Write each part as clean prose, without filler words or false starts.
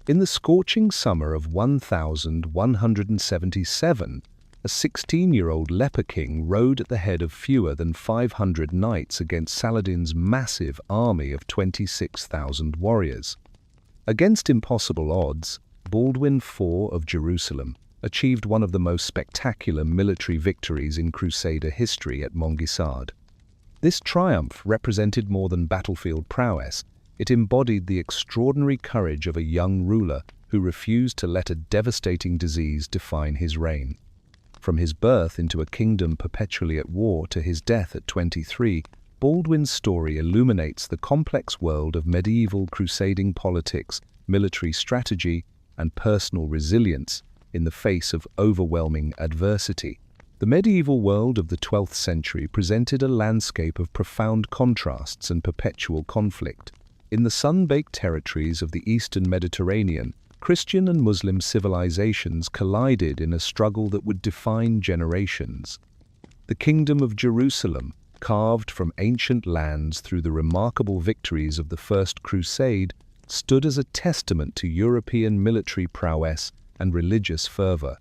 In the scorching summer of 1177, a 16-year-old leper king rode at the head of fewer than 500 knights against Saladin's massive army of 26,000 warriors. Against impossible odds, Baldwin IV of Jerusalem achieved one of the most spectacular military victories in Crusader history at Mongisard. This triumph represented more than battlefield prowess. It embodied the extraordinary courage of a young ruler who refused to let a devastating disease define his reign. From his birth into a kingdom perpetually at war to his death at 23, Baldwin's story illuminates the complex world of medieval crusading politics, military strategy, and personal resilience in the face of overwhelming adversity. The medieval world of the 12th century presented a landscape of profound contrasts and perpetual conflict. In the sun-baked territories of the Eastern Mediterranean, Christian and Muslim civilizations collided in a struggle that would define generations. The Kingdom of Jerusalem, carved from ancient lands through the remarkable victories of the First Crusade, stood as a testament to European military prowess and religious fervor.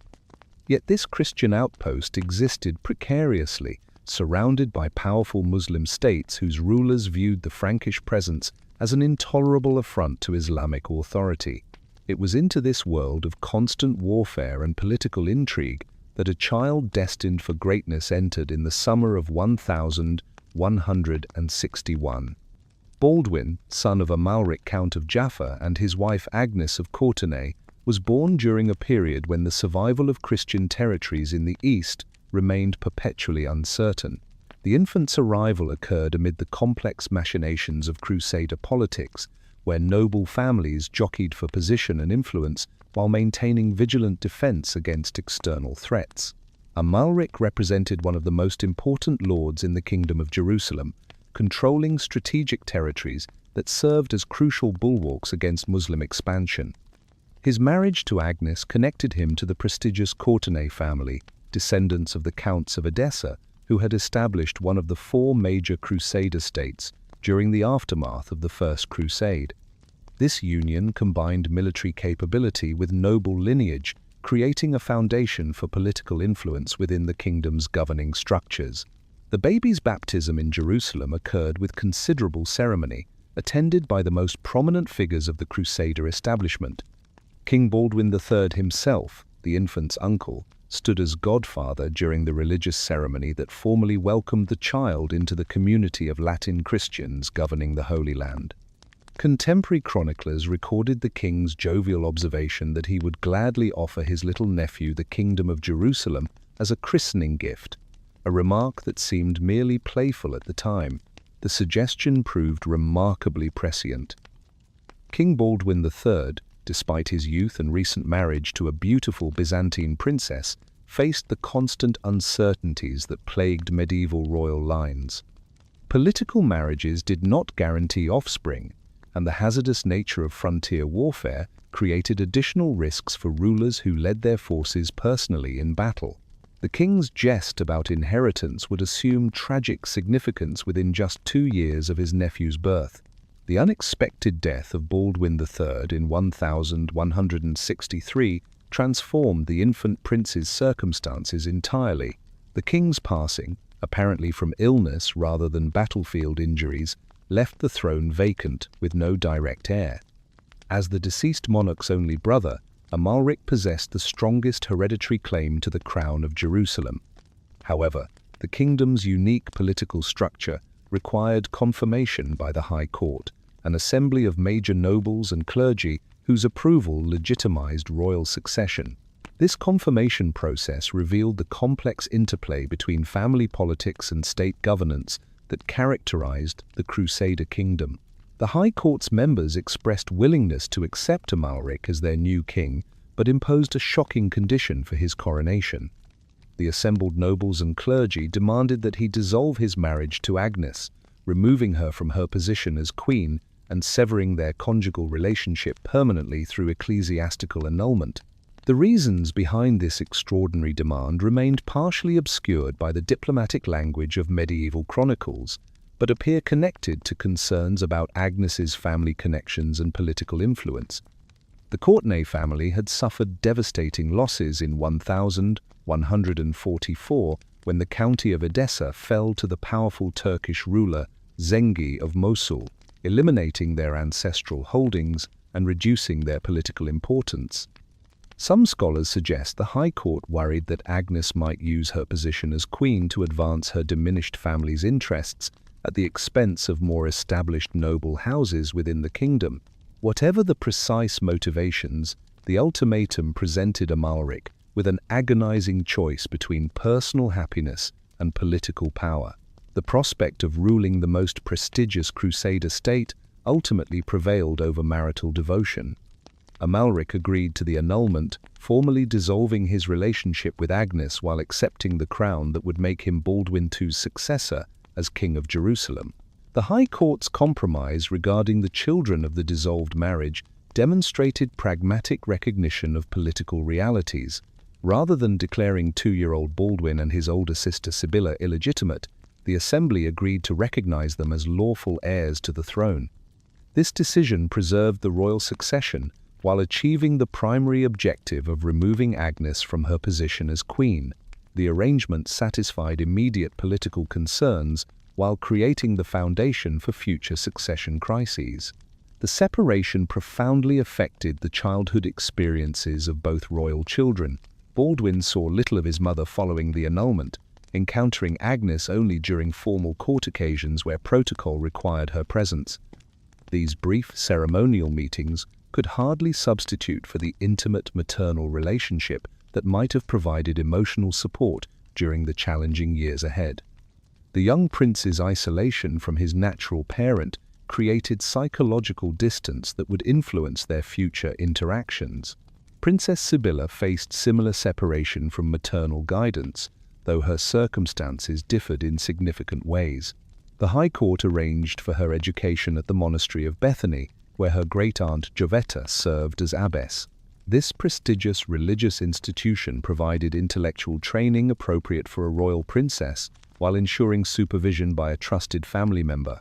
Yet this Christian outpost existed precariously, surrounded by powerful Muslim states whose rulers viewed the Frankish presence as an intolerable affront to Islamic authority. It was into this world of constant warfare and political intrigue that a child destined for greatness entered in the summer of 1161. Baldwin, son of Amalric Count of Jaffa and his wife Agnes of Courtenay, was born during a period when the survival of Christian territories in the East remained perpetually uncertain. The infant's arrival occurred amid the complex machinations of Crusader politics, where noble families jockeyed for position and influence while maintaining vigilant defense against external threats. Amalric represented one of the most important lords in the Kingdom of Jerusalem, controlling strategic territories that served as crucial bulwarks against Muslim expansion. His marriage to Agnes connected him to the prestigious Courtenay family, descendants of the Counts of Edessa, who had established one of the four major Crusader states during the aftermath of the First Crusade. This union combined military capability with noble lineage, creating a foundation for political influence within the kingdom's governing structures. The baby's baptism in Jerusalem occurred with considerable ceremony, attended by the most prominent figures of the Crusader establishment. King Baldwin III himself, the infant's uncle, stood as godfather during the religious ceremony that formally welcomed the child into the community of Latin Christians governing the Holy Land. Contemporary chroniclers recorded the king's jovial observation that he would gladly offer his little nephew the Kingdom of Jerusalem as a christening gift, a remark that seemed merely playful at the time. The suggestion proved remarkably prescient. King Baldwin III, despite his youth and recent marriage to a beautiful Byzantine princess, faced the constant uncertainties that plagued medieval royal lines. Political marriages did not guarantee offspring, and the hazardous nature of frontier warfare created additional risks for rulers who led their forces personally in battle. The king's jest about inheritance would assume tragic significance within just 2 years of his nephew's birth. The unexpected death of Baldwin III in 1163 transformed the infant prince's circumstances entirely. The king's passing, apparently from illness rather than battlefield injuries, left the throne vacant with no direct heir. As the deceased monarch's only brother, Amalric possessed the strongest hereditary claim to the crown of Jerusalem. However, the kingdom's unique political structure required confirmation by the High Court, an assembly of major nobles and clergy whose approval legitimized royal succession. This confirmation process revealed the complex interplay between family politics and state governance that characterized the Crusader kingdom. The High Court's members expressed willingness to accept Amalric as their new king, but imposed a shocking condition for his coronation. The assembled nobles and clergy demanded that he dissolve his marriage to Agnes, removing her from her position as queen and severing their conjugal relationship permanently through ecclesiastical annulment. The reasons behind this extraordinary demand remained partially obscured by the diplomatic language of medieval chronicles, but appear connected to concerns about Agnes's family connections and political influence. The Courtenay family had suffered devastating losses in 1144 when the county of Edessa fell to the powerful Turkish ruler Zengi of Mosul, eliminating their ancestral holdings and reducing their political importance. Some scholars suggest the High Court worried that Agnes might use her position as queen to advance her diminished family's interests at the expense of more established noble houses within the kingdom. Whatever the precise motivations, the ultimatum presented Amalric with an agonizing choice between personal happiness and political power. The prospect of ruling the most prestigious Crusader state ultimately prevailed over marital devotion. Amalric agreed to the annulment, formally dissolving his relationship with Agnes while accepting the crown that would make him Baldwin II's successor as King of Jerusalem. The High Court's compromise regarding the children of the dissolved marriage demonstrated pragmatic recognition of political realities. Rather than declaring 2-year-old Baldwin and his older sister Sibylla illegitimate, the Assembly agreed to recognize them as lawful heirs to the throne. This decision preserved the royal succession while achieving the primary objective of removing Agnes from her position as queen. The arrangement satisfied immediate political concerns while creating the foundation for future succession crises. The separation profoundly affected the childhood experiences of both royal children. Baldwin saw little of his mother following the annulment, encountering Agnes only during formal court occasions where protocol required her presence. These brief ceremonial meetings could hardly substitute for the intimate maternal relationship that might have provided emotional support during the challenging years ahead. The young prince's isolation from his natural parent created psychological distance that would influence their future interactions. Princess Sibylla faced similar separation from maternal guidance, though her circumstances differed in significant ways. The High Court arranged for her education at the monastery of Bethany, where her great-aunt Jovetta served as abbess. This prestigious religious institution provided intellectual training appropriate for a royal princess, while ensuring supervision by a trusted family member.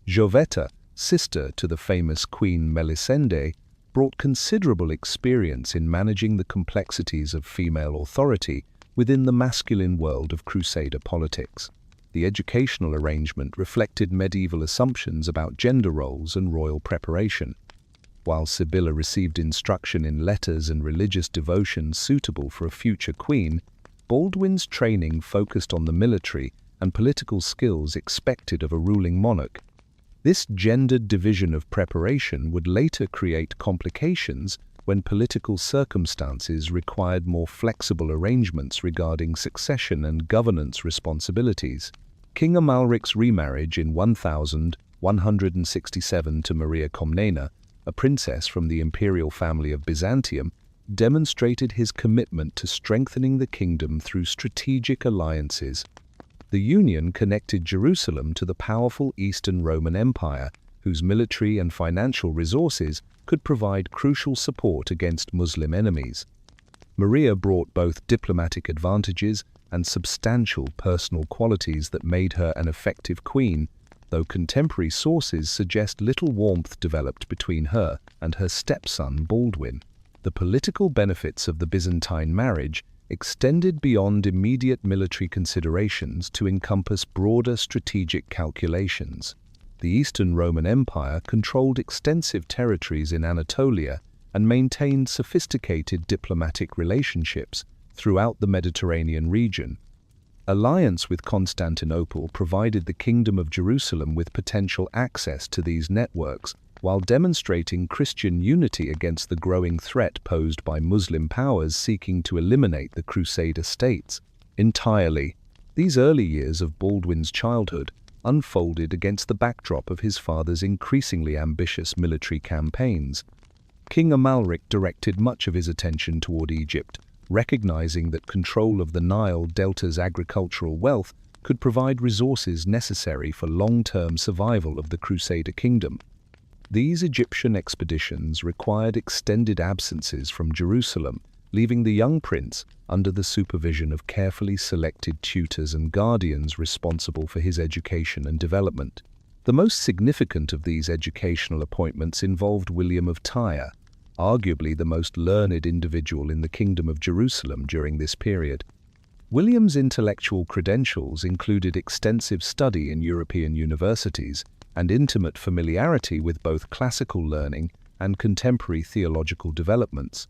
Jovetta, sister to the famous Queen Melisende, brought considerable experience in managing the complexities of female authority within the masculine world of Crusader politics. The educational arrangement reflected medieval assumptions about gender roles and royal preparation. While Sibylla received instruction in letters and religious devotion suitable for a future queen, Baldwin's training focused on the military and political skills expected of a ruling monarch. This gendered division of preparation would later create complications when political circumstances required more flexible arrangements regarding succession and governance responsibilities. King Amalric's remarriage in 1167 to Maria Komnena, a princess from the imperial family of Byzantium, demonstrated his commitment to strengthening the kingdom through strategic alliances. The union connected Jerusalem to the powerful Eastern Roman Empire, whose military and financial resources could provide crucial support against Muslim enemies. Maria brought both diplomatic advantages and substantial personal qualities that made her an effective queen, though contemporary sources suggest little warmth developed between her and her stepson Baldwin. The political benefits of the Byzantine marriage extended beyond immediate military considerations to encompass broader strategic calculations. The Eastern Roman Empire controlled extensive territories in Anatolia and maintained sophisticated diplomatic relationships throughout the Mediterranean region. Alliance with Constantinople provided the Kingdom of Jerusalem with potential access to these networks, while demonstrating Christian unity against the growing threat posed by Muslim powers seeking to eliminate the Crusader states entirely. These early years of Baldwin's childhood unfolded against the backdrop of his father's increasingly ambitious military campaigns. King Amalric directed much of his attention toward Egypt, recognizing that control of the Nile Delta's agricultural wealth could provide resources necessary for long-term survival of the Crusader kingdom. These Egyptian expeditions required extended absences from Jerusalem, leaving the young prince under the supervision of carefully selected tutors and guardians responsible for his education and development. The most significant of these educational appointments involved William of Tyre, arguably the most learned individual in the Kingdom of Jerusalem during this period. William's intellectual credentials included extensive study in European universities and intimate familiarity with both classical learning and contemporary theological developments.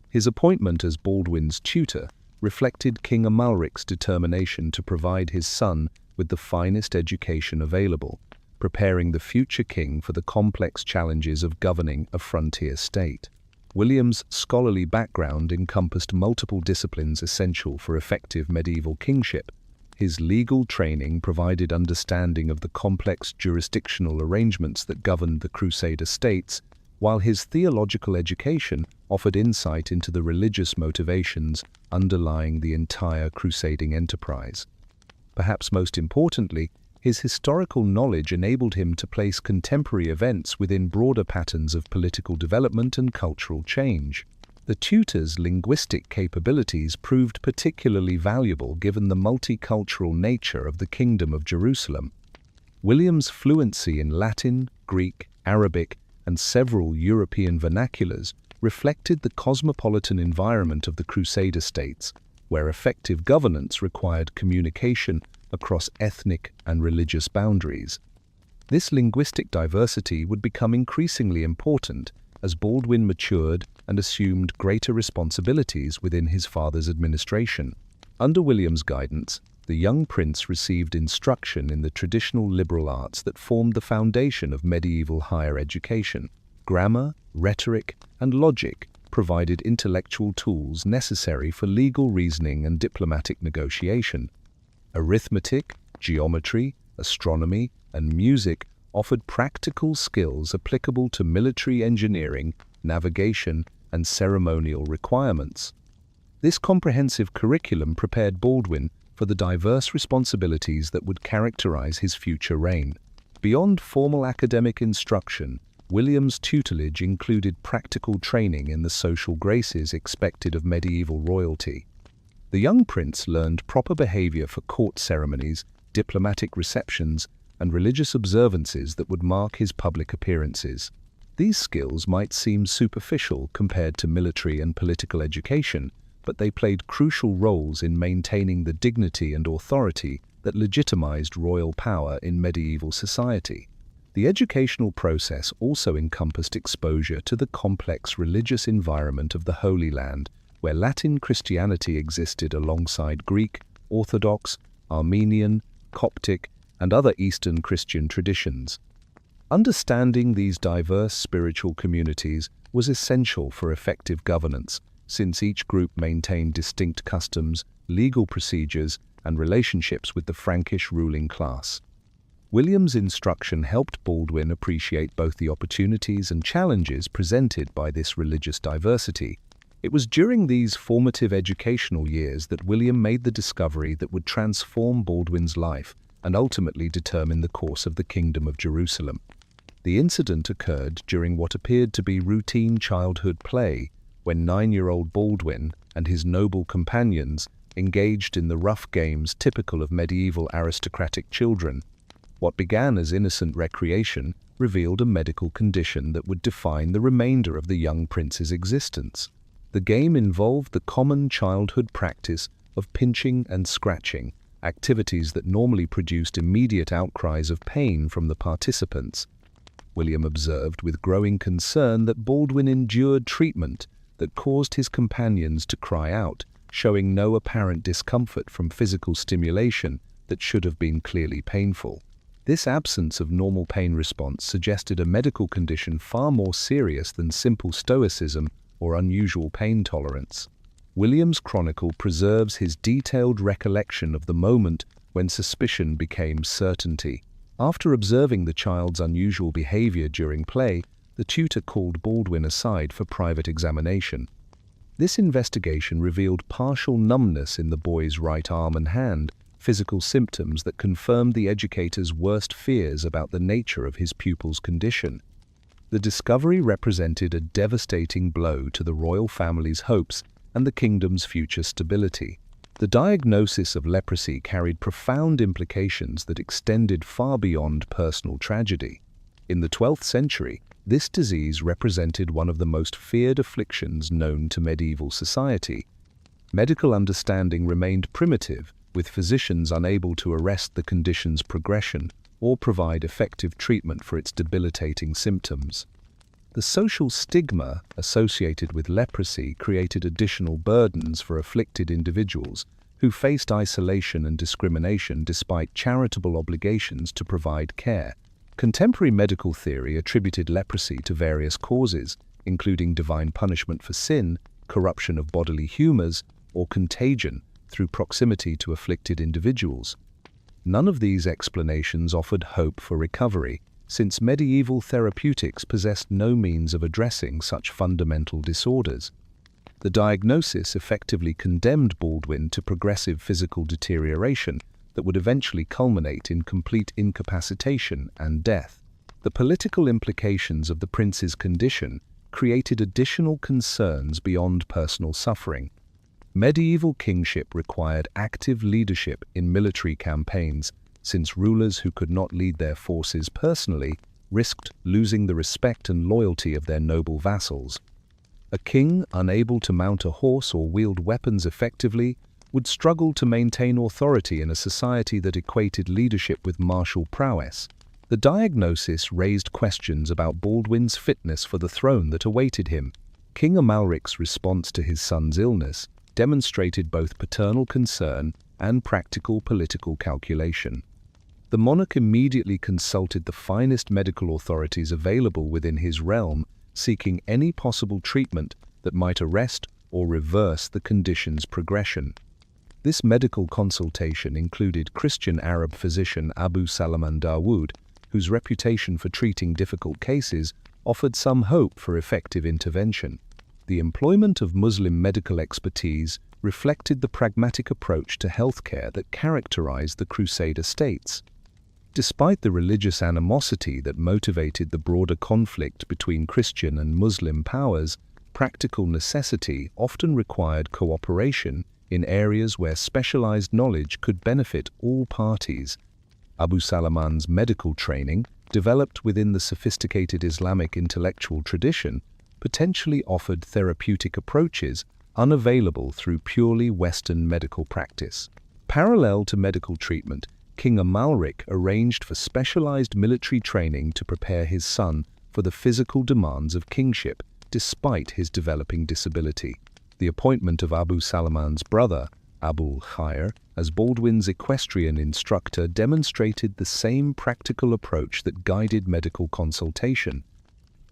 His appointment as Baldwin's tutor reflected King Amalric's determination to provide his son with the finest education available, preparing the future king for the complex challenges of governing a frontier state. William's scholarly background encompassed multiple disciplines essential for effective medieval kingship. His legal training provided understanding of the complex jurisdictional arrangements that governed the Crusader states, while his theological education offered insight into the religious motivations underlying the entire crusading enterprise. Perhaps most importantly, his historical knowledge enabled him to place contemporary events within broader patterns of political development and cultural change. The tutor's linguistic capabilities proved particularly valuable given the multicultural nature of the Kingdom of Jerusalem. William's fluency in Latin, Greek, Arabic, and several European vernaculars reflected the cosmopolitan environment of the Crusader states, where effective governance required communication across ethnic and religious boundaries. This linguistic diversity would become increasingly important as Baldwin matured and assumed greater responsibilities within his father's administration. Under William's guidance, the young prince received instruction in the traditional liberal arts that formed the foundation of medieval higher education. Grammar, rhetoric, and logic provided intellectual tools necessary for legal reasoning and diplomatic negotiation. Arithmetic, geometry, astronomy, and music offered practical skills applicable to military engineering, navigation, and ceremonial requirements. This comprehensive curriculum prepared Baldwin for the diverse responsibilities that would characterize his future reign. Beyond formal academic instruction, William's tutelage included practical training in the social graces expected of medieval royalty. The young prince learned proper behavior for court ceremonies, diplomatic receptions, and religious observances that would mark his public appearances. These skills might seem superficial compared to military and political education, but they played crucial roles in maintaining the dignity and authority that legitimized royal power in medieval society. The educational process also encompassed exposure to the complex religious environment of the Holy Land, where Latin Christianity existed alongside Greek, Orthodox, Armenian, Coptic, and other Eastern Christian traditions. Understanding these diverse spiritual communities was essential for effective governance, since each group maintained distinct customs, legal procedures, and relationships with the Frankish ruling class. William's instruction helped Baldwin appreciate both the opportunities and challenges presented by this religious diversity. It was during these formative educational years that William made the discovery that would transform Baldwin's life and ultimately determine the course of the Kingdom of Jerusalem. The incident occurred during what appeared to be routine childhood play, when 9-year-old Baldwin and his noble companions engaged in the rough games typical of medieval aristocratic children. What began as innocent recreation revealed a medical condition that would define the remainder of the young prince's existence. The game involved the common childhood practice of pinching and scratching, activities that normally produced immediate outcries of pain from the participants. William observed with growing concern that Baldwin endured treatment that caused his companions to cry out, showing no apparent discomfort from physical stimulation that should have been clearly painful. This absence of normal pain response suggested a medical condition far more serious than simple stoicism or unusual pain tolerance. William's chronicle preserves his detailed recollection of the moment when suspicion became certainty. After observing the child's unusual behavior during play, the tutor called Baldwin aside for private examination. This investigation revealed partial numbness in the boy's right arm and hand, physical symptoms that confirmed the educator's worst fears about the nature of his pupil's condition. The discovery represented a devastating blow to the royal family's hopes and the kingdom's future stability. The diagnosis of leprosy carried profound implications that extended far beyond personal tragedy. In the 12th century, This disease represented one of the most feared afflictions known to medieval society. Medical understanding remained primitive, with physicians unable to arrest the condition's progression or provide effective treatment for its debilitating symptoms. The social stigma associated with leprosy created additional burdens for afflicted individuals who faced isolation and discrimination despite charitable obligations to provide care. Contemporary medical theory attributed leprosy to various causes, including divine punishment for sin, corruption of bodily humors, or contagion through proximity to afflicted individuals. None of these explanations offered hope for recovery, since medieval therapeutics possessed no means of addressing such fundamental disorders. The diagnosis effectively condemned Baldwin to progressive physical deterioration that would eventually culminate in complete incapacitation and death. The political implications of the prince's condition created additional concerns beyond personal suffering. Medieval kingship required active leadership in military campaigns, since rulers who could not lead their forces personally risked losing the respect and loyalty of their noble vassals. A king unable to mount a horse or wield weapons effectively would struggle to maintain authority in a society that equated leadership with martial prowess. The diagnosis raised questions about Baldwin's fitness for the throne that awaited him. King Amalric's response to his son's illness demonstrated both paternal concern and practical political calculation. The monarch immediately consulted the finest medical authorities available within his realm, seeking any possible treatment that might arrest or reverse the condition's progression. This medical consultation included Christian Arab physician Abu Salman Dawood, whose reputation for treating difficult cases offered some hope for effective intervention. The employment of Muslim medical expertise reflected the pragmatic approach to healthcare that characterized the Crusader states. Despite the religious animosity that motivated the broader conflict between Christian and Muslim powers, practical necessity often required cooperation in areas where specialized knowledge could benefit all parties. Abu Salman's medical training, developed within the sophisticated Islamic intellectual tradition, potentially offered therapeutic approaches unavailable through purely Western medical practice. Parallel to medical treatment, King Amalric arranged for specialized military training to prepare his son for the physical demands of kingship, despite his developing disability. The appointment of Abu Salman's brother, Abul Khair, as Baldwin's equestrian instructor demonstrated the same practical approach that guided medical consultation.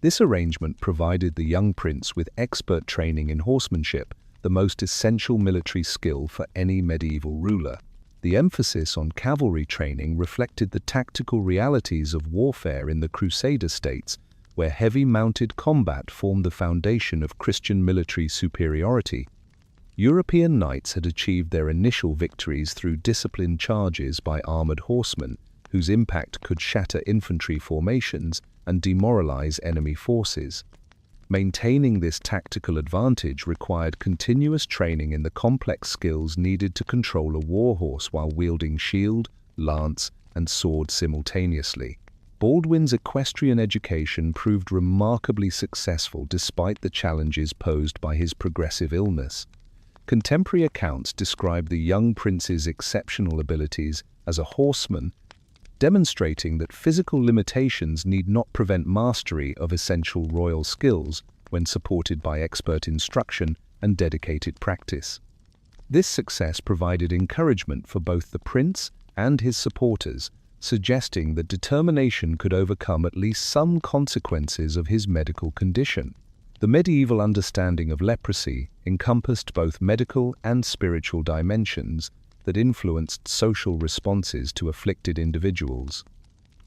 This arrangement provided the young prince with expert training in horsemanship, the most essential military skill for any medieval ruler. The emphasis on cavalry training reflected the tactical realities of warfare in the Crusader states, where heavy mounted combat formed the foundation of Christian military superiority. European knights had achieved their initial victories through disciplined charges by armored horsemen, whose impact could shatter infantry formations and demoralize enemy forces. Maintaining this tactical advantage required continuous training in the complex skills needed to control a warhorse while wielding shield, lance, and sword simultaneously. Baldwin's equestrian education proved remarkably successful despite the challenges posed by his progressive illness. Contemporary accounts describe the young prince's exceptional abilities as a horseman, demonstrating that physical limitations need not prevent mastery of essential royal skills when supported by expert instruction and dedicated practice. This success provided encouragement for both the prince and his supporters, suggesting that determination could overcome at least some consequences of his medical condition. The medieval understanding of leprosy encompassed both medical and spiritual dimensions that influenced social responses to afflicted individuals.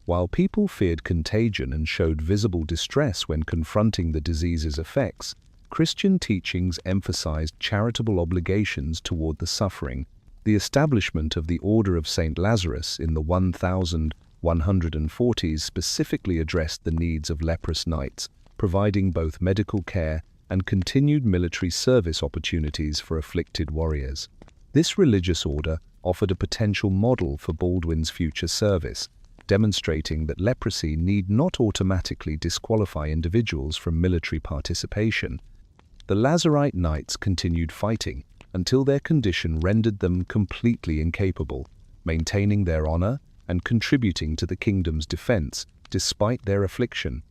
While people feared contagion and showed visible distress when confronting the disease's effects, Christian teachings emphasized charitable obligations toward the suffering. The establishment of the Order of St. Lazarus in the 1140s specifically addressed the needs of leprous knights, providing both medical care and continued military service opportunities for afflicted warriors. This religious order offered a potential model for Baldwin's future service, demonstrating that leprosy need not automatically disqualify individuals from military participation. The Lazarite knights continued fighting until their condition rendered them completely incapable, maintaining their honor and contributing to the kingdom's defense despite their affliction.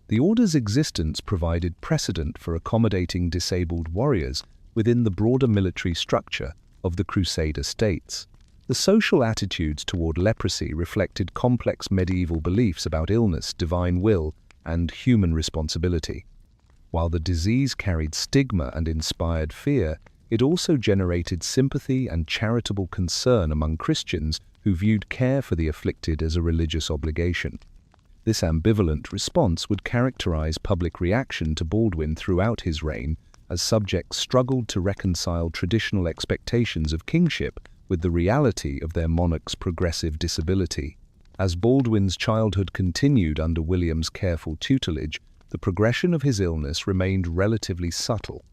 The order's existence provided precedent for accommodating disabled warriors within the broader military structure of the Crusader states. The social attitudes toward leprosy reflected complex medieval beliefs about illness, divine will, and human responsibility. While the disease carried stigma and inspired fear, it also generated sympathy and charitable concern among Christians who viewed care for the afflicted as a religious obligation. This ambivalent response would characterize public reaction to Baldwin throughout his reign, as subjects struggled to reconcile traditional expectations of kingship with the reality of their monarch's progressive disability. As Baldwin's childhood continued under William's careful tutelage, the progression of his illness remained relatively subtle.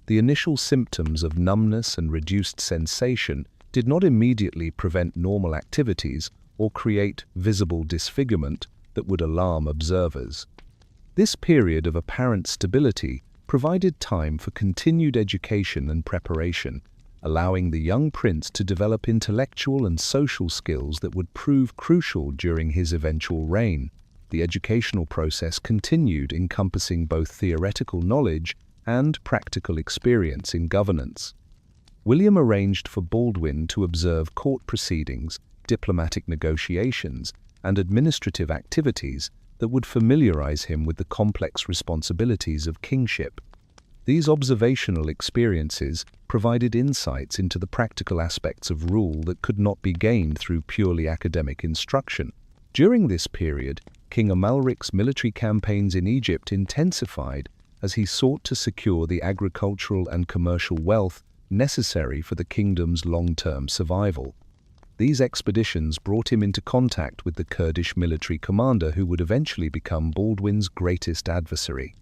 The initial symptoms of numbness and reduced sensation did not immediately prevent normal activities or create visible disfigurement that would alarm observers. This period of apparent stability provided time for continued education and preparation, allowing the young prince to develop intellectual and social skills that would prove crucial during his eventual reign. The educational process continued, encompassing both theoretical knowledge and practical experience in governance. William arranged for Baldwin to observe court proceedings, diplomatic negotiations, and administrative activities that would familiarize him with the complex responsibilities of kingship. These observational experiences provided insights into the practical aspects of rule that could not be gained through purely academic instruction. During this period, King Amalric's military campaigns in Egypt intensified as he sought to secure the agricultural and commercial wealth necessary for the kingdom's long-term survival. These expeditions brought him into contact with the Kurdish military commander who would eventually become Baldwin's greatest adversary.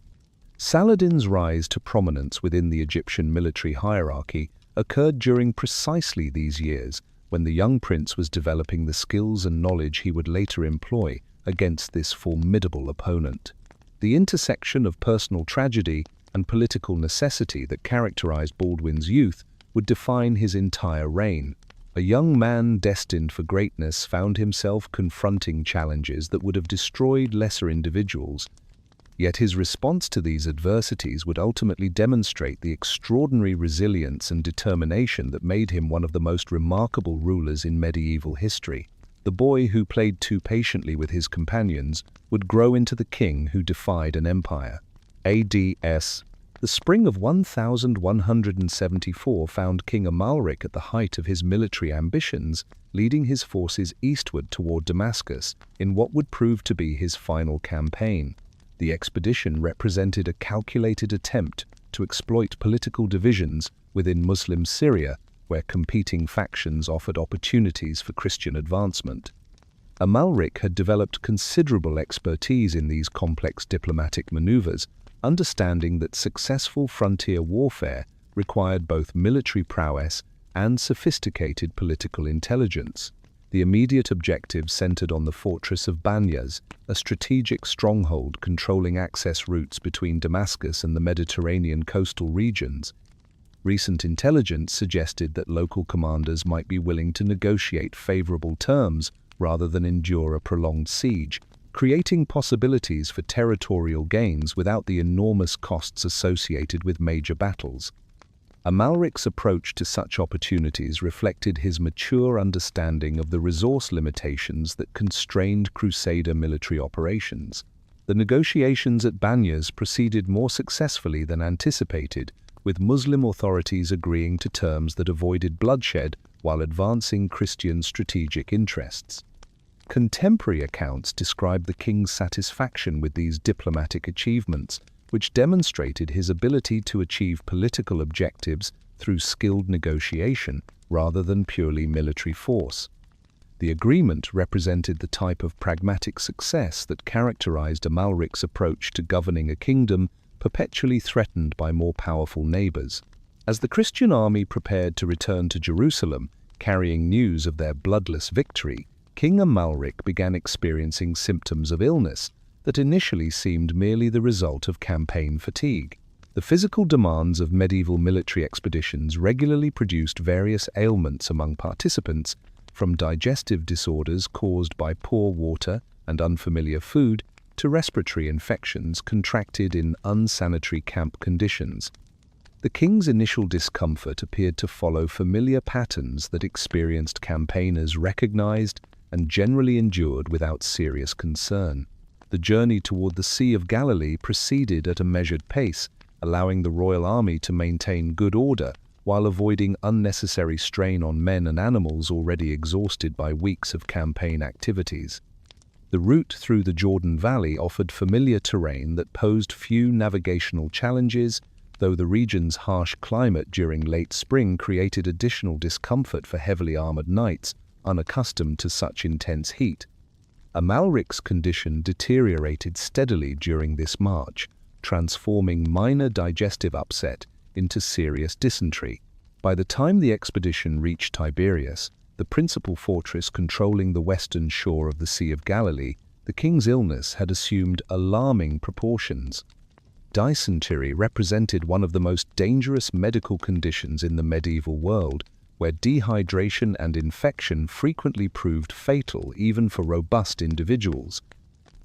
Saladin's rise to prominence within the Egyptian military hierarchy occurred during precisely these years, when the young prince was developing the skills and knowledge he would later employ against this formidable opponent. The intersection of personal tragedy and political necessity that characterized Baldwin's youth would define his entire reign. A young man destined for greatness found himself confronting challenges that would have destroyed lesser individuals. Yet his response to these adversities would ultimately demonstrate the extraordinary resilience and determination that made him one of the most remarkable rulers in medieval history. The boy who played too patiently with his companions would grow into the king who defied an empire. AD-S. The spring of 1174 found King Amalric at the height of his military ambitions, leading his forces eastward toward Damascus in what would prove to be his final campaign. The expedition represented a calculated attempt to exploit political divisions within Muslim Syria, where competing factions offered opportunities for Christian advancement. Amalric had developed considerable expertise in these complex diplomatic maneuvers, understanding that successful frontier warfare required both military prowess and sophisticated political intelligence. The immediate objective centered on the fortress of Banyas, a strategic stronghold controlling access routes between Damascus and the Mediterranean coastal regions. Recent intelligence suggested that local commanders might be willing to negotiate favorable terms rather than endure a prolonged siege, creating possibilities for territorial gains without the enormous costs associated with major battles. Amalric's approach to such opportunities reflected his mature understanding of the resource limitations that constrained Crusader military operations. The negotiations at Banyas proceeded more successfully than anticipated, with Muslim authorities agreeing to terms that avoided bloodshed while advancing Christian strategic interests. Contemporary accounts describe the king's satisfaction with these diplomatic achievements, which demonstrated his ability to achieve political objectives through skilled negotiation rather than purely military force. The agreement represented the type of pragmatic success that characterized Amalric's approach to governing a kingdom perpetually threatened by more powerful neighbors. As the Christian army prepared to return to Jerusalem, carrying news of their bloodless victory, King Amalric began experiencing symptoms of illness that initially seemed merely the result of campaign fatigue. The physical demands of medieval military expeditions regularly produced various ailments among participants, from digestive disorders caused by poor water and unfamiliar food to respiratory infections contracted in unsanitary camp conditions. The king's initial discomfort appeared to follow familiar patterns that experienced campaigners recognized and generally endured without serious concern. The journey toward the Sea of Galilee proceeded at a measured pace, allowing the royal army to maintain good order while avoiding unnecessary strain on men and animals already exhausted by weeks of campaign activities. The route through the Jordan Valley offered familiar terrain that posed few navigational challenges, though the region's harsh climate during late spring created additional discomfort for heavily armored knights unaccustomed to such intense heat. Amalric's condition deteriorated steadily during this march, transforming minor digestive upset into serious dysentery. By the time the expedition reached Tiberias, the principal fortress controlling the western shore of the Sea of Galilee, the king's illness had assumed alarming proportions. Dysentery represented one of the most dangerous medical conditions in the medieval world, where dehydration and infection frequently proved fatal even for robust individuals.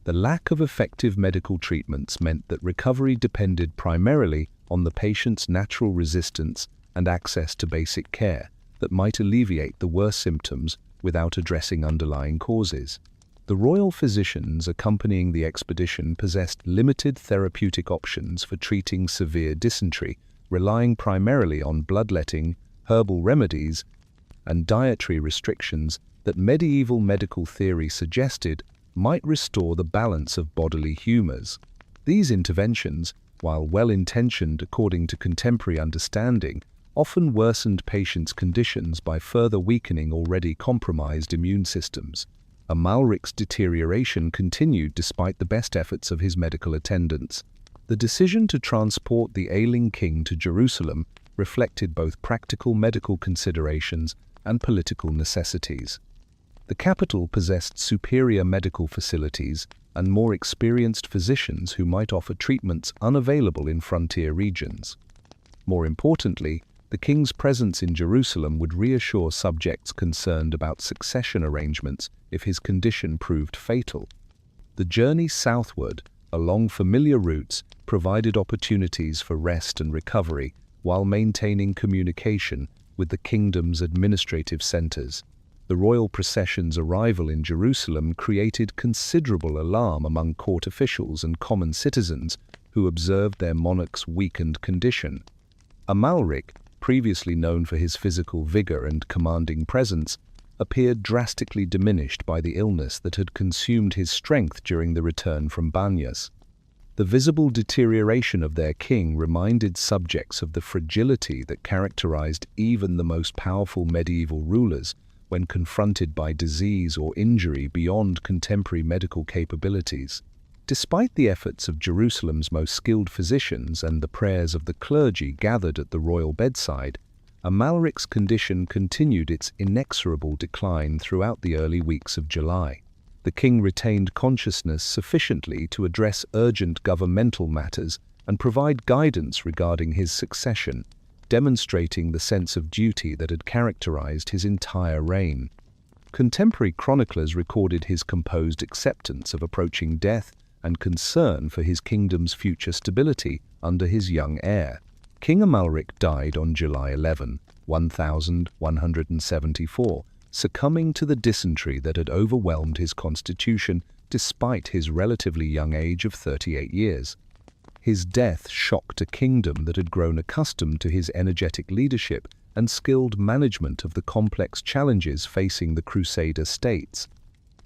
The lack of effective medical treatments meant that recovery depended primarily on the patient's natural resistance and access to basic care that might alleviate the worst symptoms without addressing underlying causes. The royal physicians accompanying the expedition possessed limited therapeutic options for treating severe dysentery, relying primarily on bloodletting, herbal remedies, and dietary restrictions that medieval medical theory suggested might restore the balance of bodily humors. These interventions, while well-intentioned according to contemporary understanding, often worsened patients' conditions by further weakening already compromised immune systems. Amalric's deterioration continued despite the best efforts of his medical attendants. The decision to transport the ailing king to Jerusalem reflected both practical medical considerations and political necessities. The capital possessed superior medical facilities and more experienced physicians who might offer treatments unavailable in frontier regions. More importantly, the king's presence in Jerusalem would reassure subjects concerned about succession arrangements if his condition proved fatal. The journey southward, along familiar routes, provided opportunities for rest and recovery while maintaining communication with the kingdom's administrative centers. The royal procession's arrival in Jerusalem created considerable alarm among court officials and common citizens who observed their monarch's weakened condition. Amalric, previously known for his physical vigor and commanding presence, appeared drastically diminished by the illness that had consumed his strength during the return from Banyas. The visible deterioration of their king reminded subjects of the fragility that characterized even the most powerful medieval rulers when confronted by disease or injury beyond contemporary medical capabilities. Despite the efforts of Jerusalem's most skilled physicians and the prayers of the clergy gathered at the royal bedside, Amalric's condition continued its inexorable decline throughout the early weeks of July. The king retained consciousness sufficiently to address urgent governmental matters and provide guidance regarding his succession, demonstrating the sense of duty that had characterized his entire reign. Contemporary chroniclers recorded his composed acceptance of approaching death and concern for his kingdom's future stability under his young heir. King Amalric died on July 11, 1174, succumbing to the dysentery that had overwhelmed his constitution despite his relatively young age of 38 years. His death shocked a kingdom that had grown accustomed to his energetic leadership and skilled management of the complex challenges facing the Crusader states.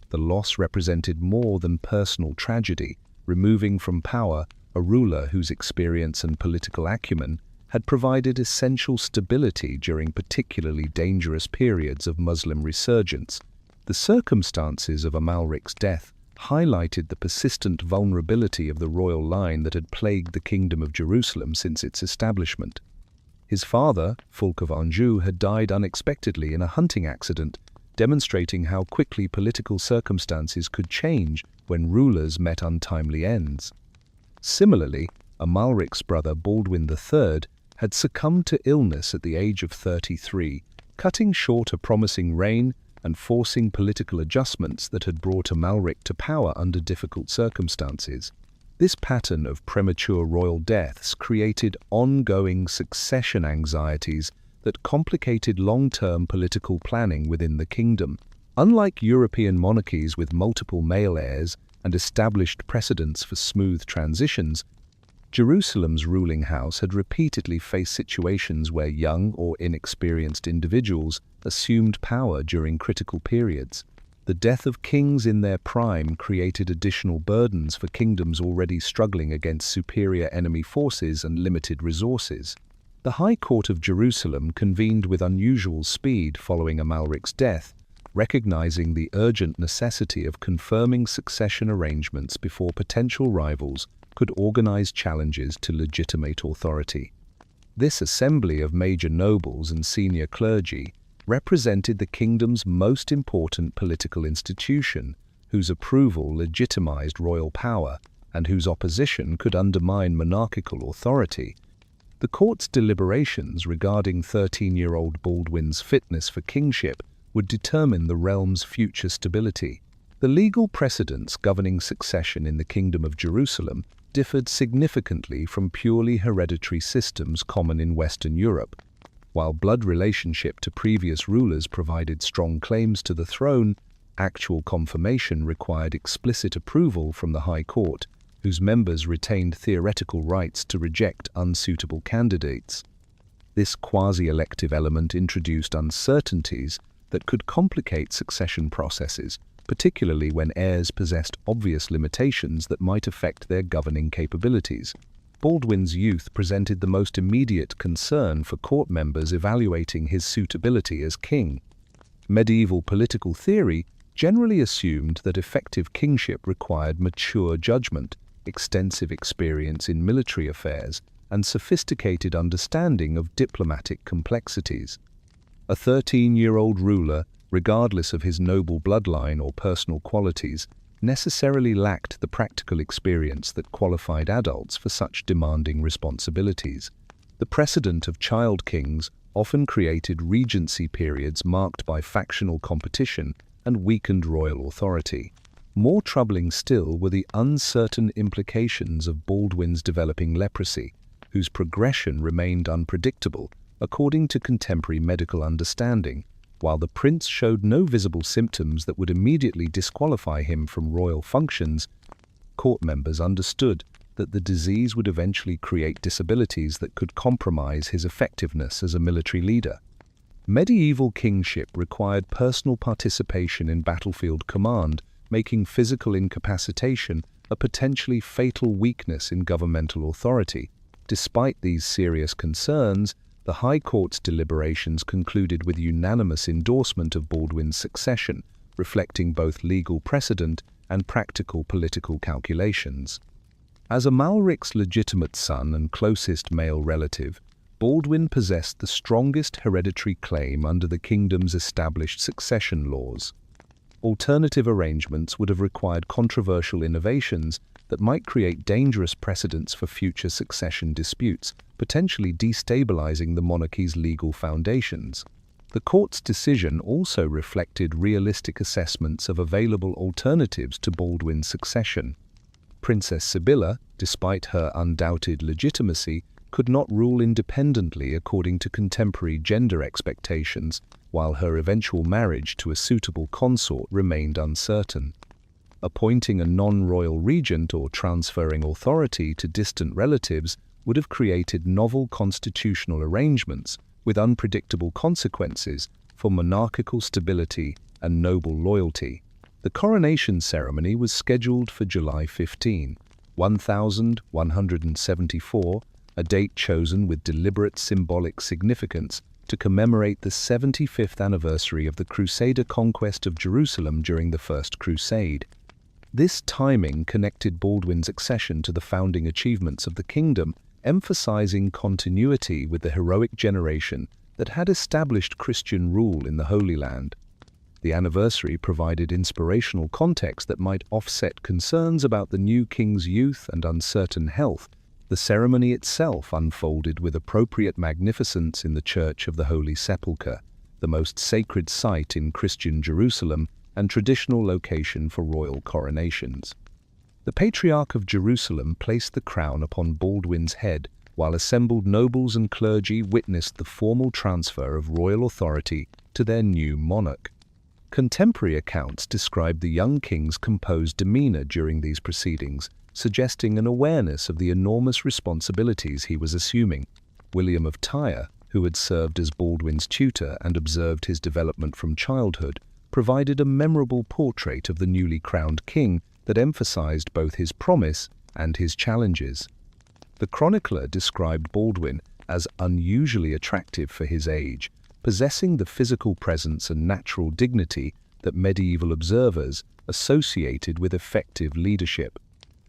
The loss represented more than personal tragedy, removing from power a ruler whose experience and political acumen had provided essential stability during particularly dangerous periods of Muslim resurgence. The circumstances of Amalric's death highlighted the persistent vulnerability of the royal line that had plagued the Kingdom of Jerusalem since its establishment. His father, Fulk of Anjou, had died unexpectedly in a hunting accident, demonstrating how quickly political circumstances could change when rulers met untimely ends. Similarly, Amalric's brother Baldwin III had succumbed to illness at the age of 33, cutting short a promising reign and forcing political adjustments that had brought Amalric to power under difficult circumstances. This pattern of premature royal deaths created ongoing succession anxieties that complicated long-term political planning within the kingdom. Unlike European monarchies with multiple male heirs and established precedents for smooth transitions, Jerusalem's ruling house had repeatedly faced situations where young or inexperienced individuals assumed power during critical periods. The death of kings in their prime created additional burdens for kingdoms already struggling against superior enemy forces and limited resources. The High Court of Jerusalem convened with unusual speed following Amalric's death, recognizing the urgent necessity of confirming succession arrangements before potential rivals could organize challenges to legitimate authority. This assembly of major nobles and senior clergy represented the kingdom's most important political institution, whose approval legitimized royal power and whose opposition could undermine monarchical authority. The court's deliberations regarding 13-year-old Baldwin's fitness for kingship would determine the realm's future stability. The legal precedents governing succession in the Kingdom of Jerusalem differed significantly from purely hereditary systems common in Western Europe. While blood relationship to previous rulers provided strong claims to the throne, actual confirmation required explicit approval from the High Court, whose members retained theoretical rights to reject unsuitable candidates. This quasi-elective element introduced uncertainties that could complicate succession processes, particularly when heirs possessed obvious limitations that might affect their governing capabilities. Baldwin's youth presented the most immediate concern for court members evaluating his suitability as king. Medieval political theory generally assumed that effective kingship required mature judgment, extensive experience in military affairs, and sophisticated understanding of diplomatic complexities. A 13-year-old ruler, regardless of his noble bloodline or personal qualities, necessarily lacked the practical experience that qualified adults for such demanding responsibilities. The precedent of child kings often created regency periods marked by factional competition and weakened royal authority. More troubling still were the uncertain implications of Baldwin's developing leprosy, whose progression remained unpredictable according to contemporary medical understanding. While the prince showed no visible symptoms that would immediately disqualify him from royal functions, court members understood that the disease would eventually create disabilities that could compromise his effectiveness as a military leader. Medieval kingship required personal participation in battlefield command, making physical incapacitation a potentially fatal weakness in governmental authority. Despite these serious concerns, the High Court's deliberations concluded with unanimous endorsement of Baldwin's succession, reflecting both legal precedent and practical political calculations. As Amalric's legitimate son and closest male relative, Baldwin possessed the strongest hereditary claim under the kingdom's established succession laws. Alternative arrangements would have required controversial innovations that might create dangerous precedents for future succession disputes, potentially destabilizing the monarchy's legal foundations. The court's decision also reflected realistic assessments of available alternatives to Baldwin's succession. Princess Sibylla, despite her undoubted legitimacy, could not rule independently according to contemporary gender expectations, while her eventual marriage to a suitable consort remained uncertain. Appointing a non-royal regent or transferring authority to distant relatives would have created novel constitutional arrangements with unpredictable consequences for monarchical stability and noble loyalty. The coronation ceremony was scheduled for July 15, 1174, a date chosen with deliberate symbolic significance to commemorate the 75th anniversary of the Crusader conquest of Jerusalem during the First Crusade. This timing connected Baldwin's accession to the founding achievements of the kingdom, emphasizing continuity with the heroic generation that had established Christian rule in the Holy Land. The anniversary provided inspirational context that might offset concerns about the new king's youth and uncertain health. The ceremony itself unfolded with appropriate magnificence in the Church of the Holy Sepulchre, the most sacred site in Christian Jerusalem and traditional location for royal coronations. The Patriarch of Jerusalem placed the crown upon Baldwin's head, while assembled nobles and clergy witnessed the formal transfer of royal authority to their new monarch. Contemporary accounts describe the young king's composed demeanor during these proceedings, suggesting an awareness of the enormous responsibilities he was assuming. William of Tyre, who had served as Baldwin's tutor and observed his development from childhood, provided a memorable portrait of the newly crowned king that emphasized both his promise and his challenges. The chronicler described Baldwin as unusually attractive for his age, possessing the physical presence and natural dignity that medieval observers associated with effective leadership.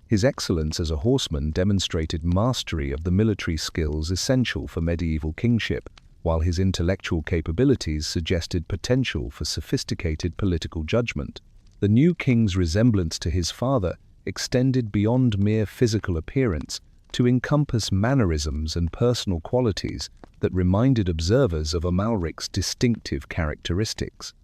His excellence as a horseman demonstrated mastery of the military skills essential for medieval kingship, while his intellectual capabilities suggested potential for sophisticated political judgment. The new king's resemblance to his father extended beyond mere physical appearance to encompass mannerisms and personal qualities that reminded observers of Amalric's distinctive characteristics.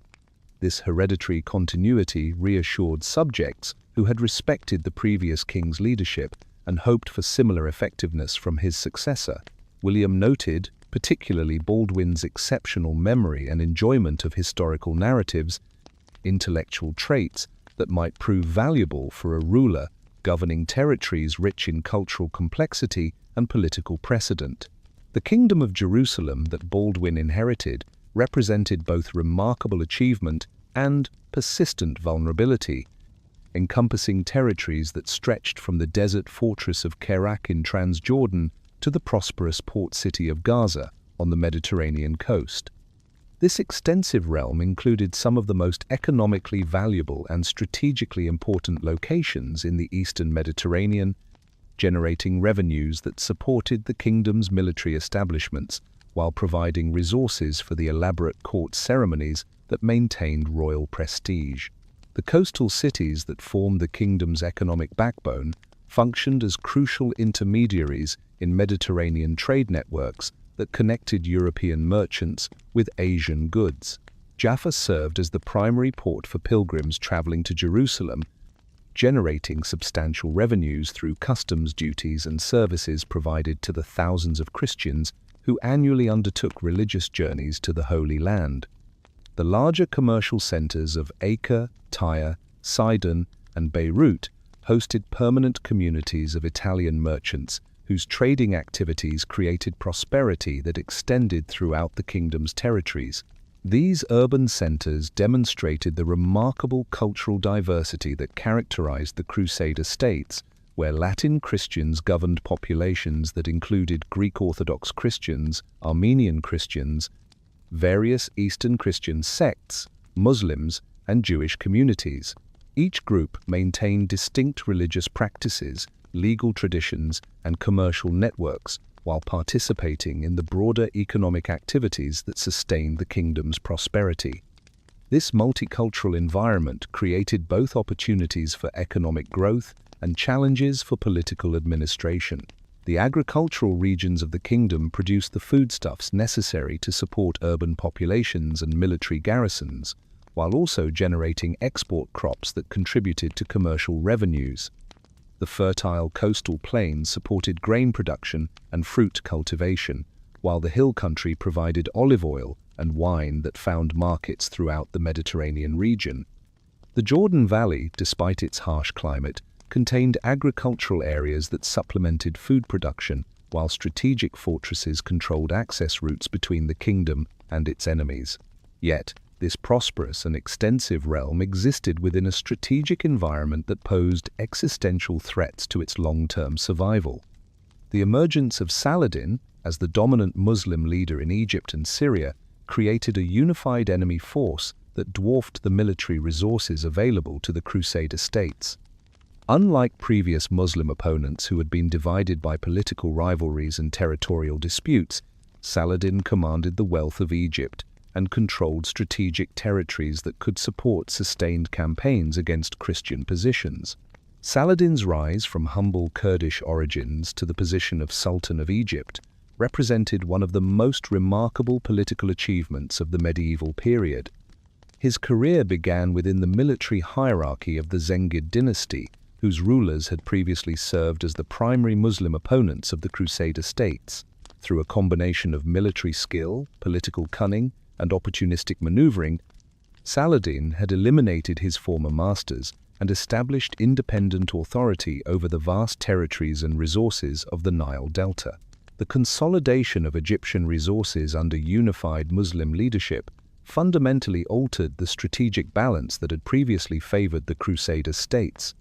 This hereditary continuity reassured subjects who had respected the previous king's leadership and hoped for similar effectiveness from his successor. William noted particularly Baldwin's exceptional memory and enjoyment of historical narratives, intellectual traits that might prove valuable for a ruler governing territories rich in cultural complexity and political precedent. The Kingdom of Jerusalem that Baldwin inherited represented both remarkable achievement and persistent vulnerability, encompassing territories that stretched from the desert fortress of Kerak in Transjordan to the prosperous port city of Gaza on the Mediterranean coast. This extensive realm included some of the most economically valuable and strategically important locations in the eastern Mediterranean, generating revenues that supported the kingdom's military establishments while providing resources for the elaborate court ceremonies that maintained royal prestige. The coastal cities that formed the kingdom's economic backbone functioned as crucial intermediaries in Mediterranean trade networks that connected European merchants with Asian goods. Jaffa served as the primary port for pilgrims traveling to Jerusalem, generating substantial revenues through customs duties and services provided to the thousands of Christians who annually undertook religious journeys to the Holy Land. The larger commercial centers of Acre, Tyre, Sidon, and Beirut hosted permanent communities of Italian merchants whose trading activities created prosperity that extended throughout the kingdom's territories. These urban centers demonstrated the remarkable cultural diversity that characterized the Crusader states, where Latin Christians governed populations that included Greek Orthodox Christians, Armenian Christians, various Eastern Christian sects, Muslims, and Jewish communities. Each group maintained distinct religious practices, legal traditions, and commercial networks, while participating in the broader economic activities that sustained the kingdom's prosperity. This multicultural environment created both opportunities for economic growth and challenges for political administration. The agricultural regions of the kingdom produced the foodstuffs necessary to support urban populations and military garrisons, while also generating export crops that contributed to commercial revenues. The fertile coastal plains supported grain production and fruit cultivation, while the hill country provided olive oil and wine that found markets throughout the Mediterranean region. The Jordan Valley, despite its harsh climate, contained agricultural areas that supplemented food production, while strategic fortresses controlled access routes between the kingdom and its enemies. Yet, this prosperous and extensive realm existed within a strategic environment that posed existential threats to its long-term survival. The emergence of Saladin, as the dominant Muslim leader in Egypt and Syria, created a unified enemy force that dwarfed the military resources available to the Crusader states. Unlike previous Muslim opponents who had been divided by political rivalries and territorial disputes, Saladin commanded the wealth of Egypt, and controlled strategic territories that could support sustained campaigns against Christian positions. Saladin's rise from humble Kurdish origins to the position of Sultan of Egypt represented one of the most remarkable political achievements of the medieval period. His career began within the military hierarchy of the Zengid dynasty, whose rulers had previously served as the primary Muslim opponents of the Crusader states. Through a combination of military skill, political cunning, and opportunistic maneuvering, Saladin had eliminated his former masters and established independent authority over the vast territories and resources of the Nile Delta. The consolidation of Egyptian resources under unified Muslim leadership fundamentally altered the strategic balance that had previously favored the Crusader states.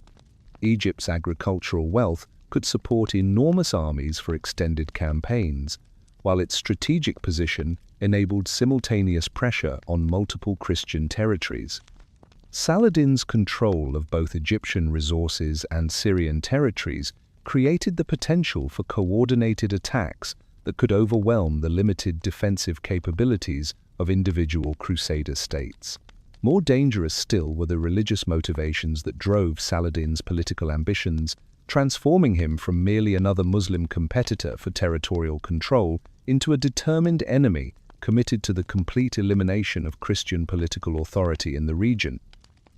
Egypt's agricultural wealth could support enormous armies for extended campaigns, while its strategic position enabled simultaneous pressure on multiple Christian territories. Saladin's control of both Egyptian resources and Syrian territories created the potential for coordinated attacks that could overwhelm the limited defensive capabilities of individual Crusader states. More dangerous still were the religious motivations that drove Saladin's political ambitions, transforming him from merely another Muslim competitor for territorial control into a determined enemy committed to the complete elimination of Christian political authority in the region.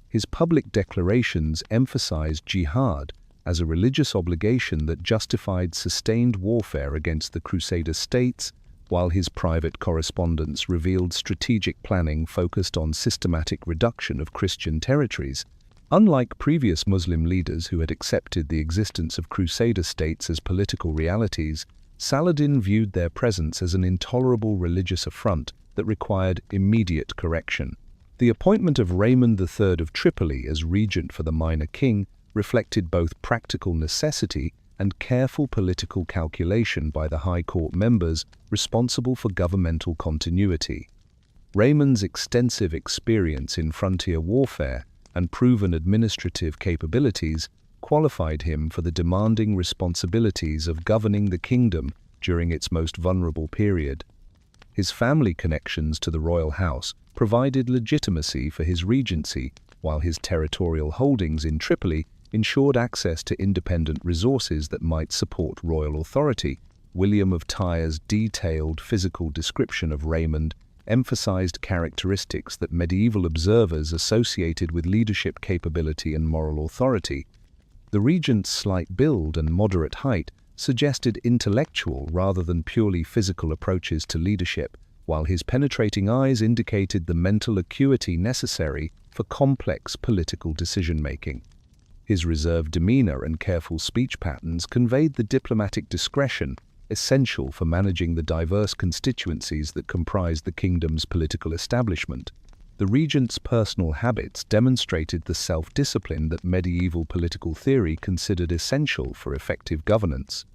His public declarations emphasized jihad as a religious obligation that justified sustained warfare against the Crusader states, while his private correspondence revealed strategic planning focused on systematic reduction of Christian territories. Unlike previous Muslim leaders who had accepted the existence of Crusader states as political realities, Saladin viewed their presence as an intolerable religious affront that required immediate correction. The appointment of Raymond III of Tripoli as regent for the minor king reflected both practical necessity and careful political calculation by the High Court members responsible for governmental continuity. Raymond's extensive experience in frontier warfare and proven administrative capabilities qualified him for the demanding responsibilities of governing the kingdom during its most vulnerable period. His family connections to the royal house provided legitimacy for his regency, while his territorial holdings in Tripoli ensured access to independent resources that might support royal authority. William of Tyre's detailed physical description of Raymond emphasized characteristics that medieval observers associated with leadership capability and moral authority. The regent's slight build and moderate height suggested intellectual rather than purely physical approaches to leadership, while his penetrating eyes indicated the mental acuity necessary for complex political decision-making. His reserved demeanor and careful speech patterns conveyed the diplomatic discretion essential for managing the diverse constituencies that comprised the kingdom's political establishment. The regent's personal habits demonstrated the self-discipline that medieval political theory considered essential for effective governance.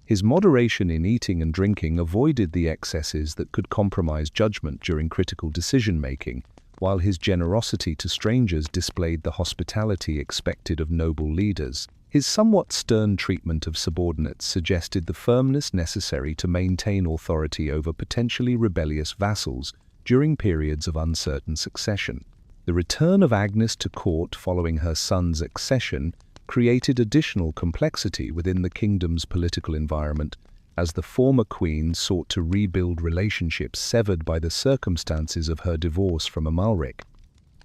His moderation in eating and drinking avoided the excesses that could compromise judgment during critical decision-making, while his generosity to strangers displayed the hospitality expected of noble leaders. His somewhat stern treatment of subordinates suggested the firmness necessary to maintain authority over potentially rebellious vassals during periods of uncertain succession. The return of Agnes to court following her son's accession created additional complexity within the kingdom's political environment, as the former queen sought to rebuild relationships severed by the circumstances of her divorce from Amalric.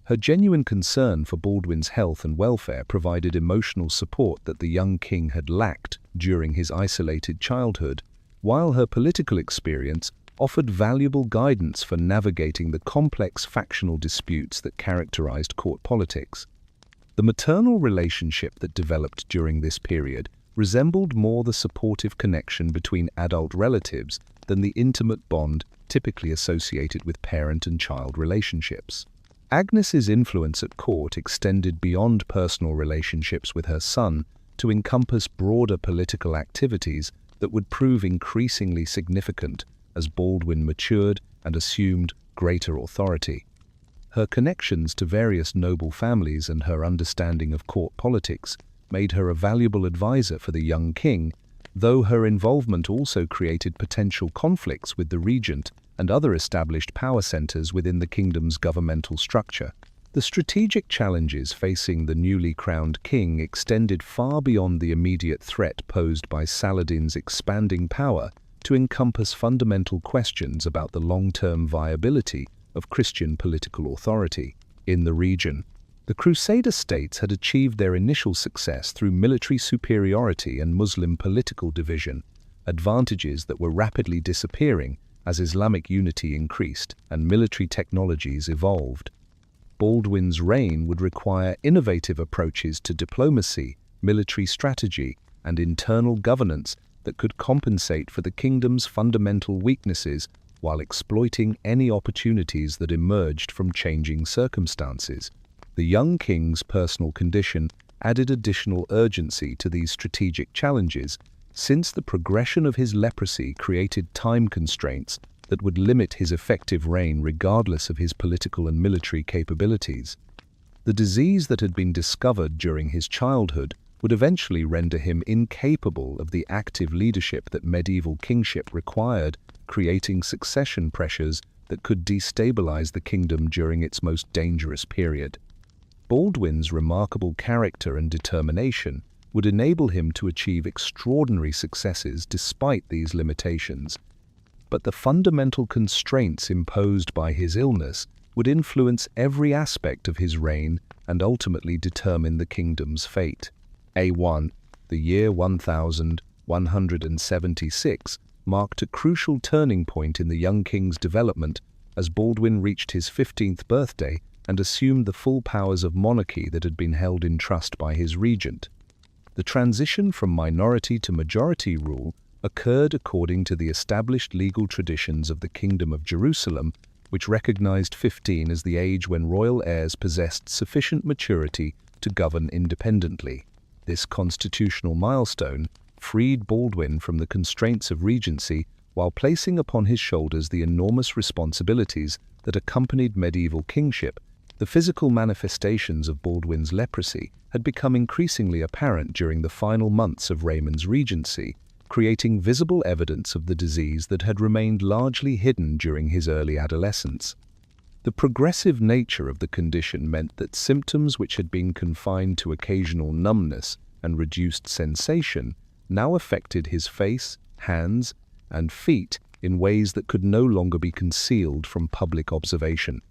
Her genuine concern for Baldwin's health and welfare provided emotional support that the young king had lacked during his isolated childhood, while her political experience offered valuable guidance for navigating the complex factional disputes that characterized court politics. The maternal relationship that developed during this period resembled more the supportive connection between adult relatives than the intimate bond typically associated with parent and child relationships. Agnes's influence at court extended beyond personal relationships with her son to encompass broader political activities that would prove increasingly significant as Baldwin matured and assumed greater authority. Her connections to various noble families and her understanding of court politics made her a valuable advisor for the young king, though her involvement also created potential conflicts with the regent and other established power centers within the kingdom's governmental structure. The strategic challenges facing the newly crowned king extended far beyond the immediate threat posed by Saladin's expanding power to encompass fundamental questions about the long-term viability of Christian political authority in the region. The Crusader states had achieved their initial success through military superiority and Muslim political division, advantages that were rapidly disappearing as Islamic unity increased and military technologies evolved. Baldwin's reign would require innovative approaches to diplomacy, military strategy, and internal governance that could compensate for the kingdom's fundamental weaknesses while exploiting any opportunities that emerged from changing circumstances. The young king's personal condition added additional urgency to these strategic challenges, since the progression of his leprosy created time constraints that would limit his effective reign regardless of his political and military capabilities. The disease that had been discovered during his childhood would eventually render him incapable of the active leadership that medieval kingship required, creating succession pressures that could destabilize the kingdom during its most dangerous period. Baldwin's remarkable character and determination would enable him to achieve extraordinary successes despite these limitations, but the fundamental constraints imposed by his illness would influence every aspect of his reign and ultimately determine the kingdom's fate. A1. The year 1176 marked a crucial turning point in the young king's development as Baldwin reached his 15th birthday and assumed the full powers of monarchy that had been held in trust by his regent. The transition from minority to majority rule occurred according to the established legal traditions of the Kingdom of Jerusalem, which recognized 15 as the age when royal heirs possessed sufficient maturity to govern independently. This constitutional milestone freed Baldwin from the constraints of regency while placing upon his shoulders the enormous responsibilities that accompanied medieval kingship. The physical manifestations of Baldwin's leprosy had become increasingly apparent during the final months of Raymond's regency, creating visible evidence of the disease that had remained largely hidden during his early adolescence. The progressive nature of the condition meant that symptoms which had been confined to occasional numbness and reduced sensation now affected his face, hands, and feet in ways that could no longer be concealed from public observation.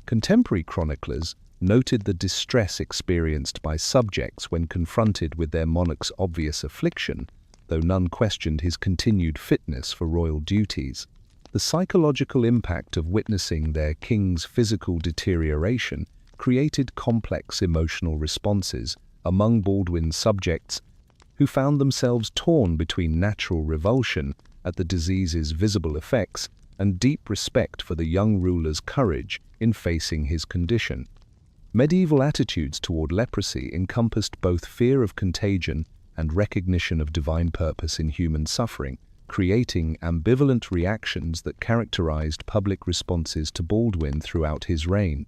Contemporary chroniclers noted the distress experienced by subjects when confronted with their monarch's obvious affliction, though none questioned his continued fitness for royal duties. The psychological impact of witnessing their king's physical deterioration created complex emotional responses among Baldwin's subjects, who found themselves torn between natural revulsion at the disease's visible effects and deep respect for the young ruler's courage in facing his condition. Medieval attitudes toward leprosy encompassed both fear of contagion and recognition of divine purpose in human suffering, creating ambivalent reactions that characterized public responses to Baldwin throughout his reign.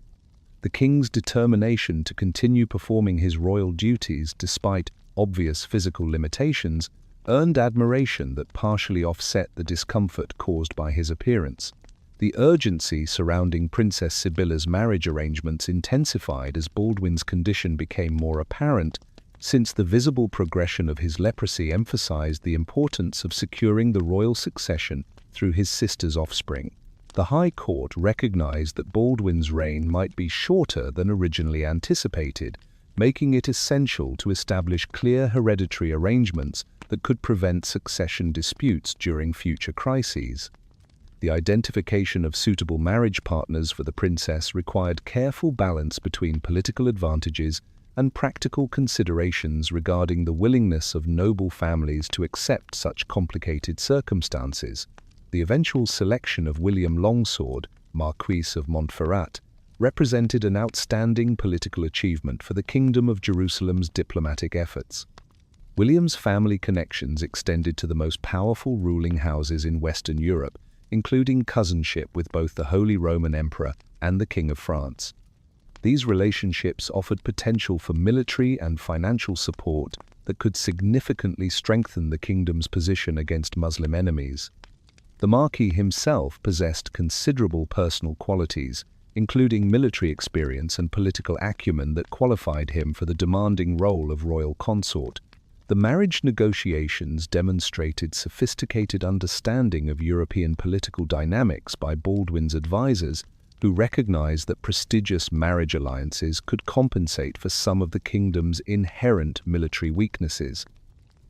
The king's determination to continue performing his royal duties despite obvious physical limitations earned admiration that partially offset the discomfort caused by his appearance. The urgency surrounding Princess Sibylla's marriage arrangements intensified as Baldwin's condition became more apparent, since the visible progression of his leprosy emphasized the importance of securing the royal succession through his sister's offspring. The High Court recognized that Baldwin's reign might be shorter than originally anticipated, making it essential to establish clear hereditary arrangements that could prevent succession disputes during future crises. The identification of suitable marriage partners for the princess required careful balance between political advantages and practical considerations regarding the willingness of noble families to accept such complicated circumstances. The eventual selection of William Longsword, Marquis of Montferrat, represented an outstanding political achievement for the Kingdom of Jerusalem's diplomatic efforts. William's family connections extended to the most powerful ruling houses in Western Europe, including cousinship with both the Holy Roman Emperor and the King of France. These relationships offered potential for military and financial support that could significantly strengthen the kingdom's position against Muslim enemies. The Marquis himself possessed considerable personal qualities, including military experience and political acumen that qualified him for the demanding role of royal consort. The marriage negotiations demonstrated sophisticated understanding of European political dynamics by Baldwin's advisors, who recognized that prestigious marriage alliances could compensate for some of the kingdom's inherent military weaknesses.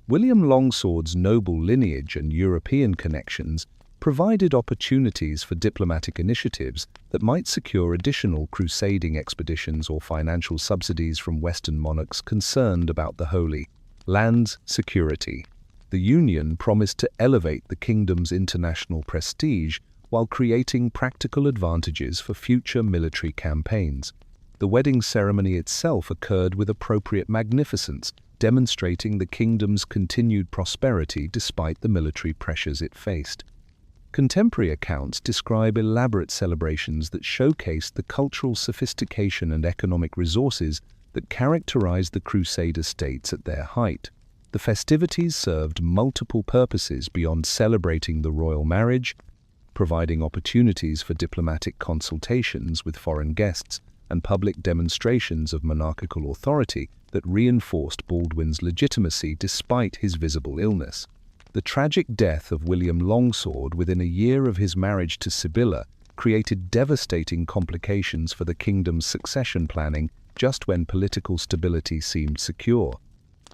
William Longsword's noble lineage and European connections provided opportunities for diplomatic initiatives that might secure additional crusading expeditions or financial subsidies from Western monarchs concerned about the Holy Land's security. The union promised to elevate the kingdom's international prestige while creating practical advantages for future military campaigns. The wedding ceremony itself occurred with appropriate magnificence, demonstrating the kingdom's continued prosperity despite the military pressures it faced. Contemporary accounts describe elaborate celebrations that showcased the cultural sophistication and economic resources that characterized the Crusader states at their height. The festivities served multiple purposes beyond celebrating the royal marriage, providing opportunities for diplomatic consultations with foreign guests and public demonstrations of monarchical authority that reinforced Baldwin's legitimacy despite his visible illness. The tragic death of William Longsword within a year of his marriage to Sibylla created devastating complications for the kingdom's succession planning just when political stability seemed secure.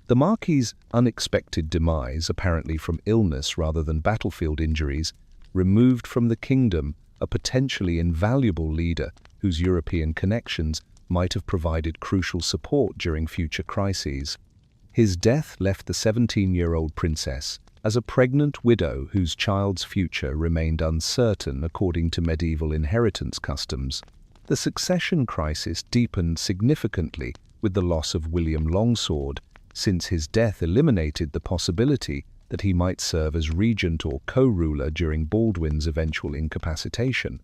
The Marquis's unexpected demise, apparently from illness rather than battlefield injuries, removed from the kingdom a potentially invaluable leader whose European connections might have provided crucial support during future crises. His death left the 17-year-old princess as a pregnant widow whose child's future remained uncertain according to medieval inheritance customs. The succession crisis deepened significantly with the loss of William Longsword, since his death eliminated the possibility that he might serve as regent or co-ruler during Baldwin's eventual incapacitation.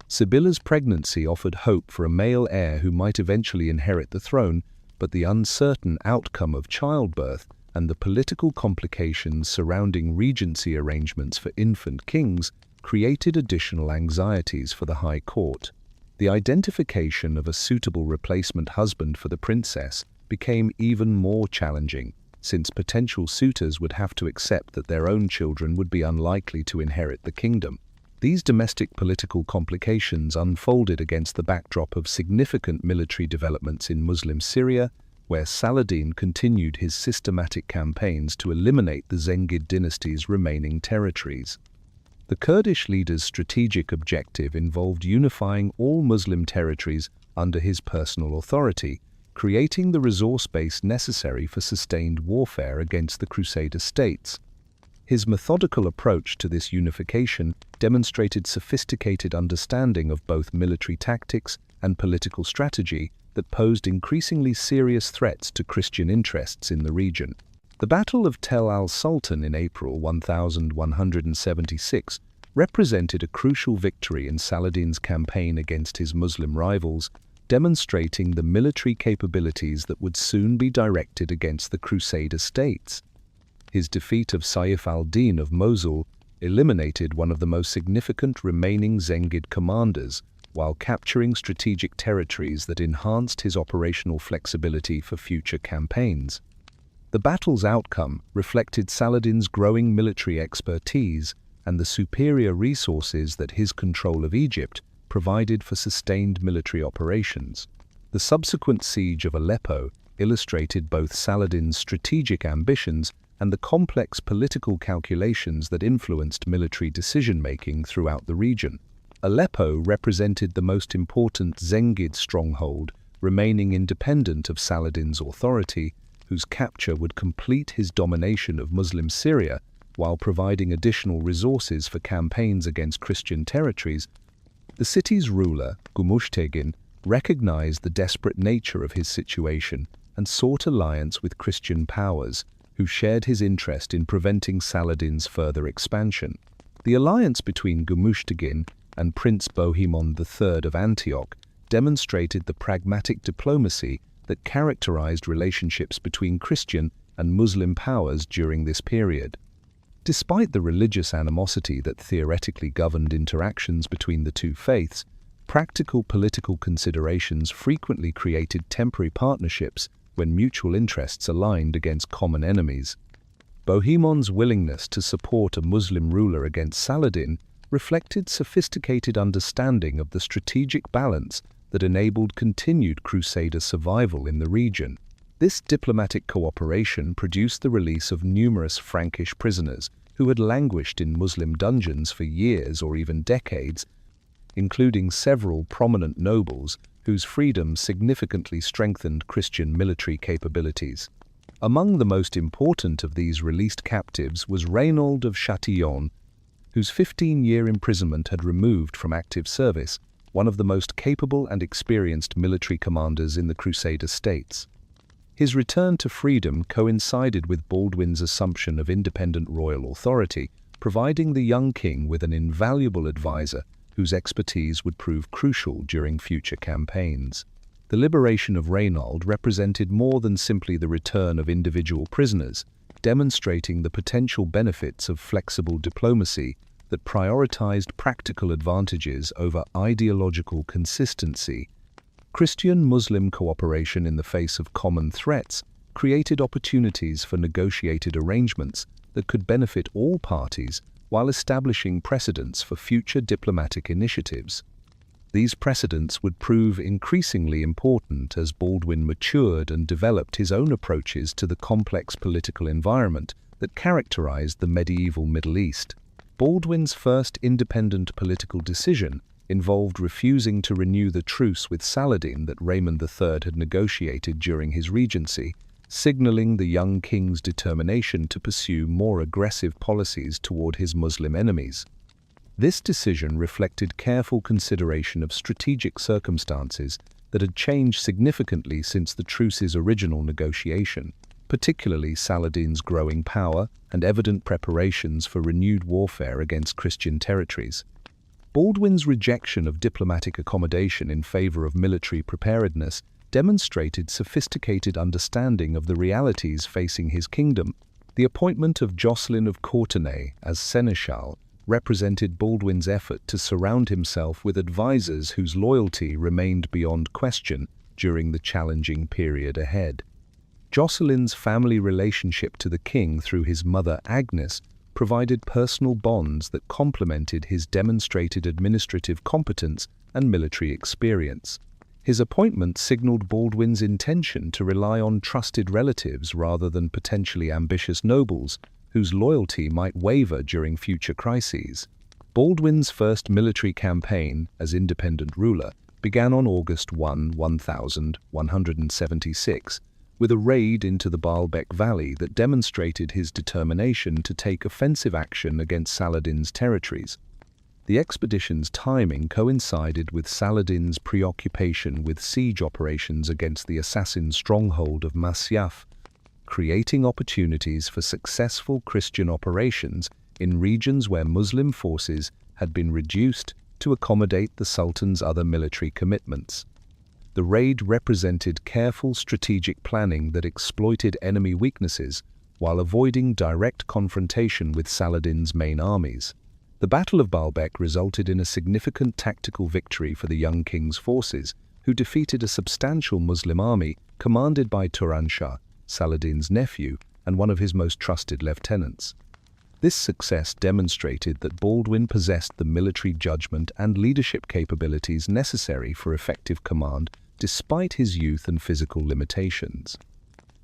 Sibylla's pregnancy offered hope for a male heir who might eventually inherit the throne, but the uncertain outcome of childbirth and the political complications surrounding regency arrangements for infant kings created additional anxieties for the High Court. The identification of a suitable replacement husband for the princess became even more challenging, since potential suitors would have to accept that their own children would be unlikely to inherit the kingdom. These domestic political complications unfolded against the backdrop of significant military developments in Muslim Syria, where Saladin continued his systematic campaigns to eliminate the Zengid dynasty's remaining territories. The Kurdish leader's strategic objective involved unifying all Muslim territories under his personal authority, creating the resource base necessary for sustained warfare against the Crusader states. His methodical approach to this unification demonstrated sophisticated understanding of both military tactics and political strategy that posed increasingly serious threats to Christian interests in the region. The Battle of Tel al-Sultan in April 1176 represented a crucial victory in Saladin's campaign against his Muslim rivals, demonstrating the military capabilities that would soon be directed against the Crusader states. His defeat of Saif al-Din of Mosul eliminated one of the most significant remaining Zengid commanders, while capturing strategic territories that enhanced his operational flexibility for future campaigns. The battle's outcome reflected Saladin's growing military expertise and the superior resources that his control of Egypt provided for sustained military operations. The subsequent siege of Aleppo illustrated both Saladin's strategic ambitions and the complex political calculations that influenced military decision-making throughout the region. Aleppo represented the most important Zengid stronghold, remaining independent of Saladin's authority, whose capture would complete his domination of Muslim Syria while providing additional resources for campaigns against Christian territories. The city's ruler, Gumushtegin, recognized the desperate nature of his situation and sought alliance with Christian powers, who shared his interest in preventing Saladin's further expansion. The alliance between Gumushtegin and Prince Bohemond III of Antioch demonstrated the pragmatic diplomacy that characterized relationships between Christian and Muslim powers during this period. Despite the religious animosity that theoretically governed interactions between the two faiths, practical political considerations frequently created temporary partnerships when mutual interests aligned against common enemies. Bohemon's willingness to support a Muslim ruler against Saladin reflected sophisticated understanding of the strategic balance that enabled continued Crusader survival in the region. This diplomatic cooperation produced the release of numerous Frankish prisoners who had languished in Muslim dungeons for years or even decades, including several prominent nobles whose freedom significantly strengthened Christian military capabilities. Among the most important of these released captives was Reynaud of Châtillon, whose 15-year imprisonment had removed from active service one of the most capable and experienced military commanders in the Crusader states. His return to freedom coincided with Baldwin's assumption of independent royal authority, providing the young king with an invaluable advisor whose expertise would prove crucial during future campaigns. The liberation of Reynaud represented more than simply the return of individual prisoners, demonstrating the potential benefits of flexible diplomacy that prioritized practical advantages over ideological consistency. Christian-Muslim cooperation in the face of common threats created opportunities for negotiated arrangements that could benefit all parties while establishing precedents for future diplomatic initiatives. These precedents would prove increasingly important as Baldwin matured and developed his own approaches to the complex political environment that characterized the medieval Middle East. Baldwin's first independent political decision involved refusing to renew the truce with Saladin that Raymond III had negotiated during his regency, signaling the young king's determination to pursue more aggressive policies toward his Muslim enemies. This decision reflected careful consideration of strategic circumstances that had changed significantly since the truce's original negotiation, particularly Saladin's growing power and evident preparations for renewed warfare against Christian territories. Baldwin's rejection of diplomatic accommodation in favor of military preparedness demonstrated sophisticated understanding of the realities facing his kingdom. The appointment of Jocelyn of Courtenay as seneschal represented Baldwin's effort to surround himself with advisors whose loyalty remained beyond question during the challenging period ahead. Jocelyn's family relationship to the king through his mother Agnes provided personal bonds that complemented his demonstrated administrative competence and military experience. His appointment signaled Baldwin's intention to rely on trusted relatives rather than potentially ambitious nobles whose loyalty might waver during future crises. Baldwin's first military campaign as independent ruler began on August 1, 1176, with a raid into the Baalbek Valley that demonstrated his determination to take offensive action against Saladin's territories. The expedition's timing coincided with Saladin's preoccupation with siege operations against the assassin stronghold of Masyaf, creating opportunities for successful Christian operations in regions where Muslim forces had been reduced to accommodate the Sultan's other military commitments. The raid represented careful strategic planning that exploited enemy weaknesses while avoiding direct confrontation with Saladin's main armies. The Battle of Baalbek resulted in a significant tactical victory for the young king's forces, who defeated a substantial Muslim army commanded by Turan Shah, Saladin's nephew and one of his most trusted lieutenants. This success demonstrated that Baldwin possessed the military judgment and leadership capabilities necessary for effective command despite his youth and physical limitations.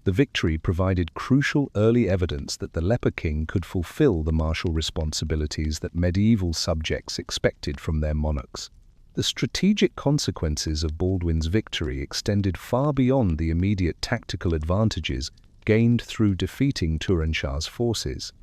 The victory provided crucial early evidence that the leper king could fulfill the martial responsibilities that medieval subjects expected from their monarchs. The strategic consequences of Baldwin's victory extended far beyond the immediate tactical advantages gained through defeating Turan Shah's forces.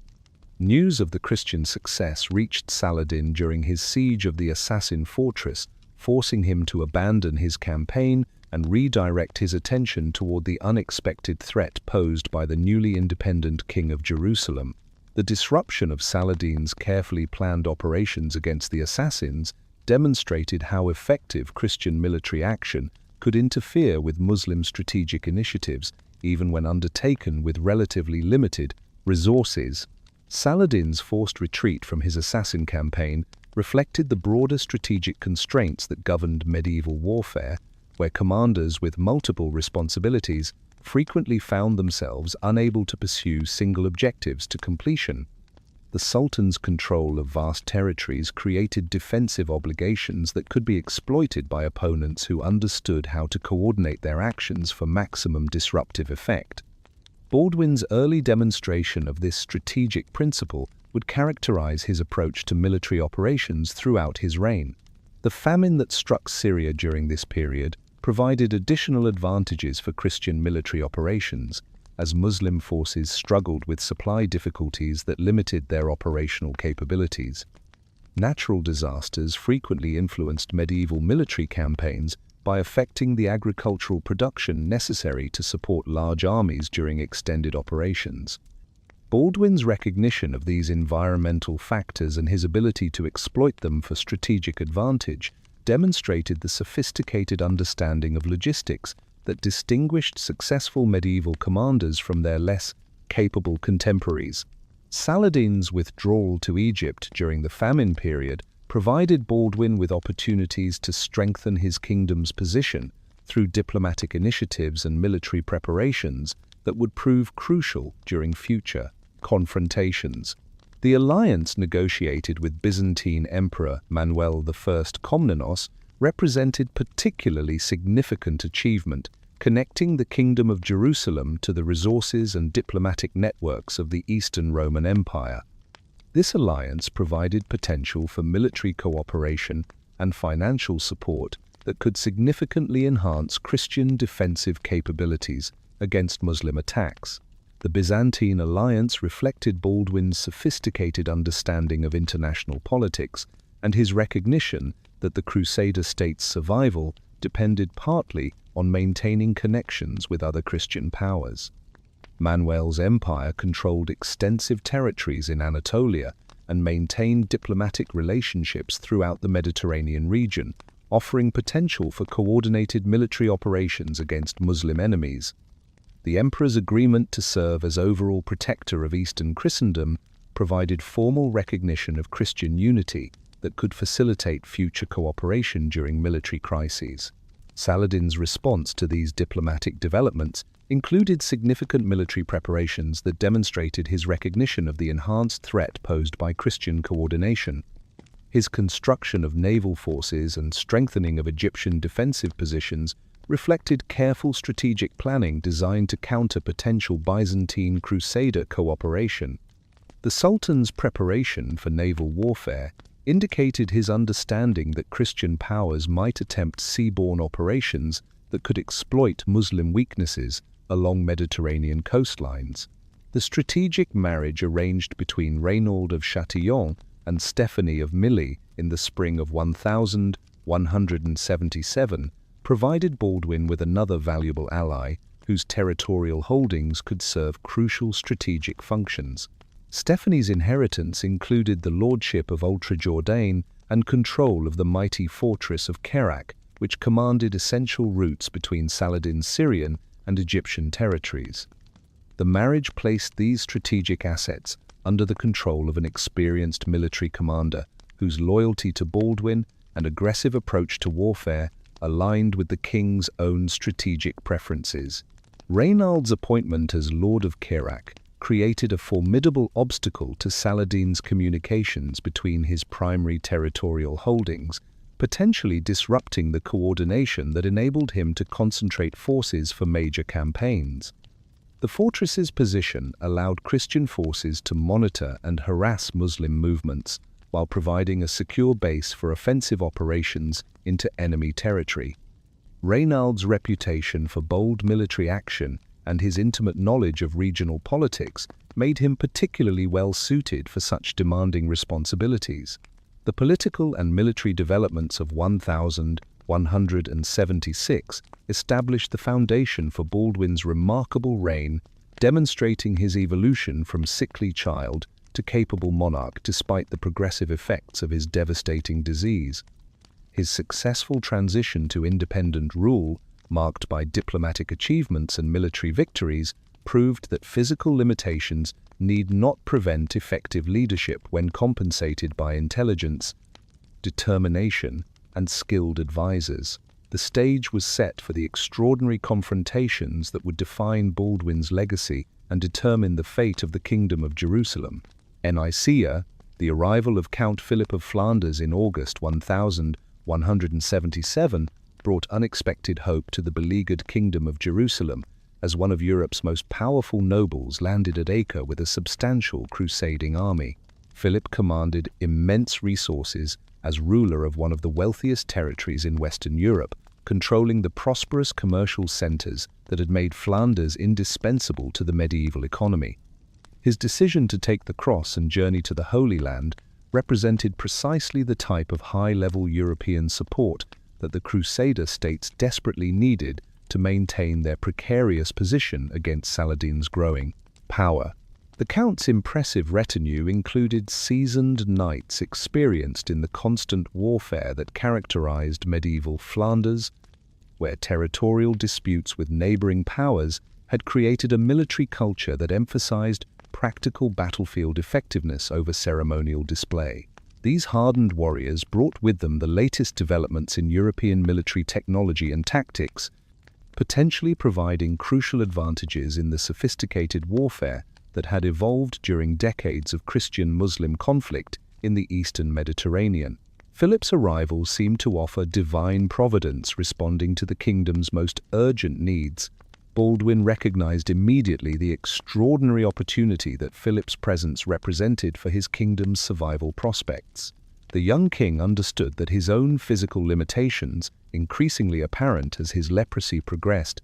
News of the Christian success reached Saladin during his siege of the assassin fortress, forcing him to abandon his campaign and redirect his attention toward the unexpected threat posed by the newly independent King of Jerusalem. The disruption of Saladin's carefully planned operations against the assassins demonstrated how effective Christian military action could interfere with Muslim strategic initiatives, even when undertaken with relatively limited resources. Saladin's forced retreat from his assassin campaign reflected the broader strategic constraints that governed medieval warfare, where commanders with multiple responsibilities frequently found themselves unable to pursue single objectives to completion. The Sultan's control of vast territories created defensive obligations that could be exploited by opponents who understood how to coordinate their actions for maximum disruptive effect. Baldwin's early demonstration of this strategic principle would characterize his approach to military operations throughout his reign. The famine that struck Syria during this period provided additional advantages for Christian military operations, as Muslim forces struggled with supply difficulties that limited their operational capabilities. Natural disasters frequently influenced medieval military campaigns by affecting the agricultural production necessary to support large armies during extended operations. Baldwin's recognition of these environmental factors and his ability to exploit them for strategic advantage demonstrated the sophisticated understanding of logistics that distinguished successful medieval commanders from their less capable contemporaries. Saladin's withdrawal to Egypt during the famine period provided Baldwin with opportunities to strengthen his kingdom's position through diplomatic initiatives and military preparations that would prove crucial during future confrontations. The alliance negotiated with Byzantine Emperor Manuel I Komnenos represented particularly significant achievement, connecting the Kingdom of Jerusalem to the resources and diplomatic networks of the Eastern Roman Empire. This alliance provided potential for military cooperation and financial support that could significantly enhance Christian defensive capabilities against Muslim attacks. The Byzantine alliance reflected Baldwin's sophisticated understanding of international politics and his recognition that the Crusader state's survival depended partly on maintaining connections with other Christian powers. Manuel's empire controlled extensive territories in Anatolia and maintained diplomatic relationships throughout the Mediterranean region, offering potential for coordinated military operations against Muslim enemies. The emperor's agreement to serve as overall protector of Eastern Christendom provided formal recognition of Christian unity that could facilitate future cooperation during military crises. Saladin's response to these diplomatic developments included significant military preparations that demonstrated his recognition of the enhanced threat posed by Christian coordination. His construction of naval forces and strengthening of Egyptian defensive positions reflected careful strategic planning designed to counter potential Byzantine Crusader cooperation. The Sultan's preparation for naval warfare indicated his understanding that Christian powers might attempt seaborne operations that could exploit Muslim weaknesses along Mediterranean coastlines. The strategic marriage arranged between Reynald of Chatillon and Stephanie of Milly in the spring of 1177 provided Baldwin with another valuable ally whose territorial holdings could serve crucial strategic functions. Stephanie's inheritance included the lordship of Ultra-Jourdain and control of the mighty fortress of Kerak, which commanded essential routes between Saladin's Syrian and Egyptian territories. The marriage placed these strategic assets under the control of an experienced military commander whose loyalty to Baldwin and aggressive approach to warfare aligned with the king's own strategic preferences. Reynald's appointment as Lord of Kerak created a formidable obstacle to Saladin's communications between his primary territorial holdings, potentially disrupting the coordination that enabled him to concentrate forces for major campaigns. The fortress's position allowed Christian forces to monitor and harass Muslim movements, while providing a secure base for offensive operations into enemy territory. Reynald's reputation for bold military action and his intimate knowledge of regional politics made him particularly well-suited for such demanding responsibilities. The political and military developments of 1176 established the foundation for Baldwin's remarkable reign, demonstrating his evolution from sickly child to capable monarch despite the progressive effects of his devastating disease. His successful transition to independent rule, marked by diplomatic achievements and military victories, proved that physical limitations need not prevent effective leadership when compensated by intelligence, determination, and skilled advisors. The stage was set for the extraordinary confrontations that would define Baldwin's legacy and determine the fate of the Kingdom of Jerusalem. Nicaea, the arrival of Count Philip of Flanders in August 1177, brought unexpected hope to the beleaguered Kingdom of Jerusalem, as one of Europe's most powerful nobles landed at Acre with a substantial crusading army. Philip commanded immense resources as ruler of one of the wealthiest territories in Western Europe, controlling the prosperous commercial centers that had made Flanders indispensable to the medieval economy. His decision to take the cross and journey to the Holy Land represented precisely the type of high-level European support that the Crusader states desperately needed to maintain their precarious position against Saladin's growing power. The Count's impressive retinue included seasoned knights experienced in the constant warfare that characterized medieval Flanders, where territorial disputes with neighboring powers had created a military culture that emphasized practical battlefield effectiveness over ceremonial display. These hardened warriors brought with them the latest developments in European military technology and tactics, potentially providing crucial advantages in the sophisticated warfare that had evolved during decades of Christian-Muslim conflict in the Eastern Mediterranean. Philip's arrival seemed to offer divine providence responding to the kingdom's most urgent needs. Baldwin recognized immediately the extraordinary opportunity that Philip's presence represented for his kingdom's survival prospects. The young king understood that his own physical limitations, increasingly apparent as his leprosy progressed,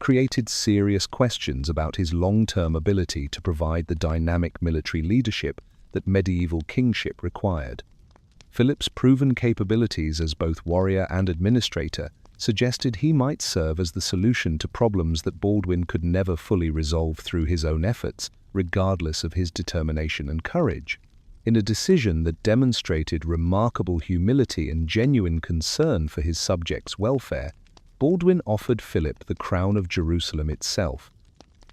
created serious questions about his long-term ability to provide the dynamic military leadership that medieval kingship required. Philip's proven capabilities as both warrior and administrator suggested he might serve as the solution to problems that Baldwin could never fully resolve through his own efforts, regardless of his determination and courage. In a decision that demonstrated remarkable humility and genuine concern for his subjects' welfare, Baldwin offered Philip the crown of Jerusalem itself,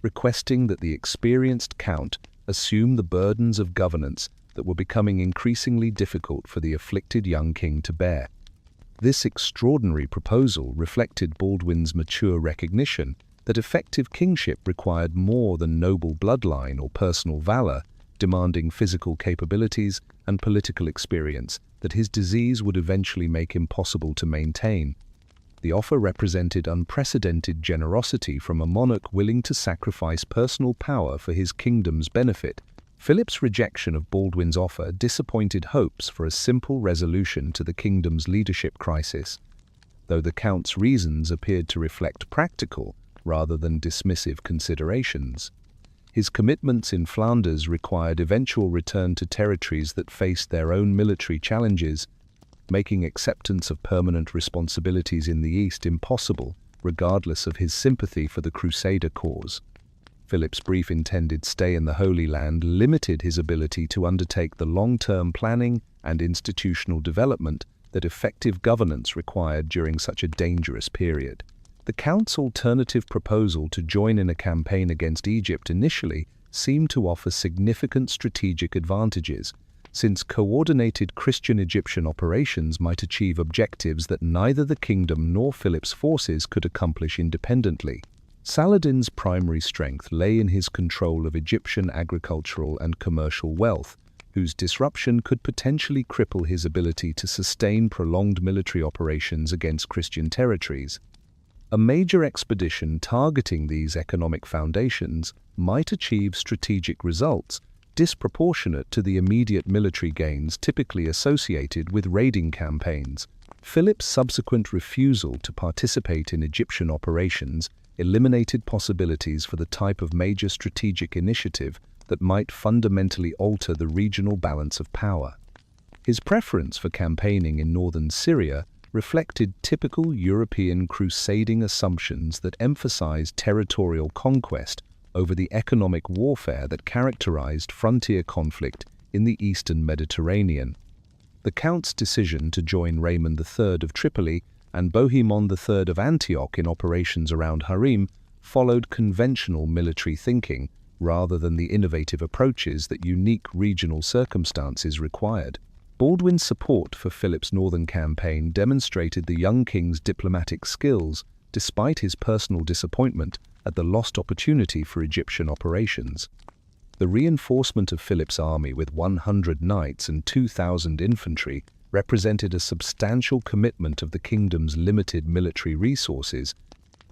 requesting that the experienced count assume the burdens of governance that were becoming increasingly difficult for the afflicted young king to bear. This extraordinary proposal reflected Baldwin's mature recognition that effective kingship required more than noble bloodline or personal valor, demanding physical capabilities and political experience that his disease would eventually make impossible to maintain. The offer represented unprecedented generosity from a monarch willing to sacrifice personal power for his kingdom's benefit. Philip's rejection of Baldwin's offer disappointed hopes for a simple resolution to the kingdom's leadership crisis, though the count's reasons appeared to reflect practical rather than dismissive considerations. His commitments in Flanders required eventual return to territories that faced their own military challenges, making acceptance of permanent responsibilities in the East impossible, regardless of his sympathy for the Crusader cause. Philip's brief intended stay in the Holy Land limited his ability to undertake the long-term planning and institutional development that effective governance required during such a dangerous period. The Count's alternative proposal to join in a campaign against Egypt initially seemed to offer significant strategic advantages, since coordinated Christian-Egyptian operations might achieve objectives that neither the kingdom nor Philip's forces could accomplish independently. Saladin's primary strength lay in his control of Egyptian agricultural and commercial wealth, whose disruption could potentially cripple his ability to sustain prolonged military operations against Christian territories. A major expedition targeting these economic foundations might achieve strategic results disproportionate to the immediate military gains typically associated with raiding campaigns. Philip's subsequent refusal to participate in Egyptian operations eliminated possibilities for the type of major strategic initiative that might fundamentally alter the regional balance of power. His preference for campaigning in northern Syria reflected typical European crusading assumptions that emphasized territorial conquest over the economic warfare that characterized frontier conflict in the Eastern Mediterranean. The Count's decision to join Raymond III of Tripoli and Bohemond III of Antioch in operations around Harim followed conventional military thinking, rather than the innovative approaches that unique regional circumstances required. Baldwin's support for Philip's northern campaign demonstrated the young king's diplomatic skills despite his personal disappointment at the lost opportunity for Egyptian operations. The reinforcement of Philip's army with 100 knights and 2,000 infantry represented a substantial commitment of the kingdom's limited military resources,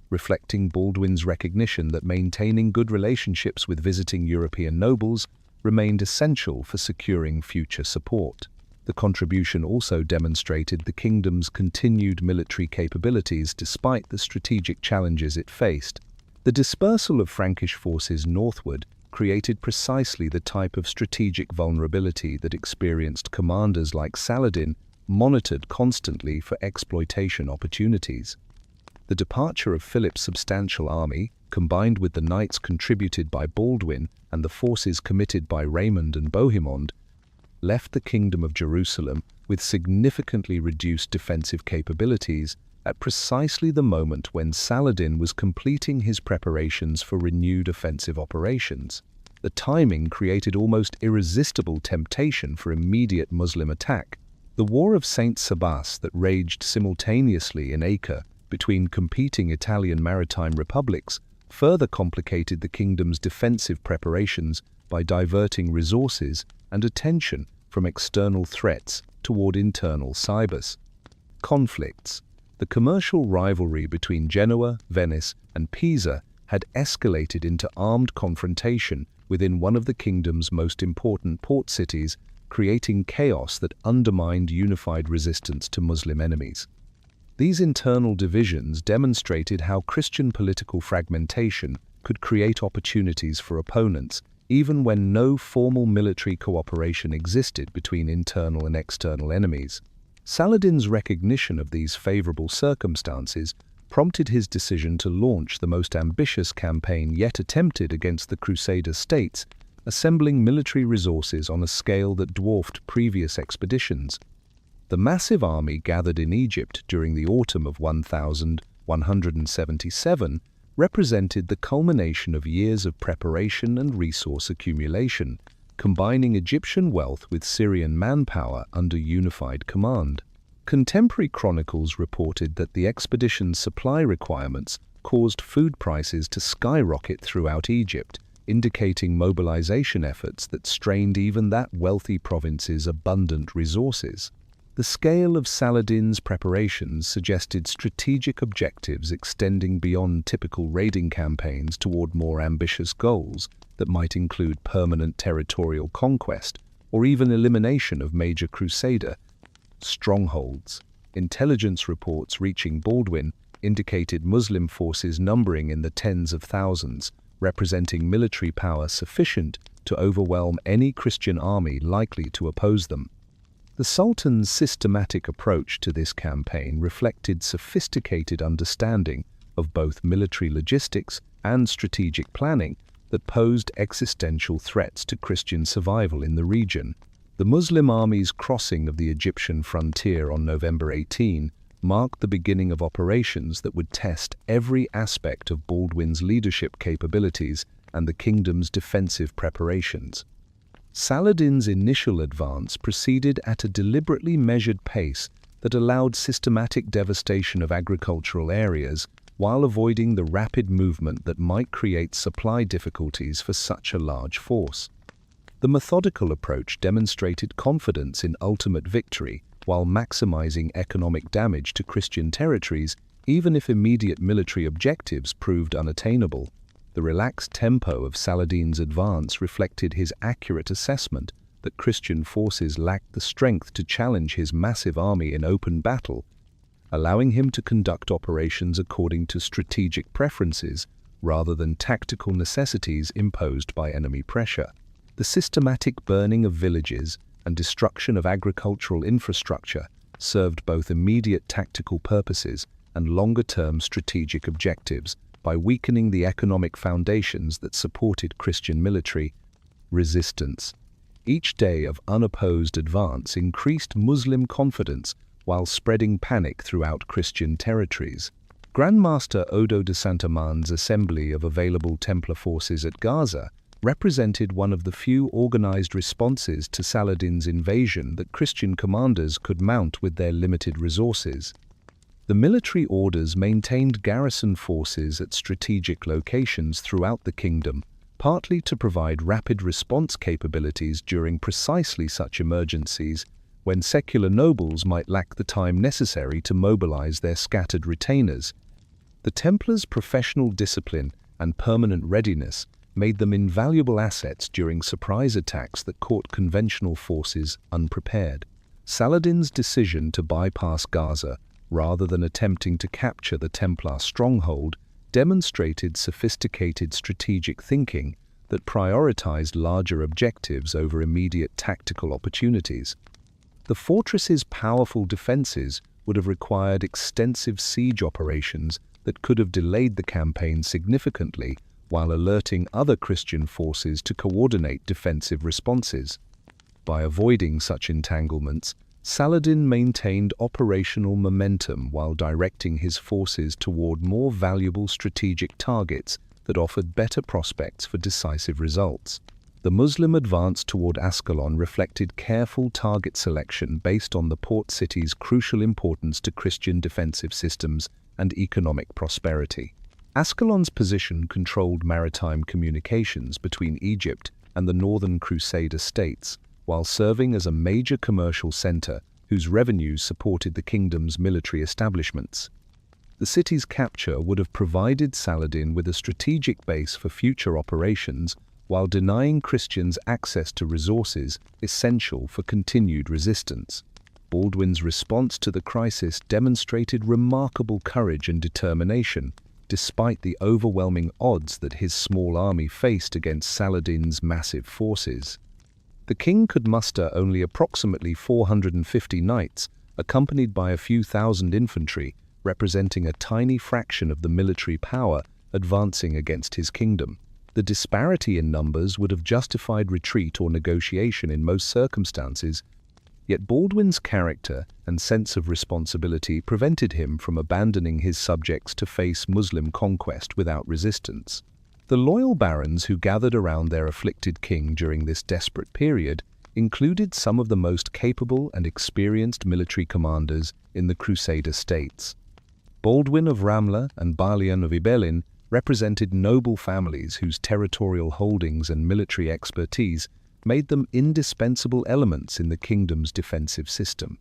reflecting Baldwin's recognition that maintaining good relationships with visiting European nobles remained essential for securing future support. The contribution also demonstrated the kingdom's continued military capabilities despite the strategic challenges it faced. The dispersal of Frankish forces northward created precisely the type of strategic vulnerability that experienced commanders like Saladin monitored constantly for exploitation opportunities. The departure of Philip's substantial army, combined with the knights contributed by Baldwin and the forces committed by Raymond and Bohemond, left the Kingdom of Jerusalem with significantly reduced defensive capabilities at precisely the moment when Saladin was completing his preparations for renewed offensive operations. The timing created almost irresistible temptation for immediate Muslim attack. The War of Saint Sabas that raged simultaneously in Acre between competing Italian maritime republics further complicated the kingdom's defensive preparations by diverting resources and attention from external threats toward internal cybers. Conflicts. The commercial rivalry between Genoa, Venice, and Pisa had escalated into armed confrontation within one of the kingdom's most important port cities, creating chaos that undermined unified resistance to Muslim enemies. These internal divisions demonstrated how Christian political fragmentation could create opportunities for opponents, even when no formal military cooperation existed between internal and external enemies. Saladin's recognition of these favorable circumstances prompted his decision to launch the most ambitious campaign yet attempted against the Crusader states, assembling military resources on a scale that dwarfed previous expeditions. The massive army gathered in Egypt during the autumn of 1177 represented the culmination of years of preparation and resource accumulation, combining Egyptian wealth with Syrian manpower under unified command. Contemporary chronicles reported that the expedition's supply requirements caused food prices to skyrocket throughout Egypt, indicating mobilization efforts that strained even that wealthy province's abundant resources. The scale of Saladin's preparations suggested strategic objectives extending beyond typical raiding campaigns toward more ambitious goals that might include permanent territorial conquest or even elimination of major Crusader strongholds. Intelligence reports reaching Baldwin indicated Muslim forces numbering in the tens of thousands, representing military power sufficient to overwhelm any Christian army likely to oppose them. The Sultan's systematic approach to this campaign reflected sophisticated understanding of both military logistics and strategic planning that posed existential threats to Christian survival in the region. The Muslim army's crossing of the Egyptian frontier on November 18 marked the beginning of operations that would test every aspect of Baldwin's leadership capabilities and the kingdom's defensive preparations. Saladin's initial advance proceeded at a deliberately measured pace that allowed systematic devastation of agricultural areas while avoiding the rapid movement that might create supply difficulties for such a large force. The methodical approach demonstrated confidence in ultimate victory while maximizing economic damage to Christian territories, even if immediate military objectives proved unattainable. The relaxed tempo of Saladin's advance reflected his accurate assessment that Christian forces lacked the strength to challenge his massive army in open battle, allowing him to conduct operations according to strategic preferences rather than tactical necessities imposed by enemy pressure. The systematic burning of villages and destruction of agricultural infrastructure served both immediate tactical purposes and longer-term strategic objectives by weakening the economic foundations that supported Christian military resistance. Each day of unopposed advance increased Muslim confidence while spreading panic throughout Christian territories. Grand Master Odo de Santaman's assembly of available Templar forces at Gaza represented one of the few organized responses to Saladin's invasion that Christian commanders could mount with their limited resources. The military orders maintained garrison forces at strategic locations throughout the kingdom, partly to provide rapid response capabilities during precisely such emergencies when secular nobles might lack the time necessary to mobilize their scattered retainers. The Templars' professional discipline and permanent readiness made them invaluable assets during surprise attacks that caught conventional forces unprepared. Saladin's decision to bypass Gaza, rather than attempting to capture the Templar stronghold, demonstrated sophisticated strategic thinking that prioritized larger objectives over immediate tactical opportunities. The fortress's powerful defenses would have required extensive siege operations that could have delayed the campaign significantly while alerting other Christian forces to coordinate defensive responses. By avoiding such entanglements, Saladin maintained operational momentum while directing his forces toward more valuable strategic targets that offered better prospects for decisive results. The Muslim advance toward Ascalon reflected careful target selection based on the port city's crucial importance to Christian defensive systems and economic prosperity. Ascalon's position controlled maritime communications between Egypt and the northern Crusader states, while serving as a major commercial center whose revenues supported the kingdom's military establishments. The city's capture would have provided Saladin with a strategic base for future operations while denying Christians access to resources essential for continued resistance. Baldwin's response to the crisis demonstrated remarkable courage and determination, despite the overwhelming odds that his small army faced against Saladin's massive forces. The king could muster only approximately 450 knights, accompanied by a few thousand infantry, representing a tiny fraction of the military power advancing against his kingdom. The disparity in numbers would have justified retreat or negotiation in most circumstances, yet Baldwin's character and sense of responsibility prevented him from abandoning his subjects to face Muslim conquest without resistance. The loyal barons who gathered around their afflicted king during this desperate period included some of the most capable and experienced military commanders in the Crusader states. Baldwin of Ramla and Balian of Ibelin represented noble families whose territorial holdings and military expertise made them indispensable elements in the kingdom's defensive system.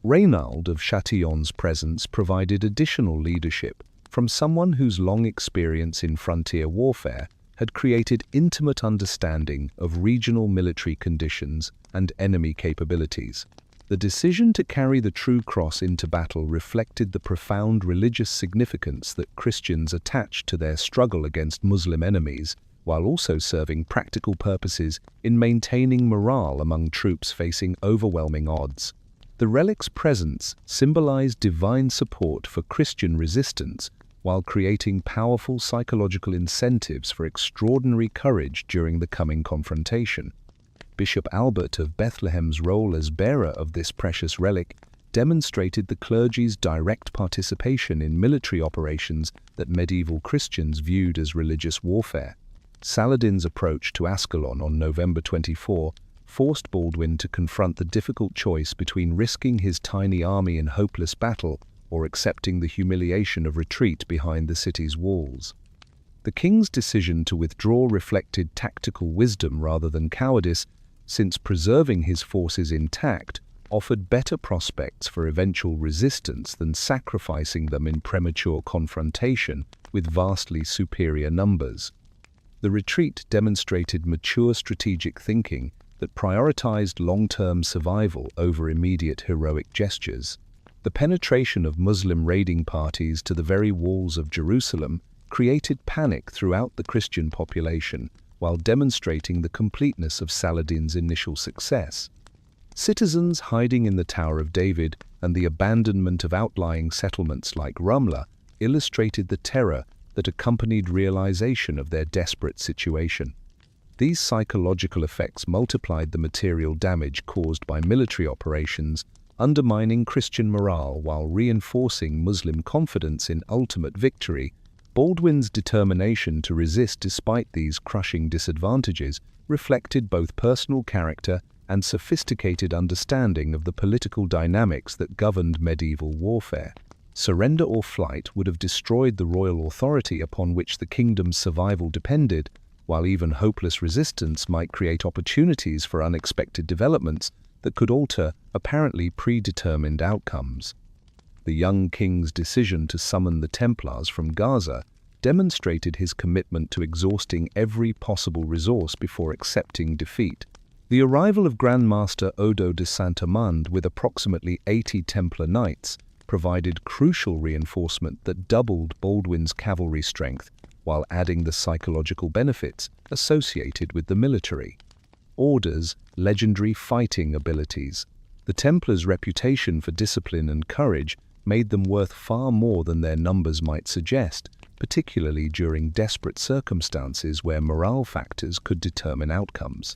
Reynald of Chatillon's presence provided additional leadership from someone whose long experience in frontier warfare had created intimate understanding of regional military conditions and enemy capabilities. The decision to carry the True Cross into battle reflected the profound religious significance that Christians attached to their struggle against Muslim enemies, while also serving practical purposes in maintaining morale among troops facing overwhelming odds. The relic's presence symbolized divine support for Christian resistance while creating powerful psychological incentives for extraordinary courage during the coming confrontation. Bishop Albert of Bethlehem's role as bearer of this precious relic demonstrated the clergy's direct participation in military operations that medieval Christians viewed as religious warfare. Saladin's approach to Ascalon on November 24 forced Baldwin to confront the difficult choice between risking his tiny army in hopeless battle or accepting the humiliation of retreat behind the city's walls. The king's decision to withdraw reflected tactical wisdom rather than cowardice, since preserving his forces intact offered better prospects for eventual resistance than sacrificing them in premature confrontation with vastly superior numbers. The retreat demonstrated mature strategic thinking that prioritized long-term survival over immediate heroic gestures. The penetration of Muslim raiding parties to the very walls of Jerusalem created panic throughout the Christian population, while demonstrating the completeness of Saladin's initial success. Citizens hiding in the Tower of David and the abandonment of outlying settlements like Ramla illustrated the terror that accompanied realization of their desperate situation. These psychological effects multiplied the material damage caused by military operations, undermining Christian morale while reinforcing Muslim confidence in ultimate victory. Baldwin's determination to resist despite these crushing disadvantages reflected both personal character and sophisticated understanding of the political dynamics that governed medieval warfare. Surrender or flight would have destroyed the royal authority upon which the kingdom's survival depended, while even hopeless resistance might create opportunities for unexpected developments that could alter apparently predetermined outcomes. The young king's decision to summon the Templars from Gaza demonstrated his commitment to exhausting every possible resource before accepting defeat. The arrival of Grand Master Odo de Saint-Amand with approximately 80 Templar knights provided crucial reinforcement that doubled Baldwin's cavalry strength while adding the psychological benefits associated with the military. Order's legendary fighting abilities. The Templars' reputation for discipline and courage made them worth far more than their numbers might suggest, particularly during desperate circumstances where morale factors could determine outcomes.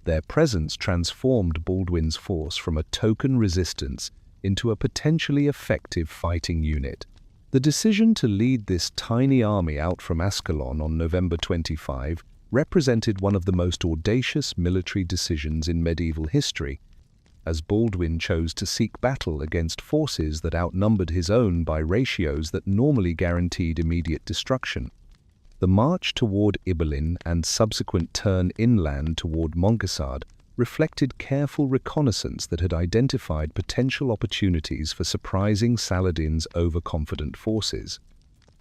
Their presence transformed Baldwin's force from a token resistance into a potentially effective fighting unit. The decision to lead this tiny army out from Ascalon on November 25 represented one of the most audacious military decisions in medieval history, as Baldwin chose to seek battle against forces that outnumbered his own by ratios that normally guaranteed immediate destruction. The march toward Ibelin and subsequent turn inland toward Montgisard reflected careful reconnaissance that had identified potential opportunities for surprising Saladin's overconfident forces.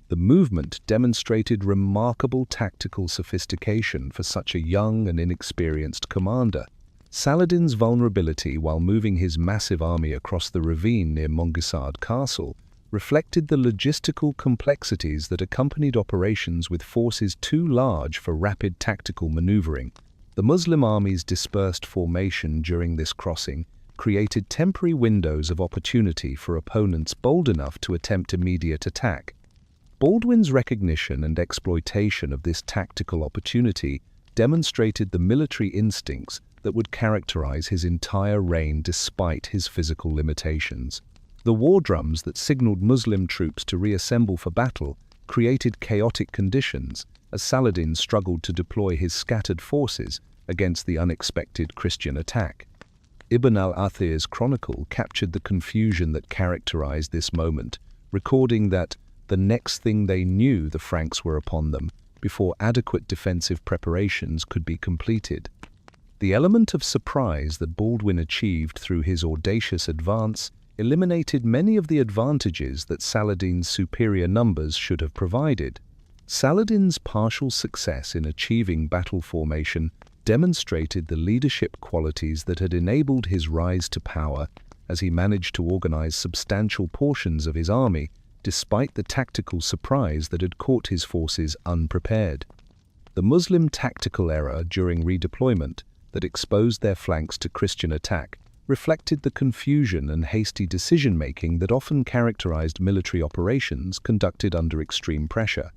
The movement demonstrated remarkable tactical sophistication for such a young and inexperienced commander. Saladin's vulnerability while moving his massive army across the ravine near Montgisard Castle reflected the logistical complexities that accompanied operations with forces too large for rapid tactical maneuvering. The Muslim army's dispersed formation during this crossing created temporary windows of opportunity for opponents bold enough to attempt immediate attack. Baldwin's recognition and exploitation of this tactical opportunity demonstrated the military instincts that would characterize his entire reign despite his physical limitations. The war drums that signaled Muslim troops to reassemble for battle created chaotic conditions as Saladin struggled to deploy his scattered forces against the unexpected Christian attack. Ibn al-Athir's chronicle captured the confusion that characterized this moment, recording that the next thing they knew the Franks were upon them before adequate defensive preparations could be completed. The element of surprise that Baldwin achieved through his audacious advance eliminated many of the advantages that Saladin's superior numbers should have provided. Saladin's partial success in achieving battle formation demonstrated the leadership qualities that had enabled his rise to power as he managed to organize substantial portions of his army despite the tactical surprise that had caught his forces unprepared. The Muslim tactical error during redeployment that exposed their flanks to Christian attack reflected the confusion and hasty decision-making that often characterized military operations conducted under extreme pressure.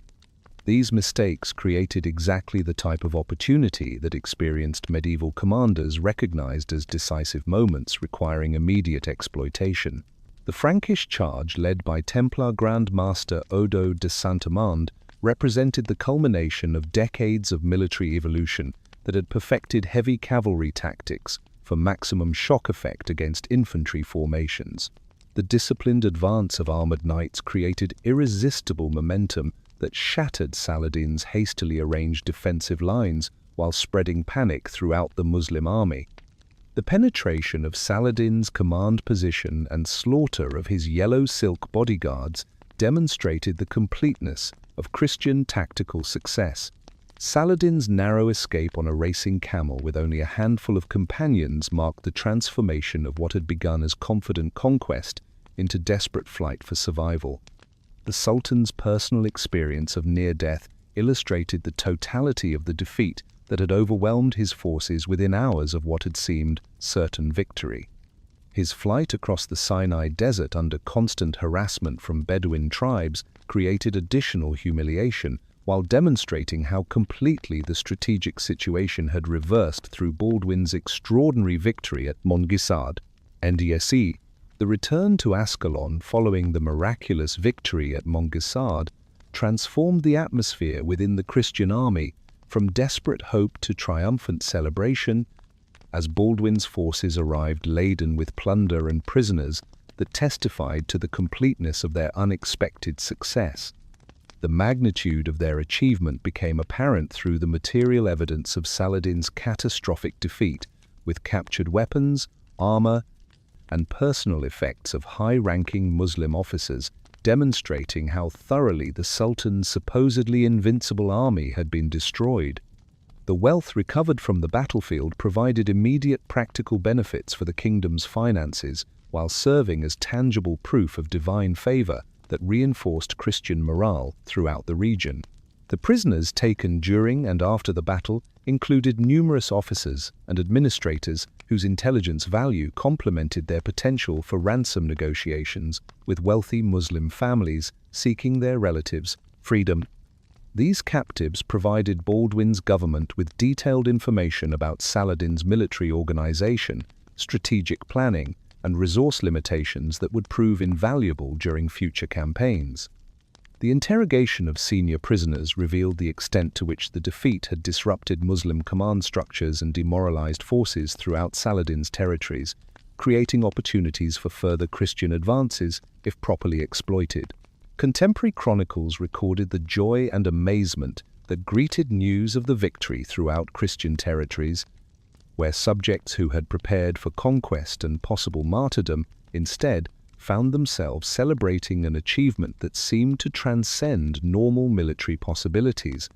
These mistakes created exactly the type of opportunity that experienced medieval commanders recognized as decisive moments requiring immediate exploitation. The Frankish charge led by Templar Grand Master Odo de Saint-Amand represented the culmination of decades of military evolution that had perfected heavy cavalry tactics for maximum shock effect against infantry formations. The disciplined advance of armored knights created irresistible momentum that shattered Saladin's hastily arranged defensive lines while spreading panic throughout the Muslim army. The penetration of Saladin's command position and slaughter of his yellow silk bodyguards demonstrated the completeness of Christian tactical success. Saladin's narrow escape on a racing camel with only a handful of companions marked the transformation of what had begun as confident conquest into desperate flight for survival. The Sultan's personal experience of near death illustrated the totality of the defeat that had overwhelmed his forces within hours of what had seemed certain victory. His flight across the Sinai desert under constant harassment from Bedouin tribes created additional humiliation, while demonstrating how completely the strategic situation had reversed through Baldwin's extraordinary victory at Montgisard. NDSE, the return to Ascalon following the miraculous victory at Montgisard transformed the atmosphere within the Christian army, from desperate hope to triumphant celebration, as Baldwin's forces arrived laden with plunder and prisoners that testified to the completeness of their unexpected success. The magnitude of their achievement became apparent through the material evidence of Saladin's catastrophic defeat, with captured weapons, armor, and personal effects of high-ranking Muslim officers, demonstrating how thoroughly the Sultan's supposedly invincible army had been destroyed. The wealth recovered from the battlefield provided immediate practical benefits for the kingdom's finances, while serving as tangible proof of divine favor that reinforced Christian morale throughout the region. The prisoners taken during and after the battle included numerous officers and administrators whose intelligence value complemented their potential for ransom negotiations with wealthy Muslim families seeking their relatives' freedom. These captives provided Baldwin's government with detailed information about Saladin's military organization, strategic planning, and resource limitations that would prove invaluable during future campaigns. The interrogation of senior prisoners revealed the extent to which the defeat had disrupted Muslim command structures and demoralized forces throughout Saladin's territories, creating opportunities for further Christian advances if properly exploited. Contemporary chronicles recorded the joy and amazement that greeted news of the victory throughout Christian territories, where subjects who had prepared for conquest and possible martyrdom instead found themselves celebrating an achievement that seemed to transcend normal military possibilities.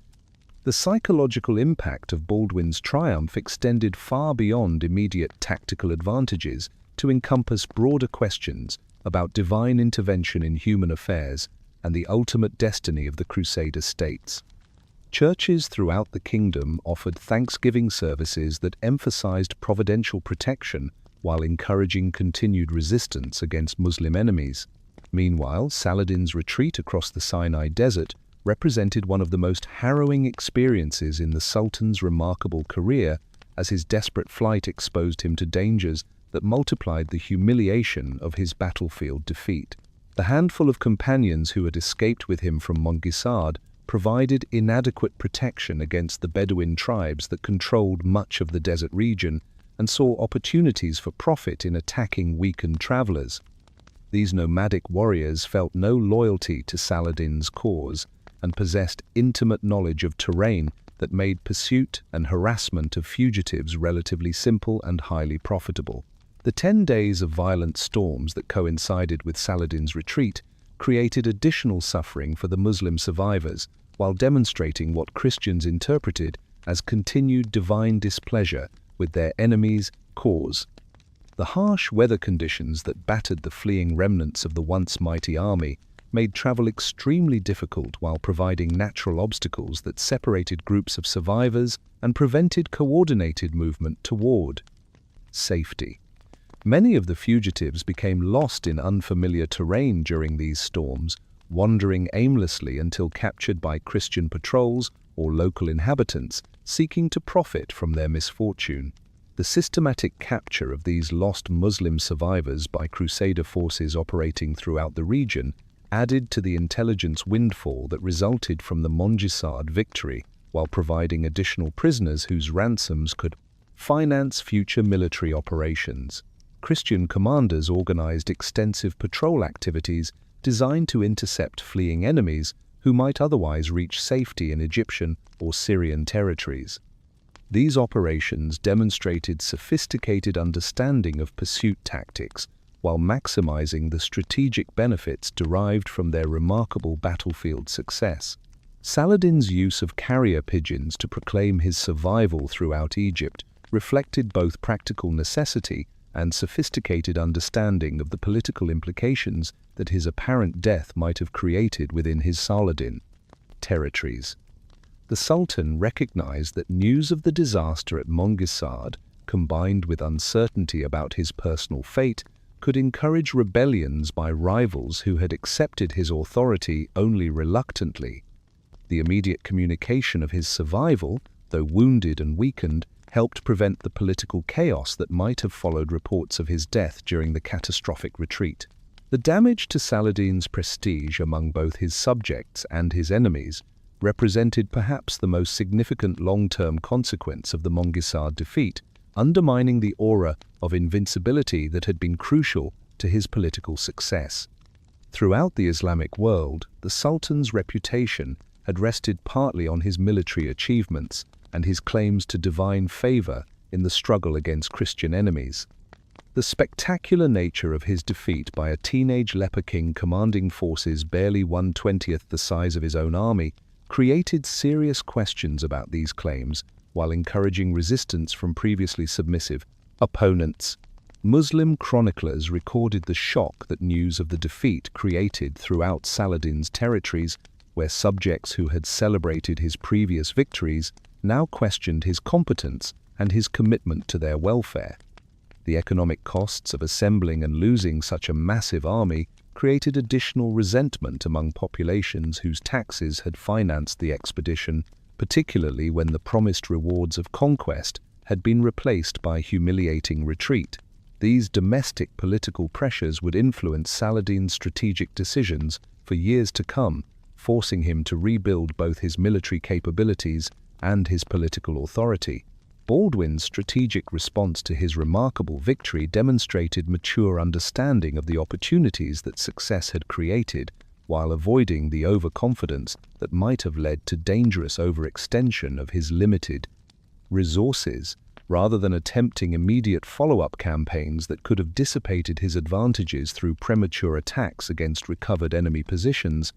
The psychological impact of Baldwin's triumph extended far beyond immediate tactical advantages to encompass broader questions about divine intervention in human affairs and the ultimate destiny of the Crusader states. Churches throughout the kingdom offered thanksgiving services that emphasized providential protection while encouraging continued resistance against Muslim enemies. Meanwhile, Saladin's retreat across the Sinai Desert represented one of the most harrowing experiences in the Sultan's remarkable career, as his desperate flight exposed him to dangers that multiplied the humiliation of his battlefield defeat. The handful of companions who had escaped with him from Mongisard provided inadequate protection against the Bedouin tribes that controlled much of the desert region and saw opportunities for profit in attacking weakened travelers. These nomadic warriors felt no loyalty to Saladin's cause and possessed intimate knowledge of terrain that made pursuit and harassment of fugitives relatively simple and highly profitable. The 10 days of violent storms that coincided with Saladin's retreat created additional suffering for the Muslim survivors, while demonstrating what Christians interpreted as continued divine displeasure with their enemies' cause. The harsh weather conditions that battered the fleeing remnants of the once mighty army made travel extremely difficult while providing natural obstacles that separated groups of survivors and prevented coordinated movement toward safety. Many of the fugitives became lost in unfamiliar terrain during these storms, wandering aimlessly until captured by Christian patrols or local inhabitants seeking to profit from their misfortune. The systematic capture of these lost Muslim survivors by Crusader forces operating throughout the region added to the intelligence windfall that resulted from the Mongisard victory, while providing additional prisoners whose ransoms could finance future military operations. Christian commanders organized extensive patrol activities designed to intercept fleeing enemies who might otherwise reach safety in Egyptian or Syrian territories. These operations demonstrated sophisticated understanding of pursuit tactics while maximizing the strategic benefits derived from their remarkable battlefield success. Saladin's use of carrier pigeons to proclaim his survival throughout Egypt reflected both practical necessity and sophisticated understanding of the political implications that his apparent death might have created within his Saladin territories. The Sultan recognized that news of the disaster at Mongisard, combined with uncertainty about his personal fate, could encourage rebellions by rivals who had accepted his authority only reluctantly. The immediate communication of his survival, though wounded and weakened, helped prevent the political chaos that might have followed reports of his death during the catastrophic retreat. The damage to Saladin's prestige among both his subjects and his enemies represented perhaps the most significant long-term consequence of the Mongisard defeat, undermining the aura of invincibility that had been crucial to his political success. Throughout the Islamic world, the Sultan's reputation had rested partly on his military achievements and his claims to divine favor in the struggle against Christian enemies. The spectacular nature of his defeat by a teenage leper king commanding forces barely 1/20th the size of his own army created serious questions about these claims, while encouraging resistance from previously submissive opponents. Muslim chroniclers recorded the shock that news of the defeat created throughout Saladin's territories, where subjects who had celebrated his previous victories now questioned his competence and his commitment to their welfare. The economic costs of assembling and losing such a massive army created additional resentment among populations whose taxes had financed the expedition, particularly when the promised rewards of conquest had been replaced by humiliating retreat. These domestic political pressures would influence Saladin's strategic decisions for years to come, forcing him to rebuild both his military capabilities and his political authority. Baldwin's strategic response to his remarkable victory demonstrated mature understanding of the opportunities that success had created, while avoiding the overconfidence that might have led to dangerous overextension of his limited resources. Rather than attempting immediate follow-up campaigns that could have dissipated his advantages through premature attacks against recovered enemy positions,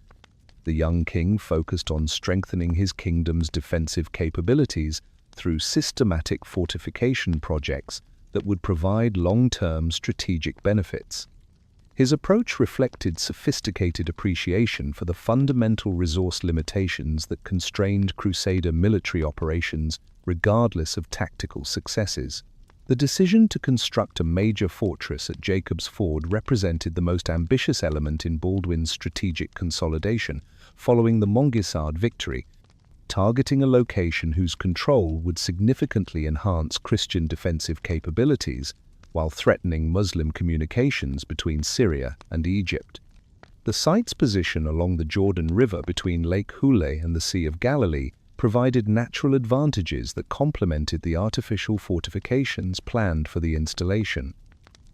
the young king focused on strengthening his kingdom's defensive capabilities through systematic fortification projects that would provide long-term strategic benefits. His approach reflected sophisticated appreciation for the fundamental resource limitations that constrained Crusader military operations regardless of tactical successes. The decision to construct a major fortress at Jacob's Ford represented the most ambitious element in Baldwin's strategic consolidation, following the Mongisard victory, targeting a location whose control would significantly enhance Christian defensive capabilities while threatening Muslim communications between Syria and Egypt. The site's position along the Jordan River between Lake Huleh and the Sea of Galilee provided natural advantages that complemented the artificial fortifications planned for the installation.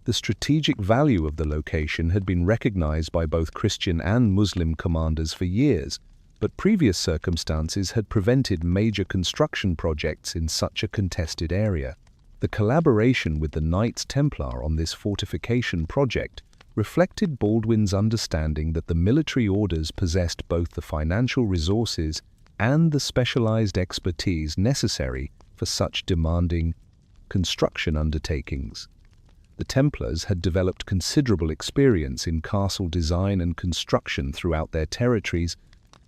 The strategic value of the location had been recognized by both Christian and Muslim commanders for years, but previous circumstances had prevented major construction projects in such a contested area. The collaboration with the Knights Templar on this fortification project reflected Baldwin's understanding that the military orders possessed both the financial resources and the specialized expertise necessary for such demanding construction undertakings. The Templars had developed considerable experience in castle design and construction throughout their territories,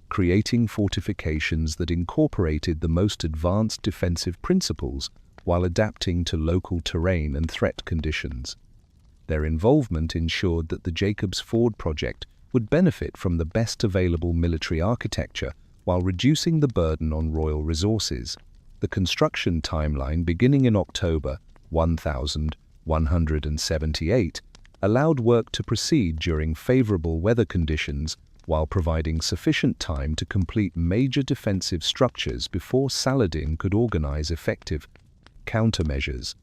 creating fortifications that incorporated the most advanced defensive principles while adapting to local terrain and threat conditions. Their involvement ensured that the Jacob's Ford project would benefit from the best available military architecture while reducing the burden on royal resources. The construction timeline, beginning in October 1178, allowed work to proceed during favorable weather conditions while providing sufficient time to complete major defensive structures before Saladin could organize effective countermeasures.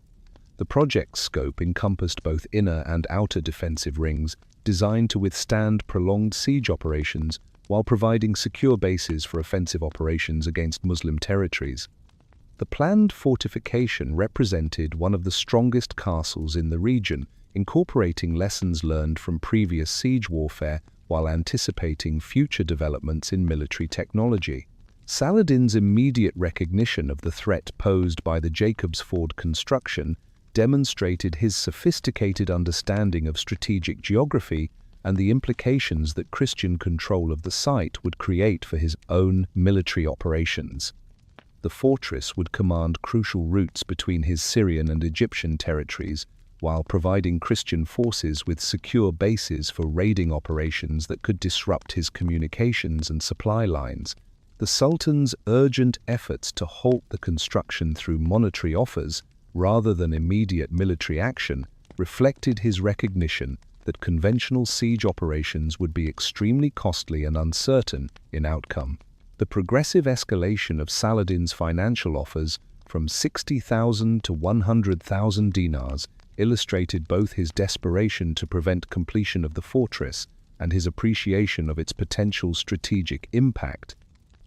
The project's scope encompassed both inner and outer defensive rings designed to withstand prolonged siege operations while providing secure bases for offensive operations against Muslim territories. The planned fortification represented one of the strongest castles in the region, incorporating lessons learned from previous siege warfare while anticipating future developments in military technology. Saladin's immediate recognition of the threat posed by the Jacob's Ford construction demonstrated his sophisticated understanding of strategic geography and the implications that Christian control of the site would create for his own military operations. The fortress would command crucial routes between his Syrian and Egyptian territories, while providing Christian forces with secure bases for raiding operations that could disrupt his communications and supply lines. The Sultan's urgent efforts to halt the construction through monetary offers rather than immediate military action reflected his recognition that conventional siege operations would be extremely costly and uncertain in outcome. The progressive escalation of Saladin's financial offers from 60,000 to 100,000 dinars illustrated both his desperation to prevent completion of the fortress and his appreciation of its potential strategic impact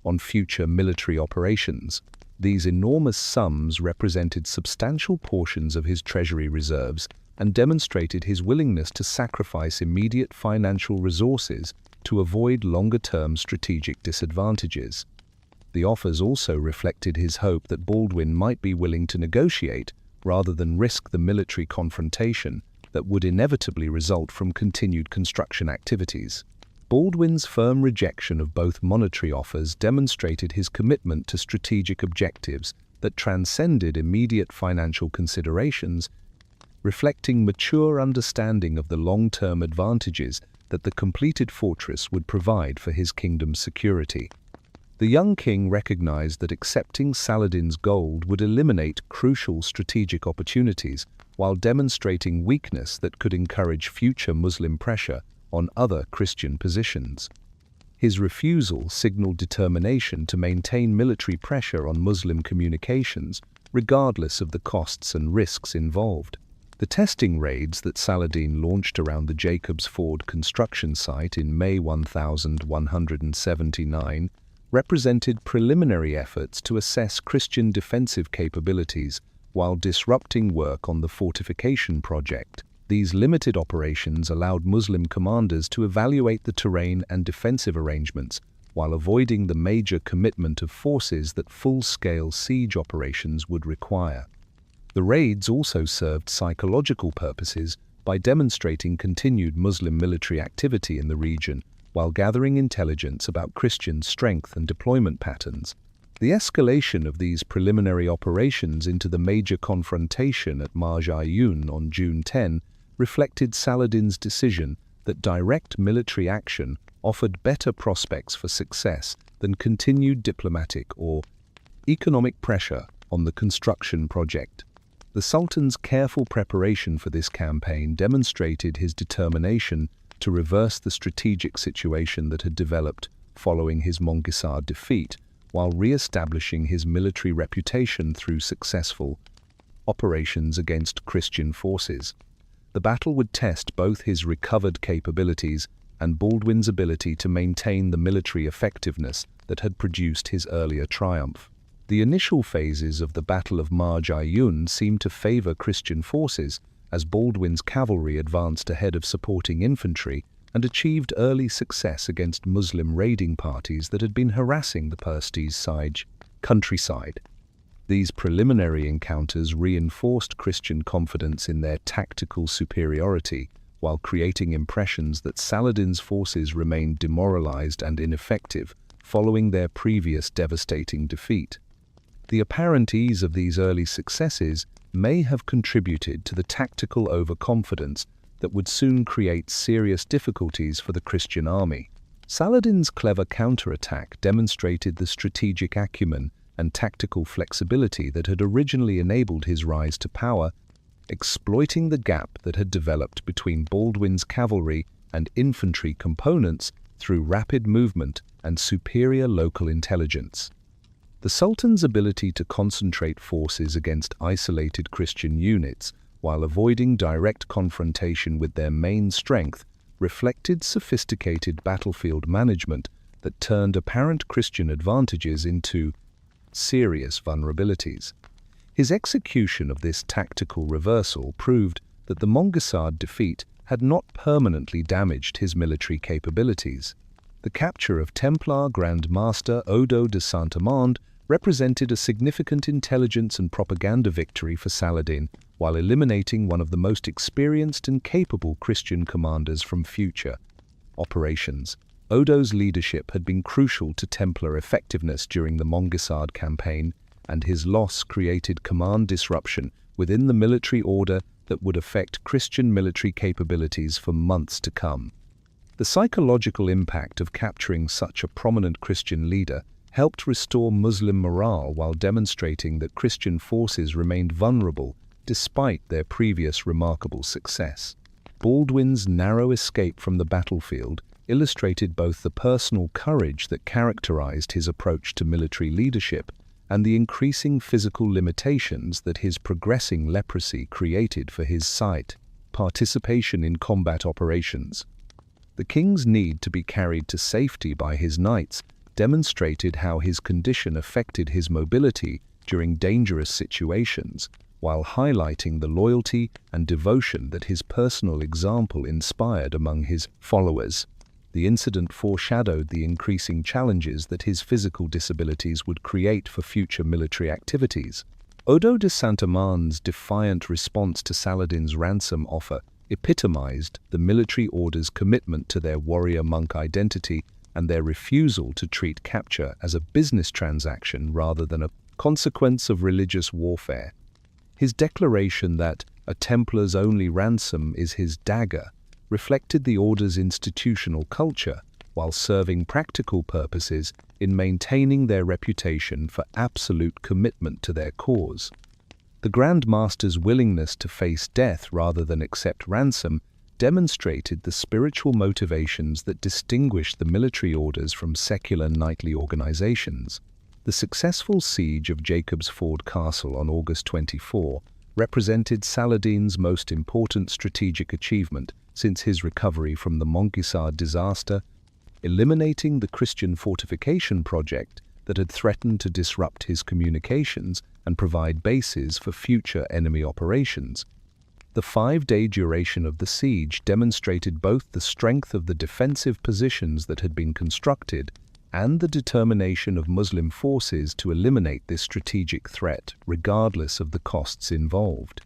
on future military operations. These enormous sums represented substantial portions of his treasury reserves and demonstrated his willingness to sacrifice immediate financial resources to avoid longer-term strategic disadvantages. The offers also reflected his hope that Baldwin might be willing to negotiate rather than risk the military confrontation that would inevitably result from continued construction activities. Baldwin's firm rejection of both monetary offers demonstrated his commitment to strategic objectives that transcended immediate financial considerations, reflecting mature understanding of the long-term advantages that the completed fortress would provide for his kingdom's security. The young king recognized that accepting Saladin's gold would eliminate crucial strategic opportunities while demonstrating weakness that could encourage future Muslim pressure on other Christian positions. His refusal signaled determination to maintain military pressure on Muslim communications, regardless of the costs and risks involved. The testing raids that Saladin launched around the Jacob's Ford construction site in May 1179 represented preliminary efforts to assess Christian defensive capabilities while disrupting work on the fortification project. These limited operations allowed Muslim commanders to evaluate the terrain and defensive arrangements while avoiding the major commitment of forces that full-scale siege operations would require. The raids also served psychological purposes by demonstrating continued Muslim military activity in the region while gathering intelligence about Christian strength and deployment patterns. The escalation of these preliminary operations into the major confrontation at Marj Ayun on June 10 reflected Saladin's decision that direct military action offered better prospects for success than continued diplomatic or economic pressure on the construction project. The Sultan's careful preparation for this campaign demonstrated his determination to reverse the strategic situation that had developed following his Mongisar defeat, while re-establishing his military reputation through successful operations against Christian forces. The battle would test both his recovered capabilities and Baldwin's ability to maintain the military effectiveness that had produced his earlier triumph. The initial phases of the Battle of Marj Ayun seemed to favor Christian forces, as Baldwin's cavalry advanced ahead of supporting infantry and achieved early success against Muslim raiding parties that had been harassing the Prestige countryside. These preliminary encounters reinforced Christian confidence in their tactical superiority, while creating impressions that Saladin's forces remained demoralized and ineffective following their previous devastating defeat. The apparent ease of these early successes may have contributed to the tactical overconfidence that would soon create serious difficulties for the Christian army. Saladin's clever counterattack demonstrated the strategic acumen and tactical flexibility that had originally enabled his rise to power, exploiting the gap that had developed between Baldwin's cavalry and infantry components through rapid movement and superior local intelligence. The Sultan's ability to concentrate forces against isolated Christian units while avoiding direct confrontation with their main strength reflected sophisticated battlefield management that turned apparent Christian advantages into serious vulnerabilities. His execution of this tactical reversal proved that the Mongisard defeat had not permanently damaged his military capabilities. The capture of Templar Grand Master Odo de Saint-Amand represented a significant intelligence and propaganda victory for Saladin, while eliminating one of the most experienced and capable Christian commanders from future operations. Odo's leadership had been crucial to Templar effectiveness during the Mongisard campaign, and his loss created command disruption within the military order that would affect Christian military capabilities for months to come. The psychological impact of capturing such a prominent Christian leader helped restore Muslim morale while demonstrating that Christian forces remained vulnerable despite their previous remarkable success. Baldwin's narrow escape from the battlefield illustrated both the personal courage that characterized his approach to military leadership and the increasing physical limitations that his progressing leprosy created for his sight participation in combat operations. The king's need to be carried to safety by his knights demonstrated how his condition affected his mobility during dangerous situations, while highlighting the loyalty and devotion that his personal example inspired among his followers. The incident foreshadowed the increasing challenges that his physical disabilities would create for future military activities. Odo de Santaman's defiant response to Saladin's ransom offer epitomized the military order's commitment to their warrior-monk identity and their refusal to treat capture as a business transaction rather than a consequence of religious warfare. His declaration that a Templar's only ransom is his dagger reflected the order's institutional culture while serving practical purposes in maintaining their reputation for absolute commitment to their cause. The Grand Master's willingness to face death rather than accept ransom demonstrated the spiritual motivations that distinguished the military orders from secular knightly organizations. The successful siege of Jacob's Ford Castle on August 24 represented Saladin's most important strategic achievement since his recovery from the Mongisard disaster, eliminating the Christian fortification project that had threatened to disrupt his communications and provide bases for future enemy operations. The 5-day duration of the siege demonstrated both the strength of the defensive positions that had been constructed and the determination of Muslim forces to eliminate this strategic threat, regardless of the costs involved.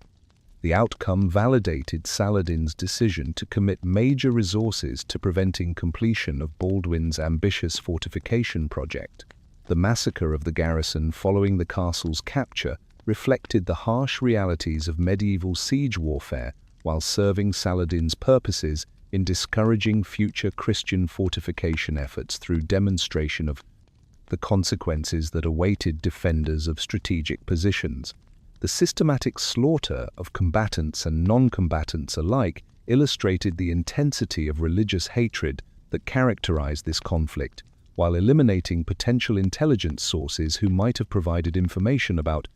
The outcome validated Saladin's decision to commit major resources to preventing completion of Baldwin's ambitious fortification project. The massacre of the garrison following the castle's capture reflected the harsh realities of medieval siege warfare while serving Saladin's purposes in discouraging future Christian fortification efforts through demonstration of the consequences that awaited defenders of strategic positions. The systematic slaughter of combatants and non-combatants alike illustrated the intensity of religious hatred that characterized this conflict, while eliminating potential intelligence sources who might have provided information about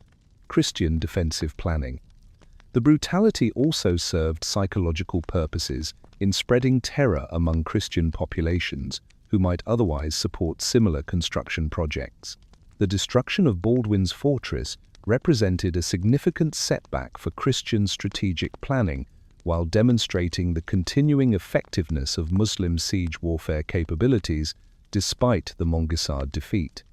Christian defensive planning. The brutality also served psychological purposes in spreading terror among Christian populations who might otherwise support similar construction projects. The destruction of Baldwin's fortress represented a significant setback for Christian strategic planning, while demonstrating the continuing effectiveness of Muslim siege warfare capabilities despite the Mongisard defeat.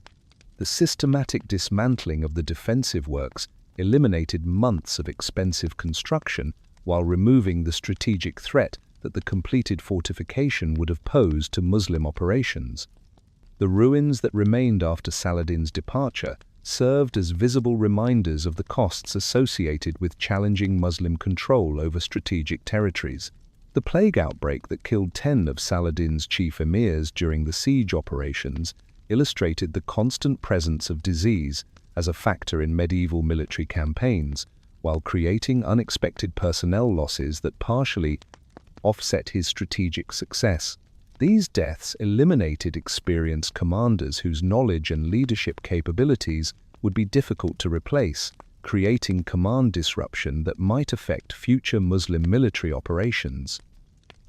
The systematic dismantling of the defensive works eliminated months of expensive construction while removing the strategic threat that the completed fortification would have posed to Muslim operations. The ruins that remained after Saladin's departure served as visible reminders of the costs associated with challenging Muslim control over strategic territories. The plague outbreak that killed 10 of Saladin's chief emirs during the siege operations illustrated the constant presence of disease as a factor in medieval military campaigns, while creating unexpected personnel losses that partially offset his strategic success. These deaths eliminated experienced commanders whose knowledge and leadership capabilities would be difficult to replace, creating command disruption that might affect future Muslim military operations.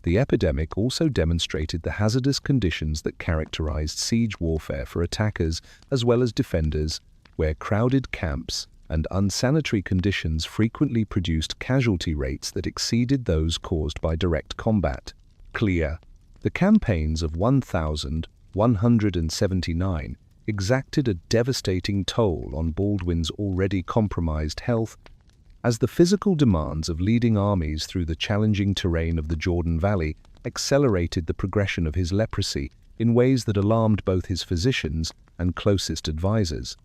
The epidemic also demonstrated the hazardous conditions that characterized siege warfare for attackers as well as defenders, where crowded camps and unsanitary conditions frequently produced casualty rates that exceeded those caused by direct combat. Clear. The campaigns of 1179 exacted a devastating toll on Baldwin's already compromised health, as the physical demands of leading armies through the challenging terrain of the Jordan Valley accelerated the progression of his leprosy in ways that alarmed both his physicians and closest advisors.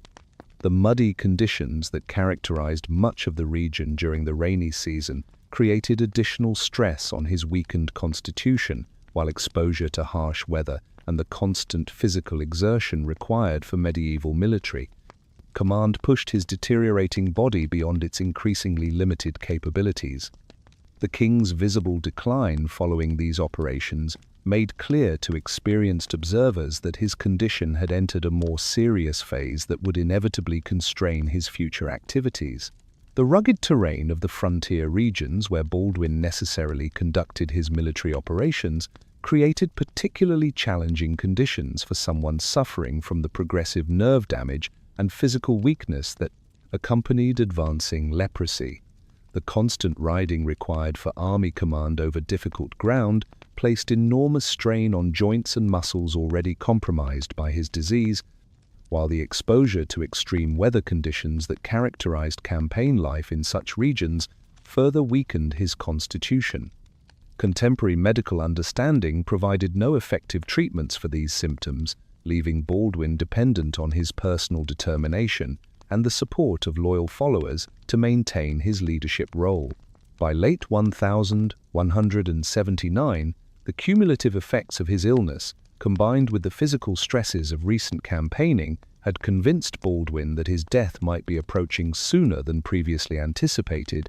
The muddy conditions that characterized much of the region during the rainy season created additional stress on his weakened constitution, while exposure to harsh weather and the constant physical exertion required for medieval military command pushed his deteriorating body beyond its increasingly limited capabilities. The king's visible decline following these operations made clear to experienced observers that his condition had entered a more serious phase that would inevitably constrain his future activities. The rugged terrain of the frontier regions where Baldwin necessarily conducted his military operations created particularly challenging conditions for someone suffering from the progressive nerve damage and physical weakness that accompanied advancing leprosy. The constant riding required for army command over difficult ground placed enormous strain on joints and muscles already compromised by his disease, while the exposure to extreme weather conditions that characterized campaign life in such regions further weakened his constitution. Contemporary medical understanding provided no effective treatments for these symptoms, leaving Baldwin dependent on his personal determination and the support of loyal followers to maintain his leadership role. By late 1179, the cumulative effects of his illness, combined with the physical stresses of recent campaigning, had convinced Baldwin that his death might be approaching sooner than previously anticipated,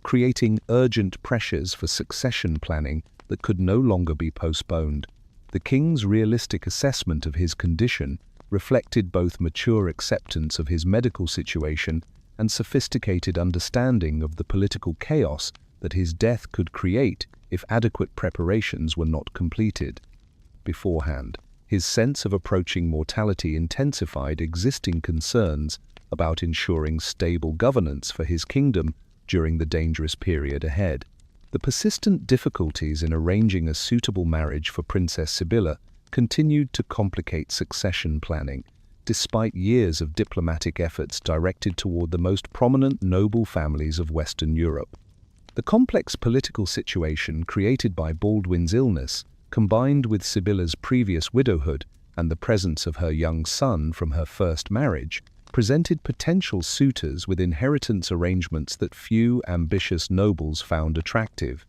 creating urgent pressures for succession planning that could no longer be postponed. The king's realistic assessment of his condition reflected both mature acceptance of his medical situation and sophisticated understanding of the political chaos that his death could create if adequate preparations were not completed beforehand. His sense of approaching mortality intensified existing concerns about ensuring stable governance for his kingdom during the dangerous period ahead. The persistent difficulties in arranging a suitable marriage for Princess Sibylla continued to complicate succession planning, despite years of diplomatic efforts directed toward the most prominent noble families of Western Europe. The complex political situation created by Baldwin's illness, combined with Sibylla's previous widowhood and the presence of her young son from her first marriage, presented potential suitors with inheritance arrangements that few ambitious nobles found attractive.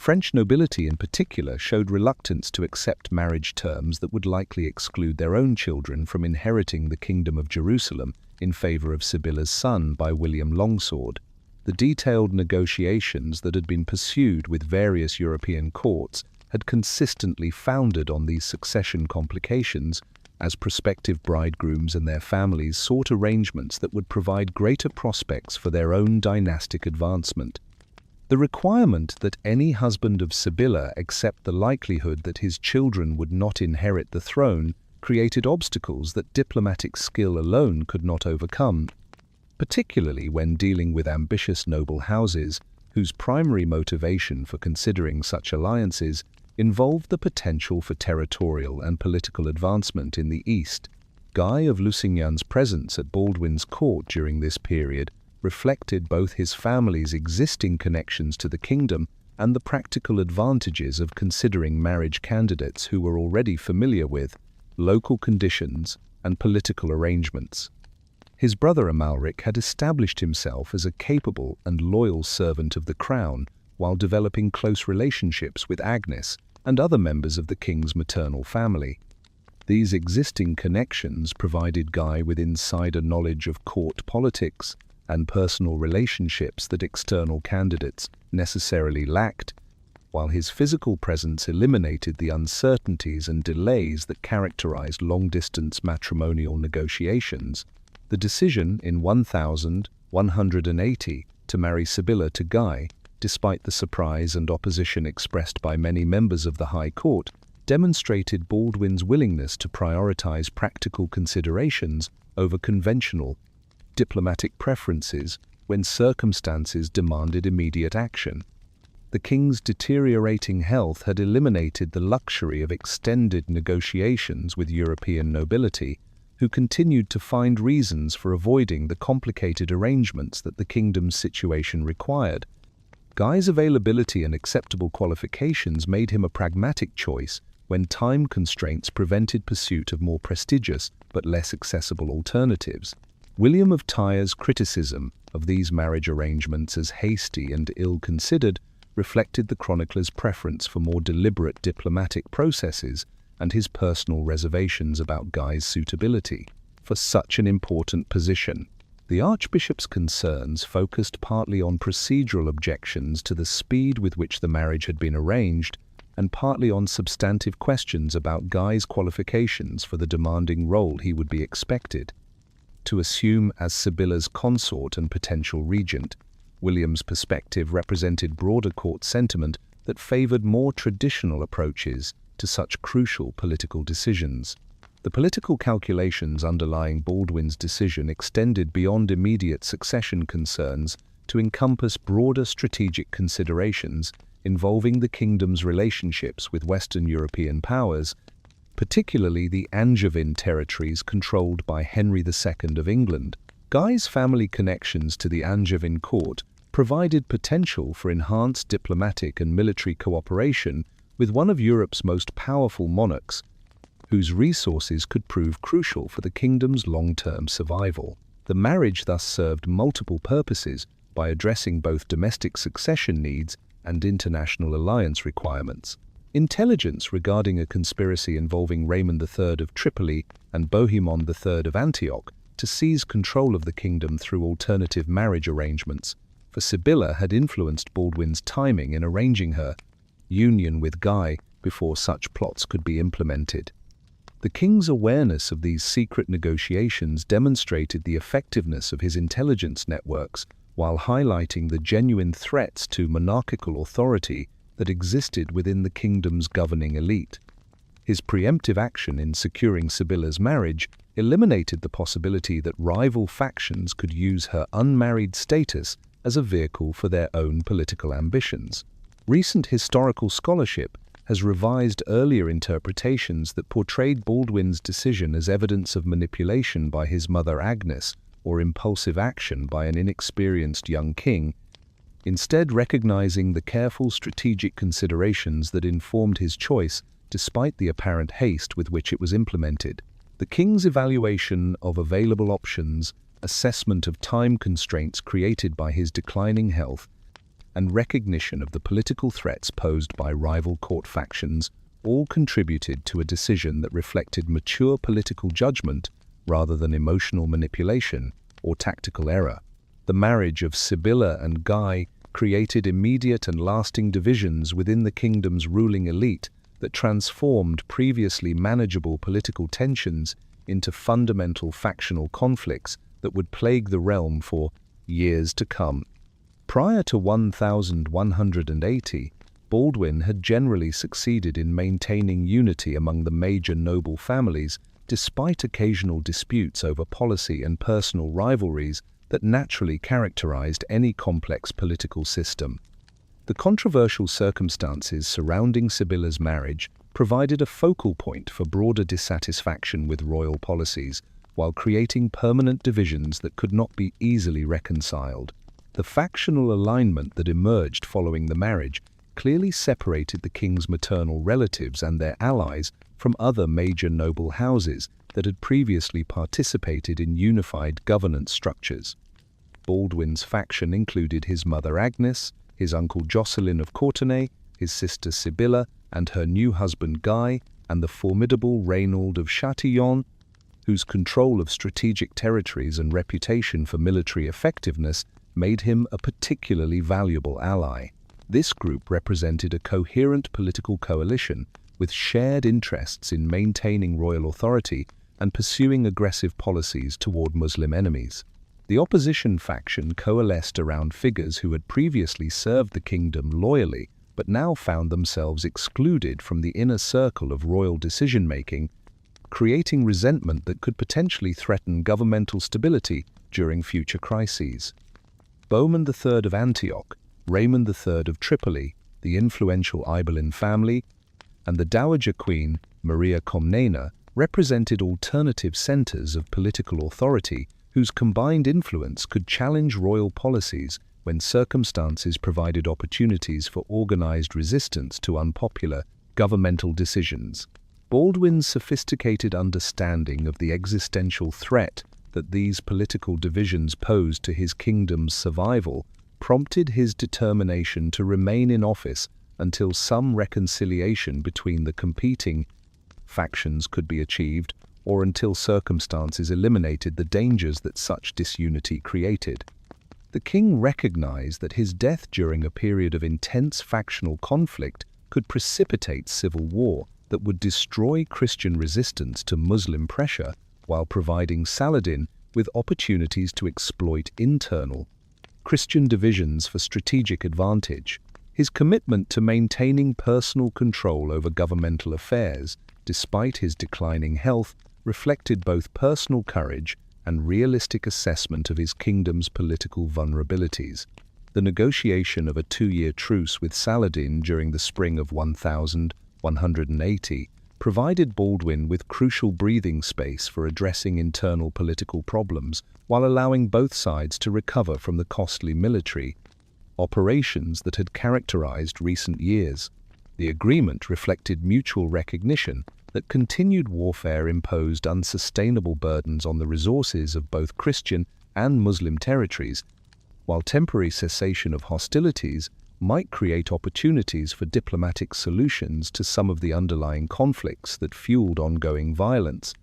French nobility in particular showed reluctance to accept marriage terms that would likely exclude their own children from inheriting the Kingdom of Jerusalem in favor of Sibylla's son by William Longsword. The detailed negotiations that had been pursued with various European courts had consistently foundered on these succession complications, as prospective bridegrooms and their families sought arrangements that would provide greater prospects for their own dynastic advancement. The requirement that any husband of Sibylla accept the likelihood that his children would not inherit the throne created obstacles that diplomatic skill alone could not overcome, particularly when dealing with ambitious noble houses whose primary motivation for considering such alliances involved the potential for territorial and political advancement in the East. Guy of Lusignan's presence at Baldwin's court during this period reflected both his family's existing connections to the kingdom and the practical advantages of considering marriage candidates who were already familiar with local conditions and political arrangements. His brother Amalric had established himself as a capable and loyal servant of the crown while developing close relationships with Agnes and other members of the king's maternal family. These existing connections provided Guy with insider knowledge of court politics and personal relationships that external candidates necessarily lacked, while his physical presence eliminated the uncertainties and delays that characterized long-distance matrimonial negotiations. The decision in 1180 to marry Sibylla to Guy, despite the surprise and opposition expressed by many members of the High Court, demonstrated Baldwin's willingness to prioritize practical considerations over conventional diplomatic preferences when circumstances demanded immediate action. The king's deteriorating health had eliminated the luxury of extended negotiations with European nobility, who continued to find reasons for avoiding the complicated arrangements that the kingdom's situation required. Guy's availability and acceptable qualifications made him a pragmatic choice when time constraints prevented pursuit of more prestigious but less accessible alternatives. William of Tyre's criticism of these marriage arrangements as hasty and ill-considered reflected the chronicler's preference for more deliberate diplomatic processes and his personal reservations about Guy's suitability for such an important position. The Archbishop's concerns focused partly on procedural objections to the speed with which the marriage had been arranged, and partly on substantive questions about Guy's qualifications for the demanding role he would be expected to assume as Sibylla's consort and potential regent. William's perspective represented broader court sentiment that favored more traditional approaches to such crucial political decisions. The political calculations underlying Baldwin's decision extended beyond immediate succession concerns to encompass broader strategic considerations involving the kingdom's relationships with Western European powers, particularly the Angevin territories controlled by Henry II of England. Guy's family connections to the Angevin court provided potential for enhanced diplomatic and military cooperation with one of Europe's most powerful monarchs, whose resources could prove crucial for the kingdom's long-term survival. The marriage thus served multiple purposes by addressing both domestic succession needs and international alliance requirements. Intelligence regarding a conspiracy involving Raymond III of Tripoli and Bohemond III of Antioch to seize control of the kingdom through alternative marriage arrangements for Sibylla had influenced Baldwin's timing in arranging her union with Guy before such plots could be implemented. The king's awareness of these secret negotiations demonstrated the effectiveness of his intelligence networks while highlighting the genuine threats to monarchical authority that existed within the kingdom's governing elite. His preemptive action in securing Sibylla's marriage eliminated the possibility that rival factions could use her unmarried status as a vehicle for their own political ambitions. Recent historical scholarship has revised earlier interpretations that portrayed Baldwin's decision as evidence of manipulation by his mother Agnes or impulsive action by an inexperienced young king, instead recognizing the careful strategic considerations that informed his choice despite the apparent haste with which it was implemented. The king's evaluation of available options, assessment of time constraints created by his declining health, and recognition of the political threats posed by rival court factions all contributed to a decision that reflected mature political judgment rather than emotional manipulation or tactical error. The marriage of Sibylla and Guy created immediate and lasting divisions within the kingdom's ruling elite that transformed previously manageable political tensions into fundamental factional conflicts that would plague the realm for years to come. Prior to 1180, Baldwin had generally succeeded in maintaining unity among the major noble families, despite occasional disputes over policy and personal rivalries that naturally characterized any complex political system. The controversial circumstances surrounding Sibylla's marriage provided a focal point for broader dissatisfaction with royal policies, while creating permanent divisions that could not be easily reconciled. The factional alignment that emerged following the marriage clearly separated the king's maternal relatives and their allies from other major noble houses that had previously participated in unified governance structures. Baldwin's faction included his mother Agnes, his uncle Jocelyn of Courtenay, his sister Sibylla, and her new husband Guy, and the formidable Reynold of Chatillon, whose control of strategic territories and reputation for military effectiveness made him a particularly valuable ally. This group represented a coherent political coalition with shared interests in maintaining royal authority and pursuing aggressive policies toward Muslim enemies. The opposition faction coalesced around figures who had previously served the kingdom loyally, but now found themselves excluded from the inner circle of royal decision-making, creating resentment that could potentially threaten governmental stability during future crises. Bohemond III of Antioch, Raymond III of Tripoli, the influential Ibelin family, and the Dowager Queen, Maria Komnena, represented alternative centers of political authority whose combined influence could challenge royal policies when circumstances provided opportunities for organized resistance to unpopular governmental decisions. Baldwin's sophisticated understanding of the existential threat that these political divisions posed to his kingdom's survival prompted his determination to remain in office until some reconciliation between the competing factions could be achieved, or until circumstances eliminated the dangers that such disunity created. The king recognized that his death during a period of intense factional conflict could precipitate civil war that would destroy Christian resistance to Muslim pressure, while providing Saladin with opportunities to exploit internal Christian divisions for strategic advantage. His commitment to maintaining personal control over governmental affairs, despite his declining health, reflected both personal courage and realistic assessment of his kingdom's political vulnerabilities. The negotiation of a 2-year truce with Saladin during the spring of 1180 provided Baldwin with crucial breathing space for addressing internal political problems, while allowing both sides to recover from the costly military operations that had characterized recent years. The agreement reflected mutual recognition that continued warfare imposed unsustainable burdens on the resources of both Christian and Muslim territories, while temporary cessation of hostilities might create opportunities for diplomatic solutions to some of the underlying conflicts that fueled ongoing violence.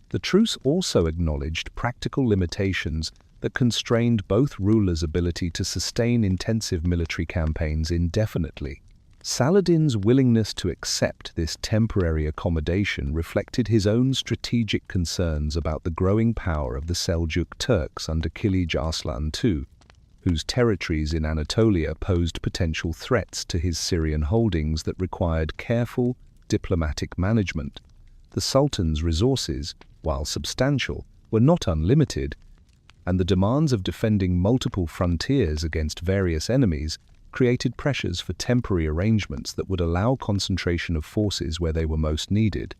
The truce also acknowledged practical limitations that constrained both rulers' ability to sustain intensive military campaigns indefinitely. Saladin's willingness to accept this temporary accommodation reflected his own strategic concerns about the growing power of the Seljuk Turks under Kilij Arslan II, whose territories in Anatolia posed potential threats to his Syrian holdings that required careful diplomatic management. The Sultan's resources, while substantial, were not unlimited, and the demands of defending multiple frontiers against various enemies created pressures for temporary arrangements that would allow concentration of forces where they were most needed.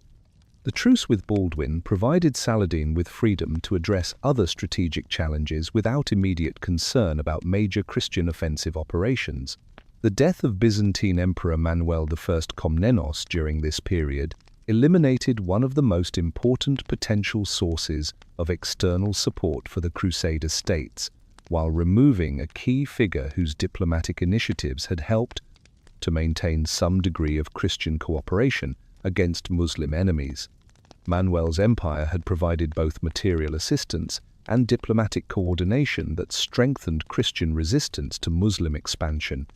The truce with Baldwin provided Saladin with freedom to address other strategic challenges without immediate concern about major Christian offensive operations. The death of Byzantine Emperor Manuel I Komnenos during this period eliminated one of the most important potential sources of external support for the Crusader states, while removing a key figure whose diplomatic initiatives had helped to maintain some degree of Christian cooperation against Muslim enemies. Manuel's empire had provided both material assistance and diplomatic coordination that strengthened Christian resistance to Muslim expansion,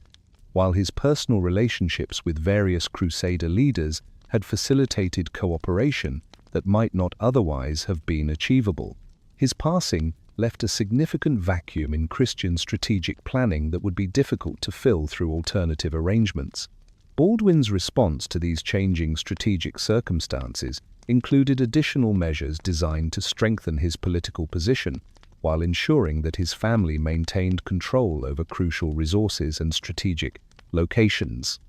while his personal relationships with various Crusader leaders had facilitated cooperation that might not otherwise have been achievable. His passing left a significant vacuum in Christian strategic planning that would be difficult to fill through alternative arrangements. Baldwin's response to these changing strategic circumstances included additional measures designed to strengthen his political position, while ensuring that his family maintained control over crucial resources and strategic locations.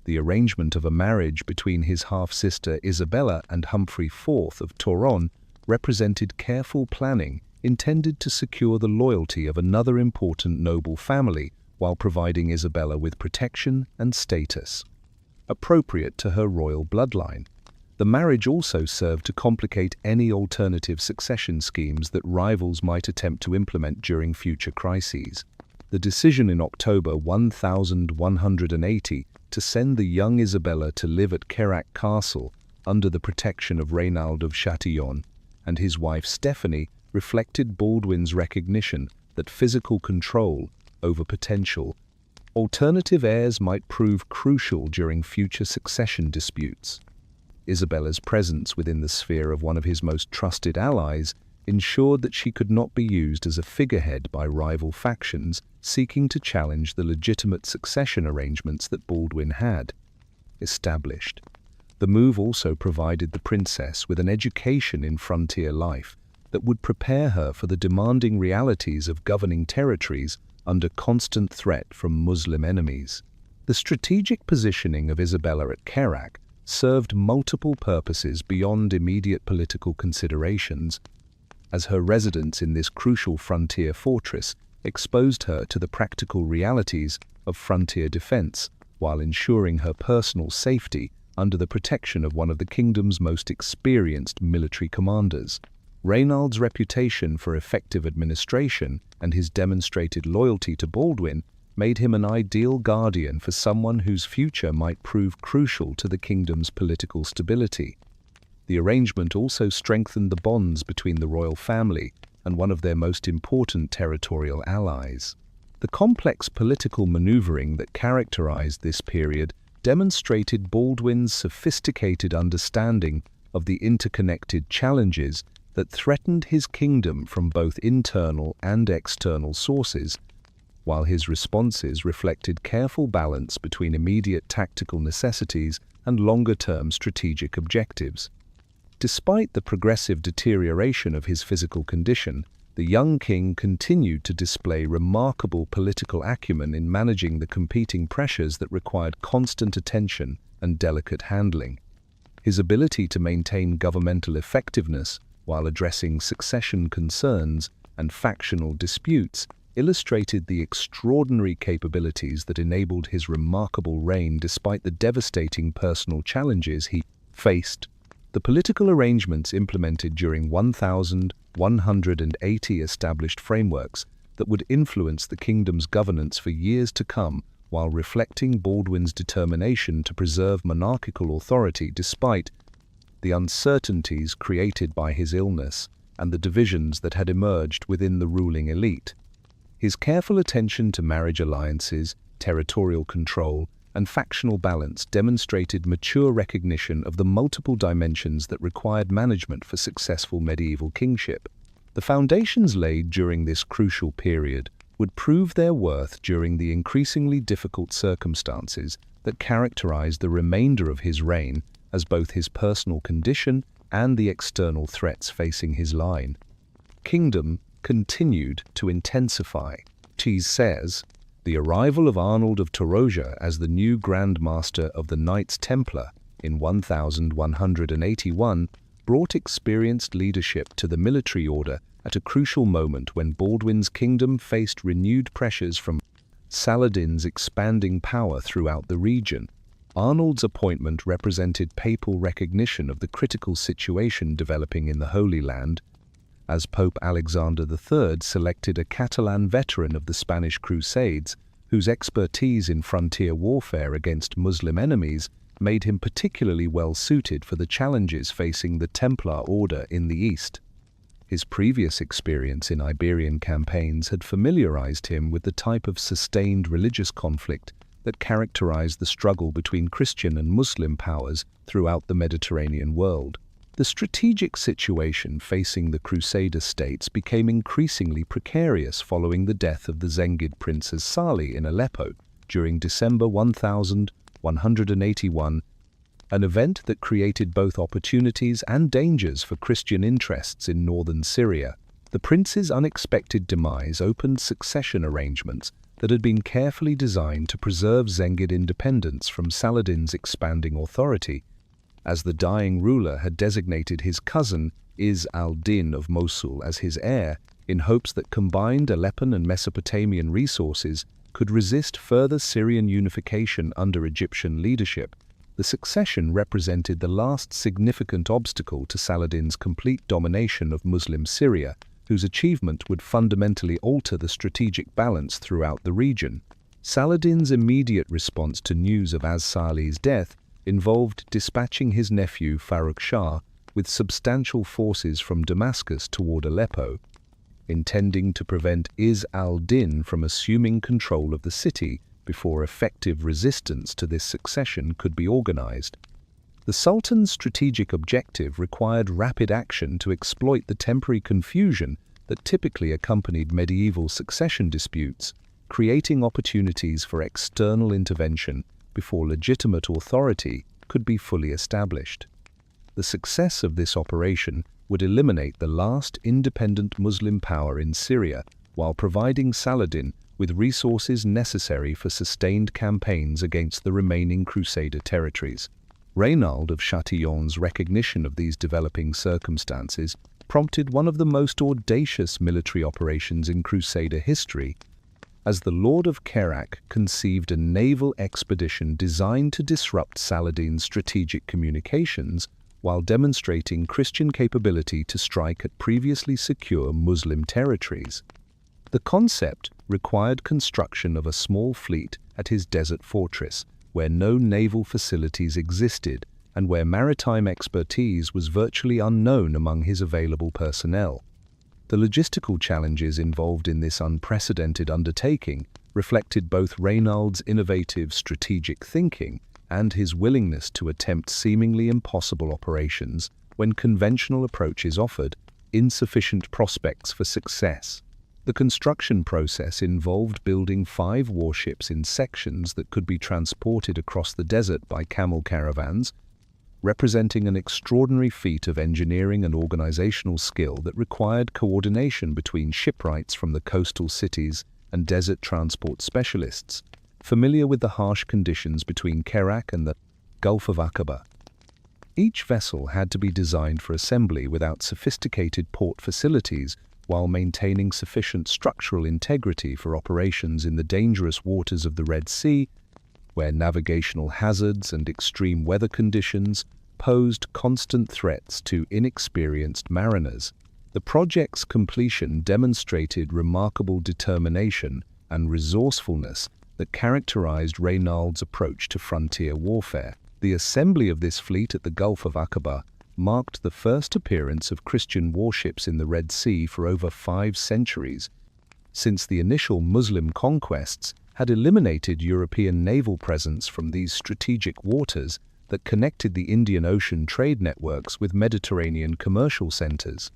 The arrangement of a marriage between his half-sister Isabella and Humphrey IV of Toron represented careful planning intended to secure the loyalty of another important noble family, while providing Isabella with protection and status appropriate to her royal bloodline. The marriage also served to complicate any alternative succession schemes that rivals might attempt to implement during future crises. The decision in October 1180 to send the young Isabella to live at Kerak Castle under the protection of Reynald of Chatillon and his wife Stephanie reflected Baldwin's recognition that physical control over potential alternative heirs might prove crucial during future succession disputes. Isabella's presence within the sphere of one of his most trusted allies ensured that she could not be used as a figurehead by rival factions seeking to challenge the legitimate succession arrangements that Baldwin had established. The move also provided the princess with an education in frontier life that would prepare her for the demanding realities of governing territories under constant threat from Muslim enemies. The strategic positioning of Isabella at Kerak served multiple purposes beyond immediate political considerations, as her residence in this crucial frontier fortress exposed her to the practical realities of frontier defense, while ensuring her personal safety under the protection of one of the kingdom's most experienced military commanders. Reynald's reputation for effective administration and his demonstrated loyalty to Baldwin made him an ideal guardian for someone whose future might prove crucial to the kingdom's political stability. The arrangement also strengthened the bonds between the royal family and one of their most important territorial allies. The complex political maneuvering that characterized this period demonstrated Baldwin's sophisticated understanding of the interconnected challenges that threatened his kingdom from both internal and external sources, while his responses reflected careful balance between immediate tactical necessities and longer-term strategic objectives. Despite the progressive deterioration of his physical condition, the young king continued to display remarkable political acumen in managing the competing pressures that required constant attention and delicate handling. His ability to maintain governmental effectiveness while addressing succession concerns and factional disputes illustrated the extraordinary capabilities that enabled his remarkable reign despite the devastating personal challenges he faced. The political arrangements implemented during 1,180 established frameworks that would influence the kingdom's governance for years to come, while reflecting Baldwin's determination to preserve monarchical authority despite the uncertainties created by his illness and the divisions that had emerged within the ruling elite. His careful attention to marriage alliances, territorial control, and factional balance demonstrated mature recognition of the multiple dimensions that required management for successful medieval kingship. The foundations laid during this crucial period would prove their worth during the increasingly difficult circumstances that characterized the remainder of his reign, as both his personal condition and the external threats facing his line kingdom continued to intensify. Cheese says, the arrival of Arnold of Toroja as the new Grand Master of the Knights Templar in 1181 brought experienced leadership to the military order at a crucial moment when Baldwin's kingdom faced renewed pressures from Saladin's expanding power throughout the region. Arnold's appointment represented papal recognition of the critical situation developing in the Holy Land, as Pope Alexander III selected a Catalan veteran of the Spanish Crusades, whose expertise in frontier warfare against Muslim enemies made him particularly well suited for the challenges facing the Templar Order in the East. His previous experience in Iberian campaigns had familiarized him with the type of sustained religious conflict that characterized the struggle between Christian and Muslim powers throughout the Mediterranean world. The strategic situation facing the Crusader states became increasingly precarious following the death of the Zengid princes Salih in Aleppo during December 1181, an event that created both opportunities and dangers for Christian interests in northern Syria. The prince's unexpected demise opened succession arrangements that had been carefully designed to preserve Zengid independence from Saladin's expanding authority, as the dying ruler had designated his cousin Izz al-Din of Mosul as his heir, in hopes that combined Aleppan and Mesopotamian resources could resist further Syrian unification under Egyptian leadership. The succession represented the last significant obstacle to Saladin's complete domination of Muslim Syria, whose achievement would fundamentally alter the strategic balance throughout the region. Saladin's immediate response to news of as-Salih's death involved dispatching his nephew Farrukh Shah with substantial forces from Damascus toward Aleppo, intending to prevent Izz al-Din from assuming control of the city before effective resistance to this succession could be organized. The Sultan's strategic objective required rapid action to exploit the temporary confusion that typically accompanied medieval succession disputes, creating opportunities for external intervention before legitimate authority could be fully established. The success of this operation would eliminate the last independent Muslim power in Syria while providing Saladin with resources necessary for sustained campaigns against the remaining Crusader territories. Reynald of Chatillon's recognition of these developing circumstances prompted one of the most audacious military operations in Crusader history, as the Lord of Kerak conceived a naval expedition designed to disrupt Saladin's strategic communications while demonstrating Christian capability to strike at previously secure Muslim territories. The concept required construction of a small fleet at his desert fortress, where no naval facilities existed, and where maritime expertise was virtually unknown among his available personnel. The logistical challenges involved in this unprecedented undertaking reflected both Reynald's innovative strategic thinking and his willingness to attempt seemingly impossible operations when conventional approaches offered insufficient prospects for success. The construction process involved building 5 warships in sections that could be transported across the desert by camel caravans, representing an extraordinary feat of engineering and organizational skill that required coordination between shipwrights from the coastal cities and desert transport specialists, familiar with the harsh conditions between Kerak and the Gulf of Aqaba. Each vessel had to be designed for assembly without sophisticated port facilities while maintaining sufficient structural integrity for operations in the dangerous waters of the Red Sea, where navigational hazards and extreme weather conditions posed constant threats to inexperienced mariners. The project's completion demonstrated remarkable determination and resourcefulness that characterized Reynald's approach to frontier warfare. The assembly of this fleet at the Gulf of Aqaba marked the first appearance of Christian warships in the Red Sea for over 5 centuries, since the initial Muslim conquests had eliminated European naval presence from these strategic waters that connected the Indian Ocean trade networks with Mediterranean commercial centers.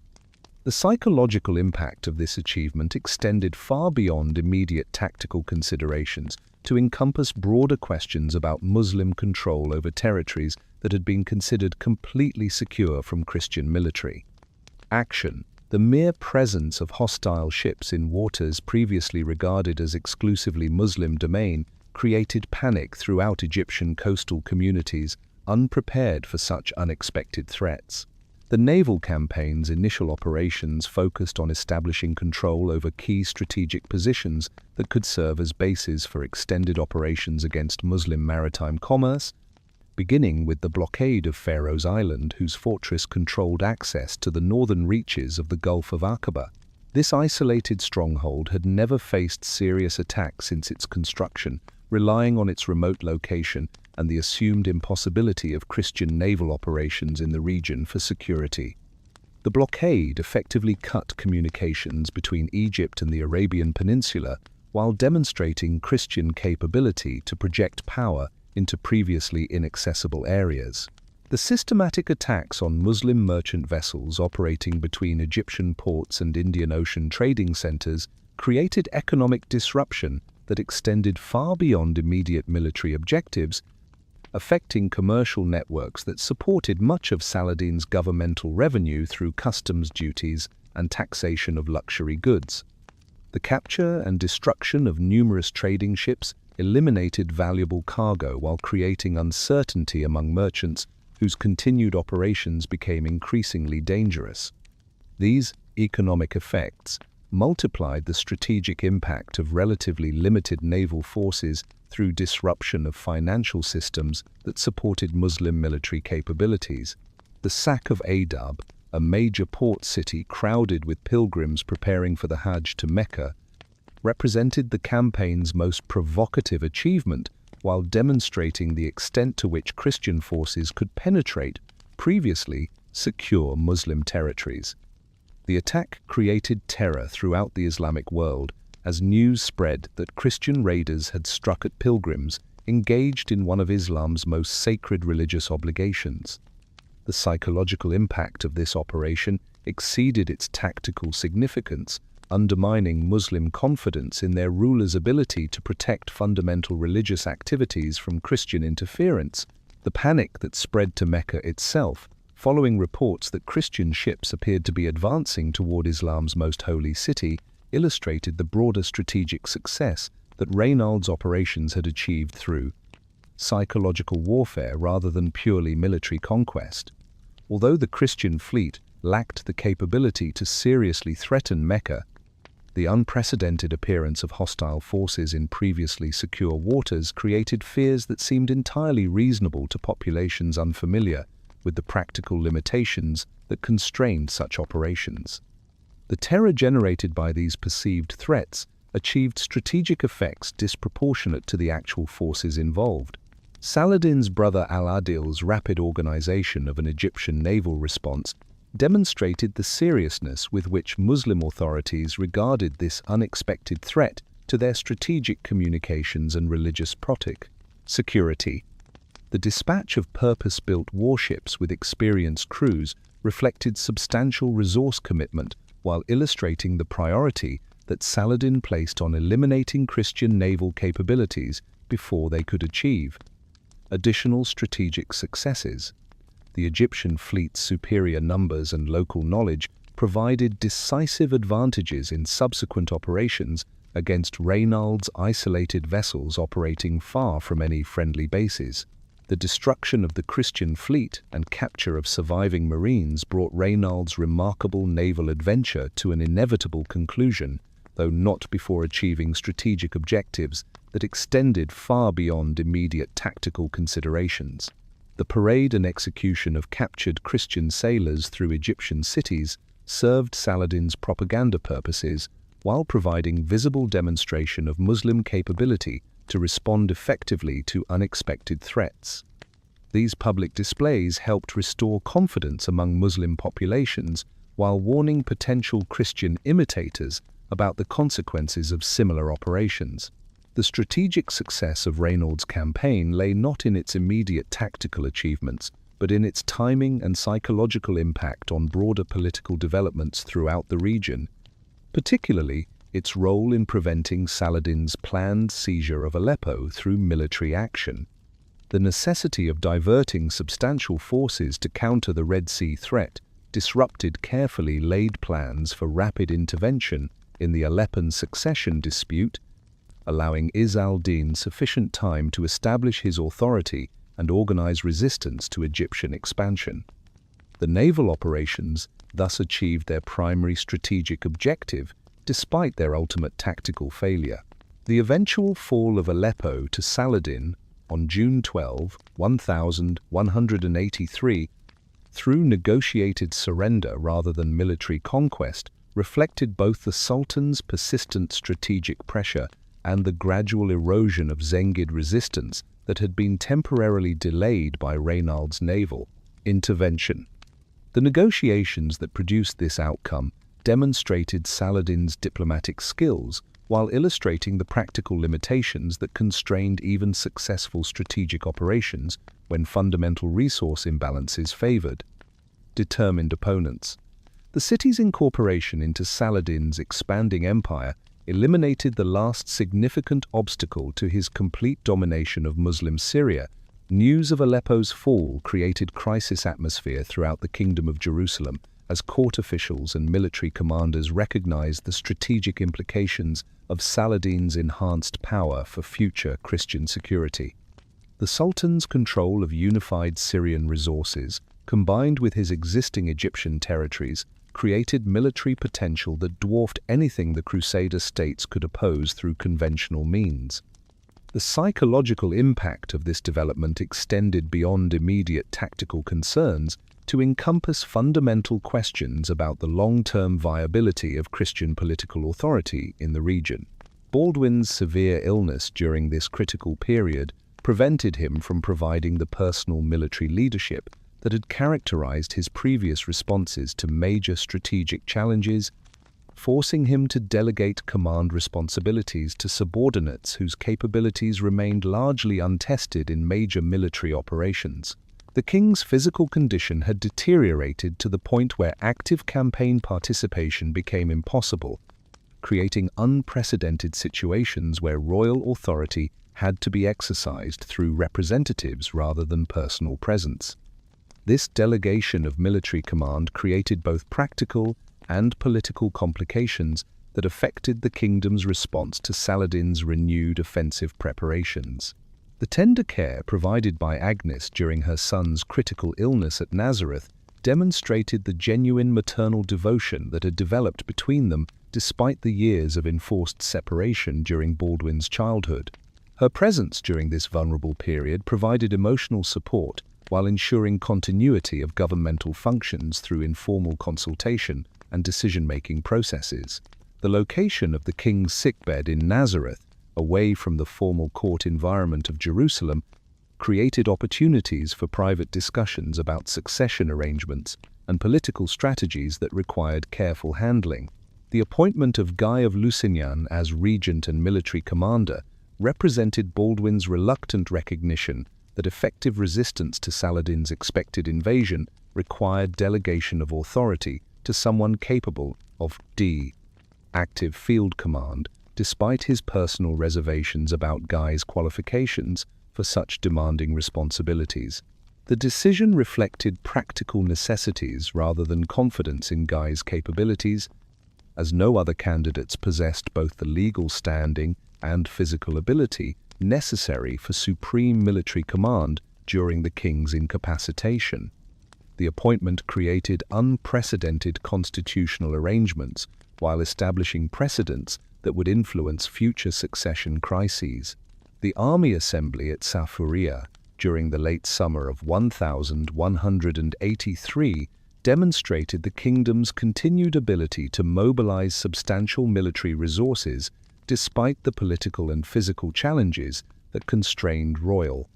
The psychological impact of this achievement extended far beyond immediate tactical considerations to encompass broader questions about Muslim control over territories that had been considered completely secure from Christian military action. The mere presence of hostile ships in waters previously regarded as exclusively Muslim domain created panic throughout Egyptian coastal communities unprepared for such unexpected threats. The naval campaign's initial operations focused on establishing control over key strategic positions that could serve as bases for extended operations against Muslim maritime commerce, beginning with the blockade of Pharaoh's Island, whose fortress controlled access to the northern reaches of the Gulf of Aqaba. This isolated stronghold had never faced serious attack since its construction, relying on its remote location and the assumed impossibility of Christian naval operations in the region for security. The blockade effectively cut communications between Egypt and the Arabian Peninsula while demonstrating Christian capability to project power into previously inaccessible areas. The systematic attacks on Muslim merchant vessels operating between Egyptian ports and Indian Ocean trading centers created economic disruption that extended far beyond immediate military objectives, affecting commercial networks that supported much of Saladin's governmental revenue through customs duties and taxation of luxury goods. The capture and destruction of numerous trading ships eliminated valuable cargo while creating uncertainty among merchants whose continued operations became increasingly dangerous. These economic effects multiplied the strategic impact of relatively limited naval forces through disruption of financial systems that supported Muslim military capabilities. The sack of Adab, a major port city crowded with pilgrims preparing for the Hajj to Mecca, represented the campaign's most provocative achievement while demonstrating the extent to which Christian forces could penetrate previously secure Muslim territories. The attack created terror throughout the Islamic world as news spread that Christian raiders had struck at pilgrims engaged in one of Islam's most sacred religious obligations. The psychological impact of this operation exceeded its tactical significance, undermining Muslim confidence in their rulers' ability to protect fundamental religious activities from Christian interference. The panic that spread to Mecca itself, following reports that Christian ships appeared to be advancing toward Islam's most holy city, illustrated the broader strategic success that Reynald's operations had achieved through psychological warfare rather than purely military conquest. Although the Christian fleet lacked the capability to seriously threaten Mecca, the unprecedented appearance of hostile forces in previously secure waters created fears that seemed entirely reasonable to populations unfamiliar with the practical limitations that constrained such operations. The terror generated by these perceived threats achieved strategic effects disproportionate to the actual forces involved. Saladin's brother Al-Adil's rapid organization of an Egyptian naval response demonstrated the seriousness with which Muslim authorities regarded this unexpected threat to their strategic communications and religious security. The dispatch of purpose-built warships with experienced crews reflected substantial resource commitment while illustrating the priority that Saladin placed on eliminating Christian naval capabilities before they could achieve additional strategic successes. The Egyptian fleet's superior numbers and local knowledge provided decisive advantages in subsequent operations against Reynald's isolated vessels operating far from any friendly bases. The destruction of the Christian fleet and capture of surviving Marines brought Reynald's remarkable naval adventure to an inevitable conclusion, though not before achieving strategic objectives that extended far beyond immediate tactical considerations. The parade and execution of captured Christian sailors through Egyptian cities served Saladin's propaganda purposes while providing visible demonstration of Muslim capability to respond effectively to unexpected threats. These public displays helped restore confidence among Muslim populations while warning potential Christian imitators about the consequences of similar operations. The strategic success of Reynald's campaign lay not in its immediate tactical achievements, but in its timing and psychological impact on broader political developments throughout the region, particularly its role in preventing Saladin's planned seizure of Aleppo through military action. The necessity of diverting substantial forces to counter the Red Sea threat disrupted carefully laid plans for rapid intervention in the Aleppan succession dispute, allowing Izz al-Din sufficient time to establish his authority and organize resistance to Egyptian expansion. The naval operations thus achieved their primary strategic objective despite their ultimate tactical failure. The eventual fall of Aleppo to Saladin on June 12, 1183, through negotiated surrender rather than military conquest, reflected both the Sultan's persistent strategic pressure and the gradual erosion of Zengid resistance that had been temporarily delayed by Reynald's naval intervention. The negotiations that produced this outcome demonstrated Saladin's diplomatic skills while illustrating the practical limitations that constrained even successful strategic operations when fundamental resource imbalances favored determined opponents. The city's incorporation into Saladin's expanding empire eliminated the last significant obstacle to his complete domination of Muslim Syria. News of Aleppo's fall created crisis atmosphere throughout the Kingdom of Jerusalem as court officials and military commanders recognized the strategic implications of Saladin's enhanced power for future Christian security. The Sultan's control of unified Syrian resources, combined with his existing Egyptian territories, created military potential that dwarfed anything the Crusader states could oppose through conventional means. The psychological impact of this development extended beyond immediate tactical concerns to encompass fundamental questions about the long-term viability of Christian political authority in the region. Baldwin's severe illness during this critical period prevented him from providing the personal military leadership that had characterized his previous responses to major strategic challenges, forcing him to delegate command responsibilities to subordinates whose capabilities remained largely untested in major military operations. The king's physical condition had deteriorated to the point where active campaign participation became impossible, creating unprecedented situations where royal authority had to be exercised through representatives rather than personal presence. This delegation of military command created both practical and political complications that affected the kingdom's response to Saladin's renewed offensive preparations. The tender care provided by Agnes during her son's critical illness at Nazareth demonstrated the genuine maternal devotion that had developed between them despite the years of enforced separation during Baldwin's childhood. Her presence during this vulnerable period provided emotional support while ensuring continuity of governmental functions through informal consultation and decision-making processes. The location of the king's sickbed in Nazareth, away from the formal court environment of Jerusalem, created opportunities for private discussions about succession arrangements and political strategies that required careful handling. The appointment of Guy of Lusignan as regent and military commander represented Baldwin's reluctant recognition that effective resistance to Saladin's expected invasion required delegation of authority to someone capable of active field command, despite his personal reservations about Guy's qualifications for such demanding responsibilities. The decision reflected practical necessities rather than confidence in Guy's capabilities, as no other candidates possessed both the legal standing and physical ability necessary for supreme military command during the king's incapacitation. The appointment created unprecedented constitutional arrangements while establishing precedents that would influence future succession crises. The army assembly at Safuria during the late summer of 1183 demonstrated the kingdom's continued ability to mobilize substantial military resources despite the political and physical challenges that constrained royal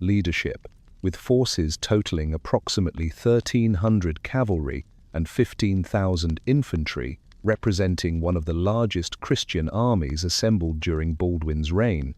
leadership, with forces totaling approximately 1,300 cavalry and 15,000 infantry, representing one of the largest Christian armies assembled during Baldwin's reign.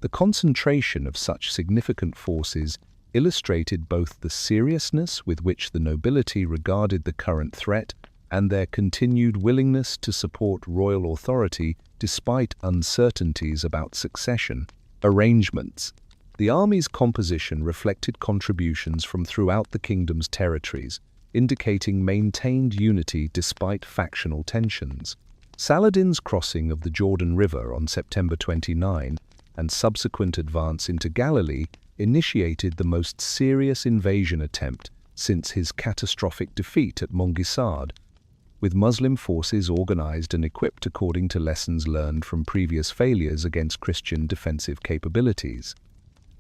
The concentration of such significant forces illustrated both the seriousness with which the nobility regarded the current threat and their continued willingness to support royal authority despite uncertainties about succession arrangements. The army's composition reflected contributions from throughout the kingdom's territories, indicating maintained unity despite factional tensions. Saladin's crossing of the Jordan River on September 29 and subsequent advance into Galilee initiated the most serious invasion attempt since his catastrophic defeat at Mongisard, with Muslim forces organized and equipped according to lessons learned from previous failures against Christian defensive capabilities.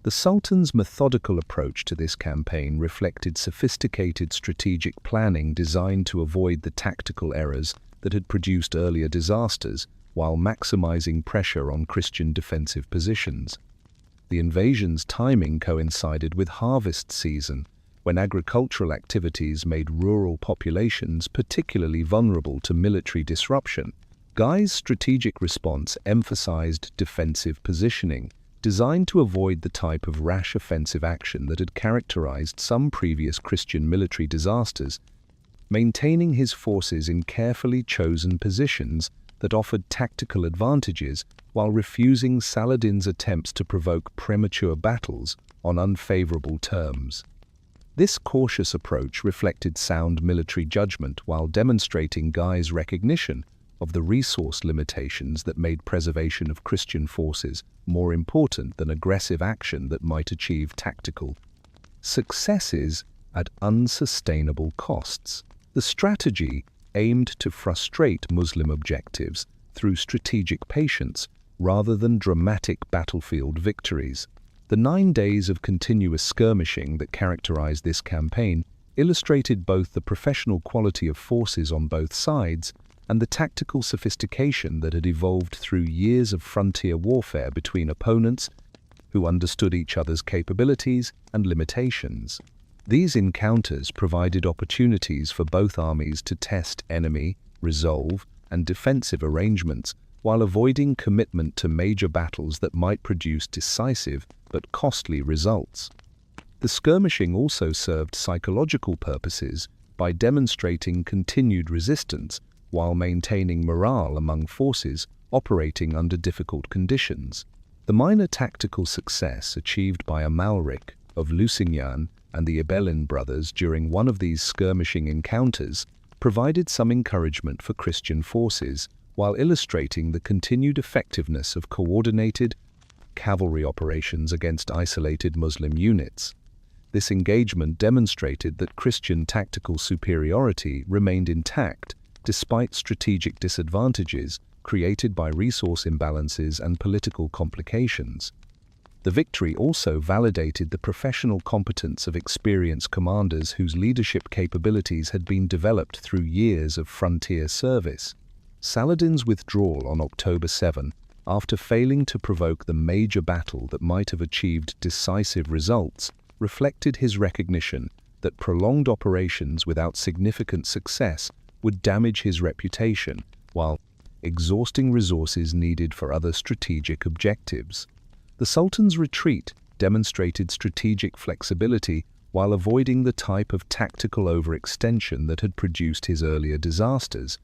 The Sultan's methodical approach to this campaign reflected sophisticated strategic planning designed to avoid the tactical errors that had produced earlier disasters while maximizing pressure on Christian defensive positions. The invasion's timing coincided with harvest season, when agricultural activities made rural populations particularly vulnerable to military disruption. Guy's strategic response emphasized defensive positioning, designed to avoid the type of rash offensive action that had characterized some previous Christian military disasters, maintaining his forces in carefully chosen positions that offered tactical advantages while refusing Saladin's attempts to provoke premature battles on unfavorable terms. This cautious approach reflected sound military judgment while demonstrating Guy's recognition of the resource limitations that made preservation of Christian forces more important than aggressive action that might achieve tactical successes at unsustainable costs. The strategy aimed to frustrate Muslim objectives through strategic patience rather than dramatic battlefield victories. The 9 days of continuous skirmishing that characterized this campaign illustrated both the professional quality of forces on both sides and the tactical sophistication that had evolved through years of frontier warfare between opponents who understood each other's capabilities and limitations. These encounters provided opportunities for both armies to test enemy, resolve, and defensive arrangements while avoiding commitment to major battles that might produce decisive but costly results. The skirmishing also served psychological purposes by demonstrating continued resistance while maintaining morale among forces operating under difficult conditions. The minor tactical success achieved by Amalric of Lusignan and the Ibelin brothers during one of these skirmishing encounters provided some encouragement for Christian forces while illustrating the continued effectiveness of coordinated cavalry operations against isolated Muslim units. This engagement demonstrated that Christian tactical superiority remained intact despite strategic disadvantages created by resource imbalances and political complications. The victory also validated the professional competence of experienced commanders whose leadership capabilities had been developed through years of frontier service. Saladin's withdrawal on October 7 after failing to provoke the major battle that might have achieved decisive results, reflected his recognition that prolonged operations without significant success would damage his reputation, while exhausting resources needed for other strategic objectives. The Sultan's retreat demonstrated strategic flexibility while avoiding the type of tactical overextension that had produced his earlier disasters.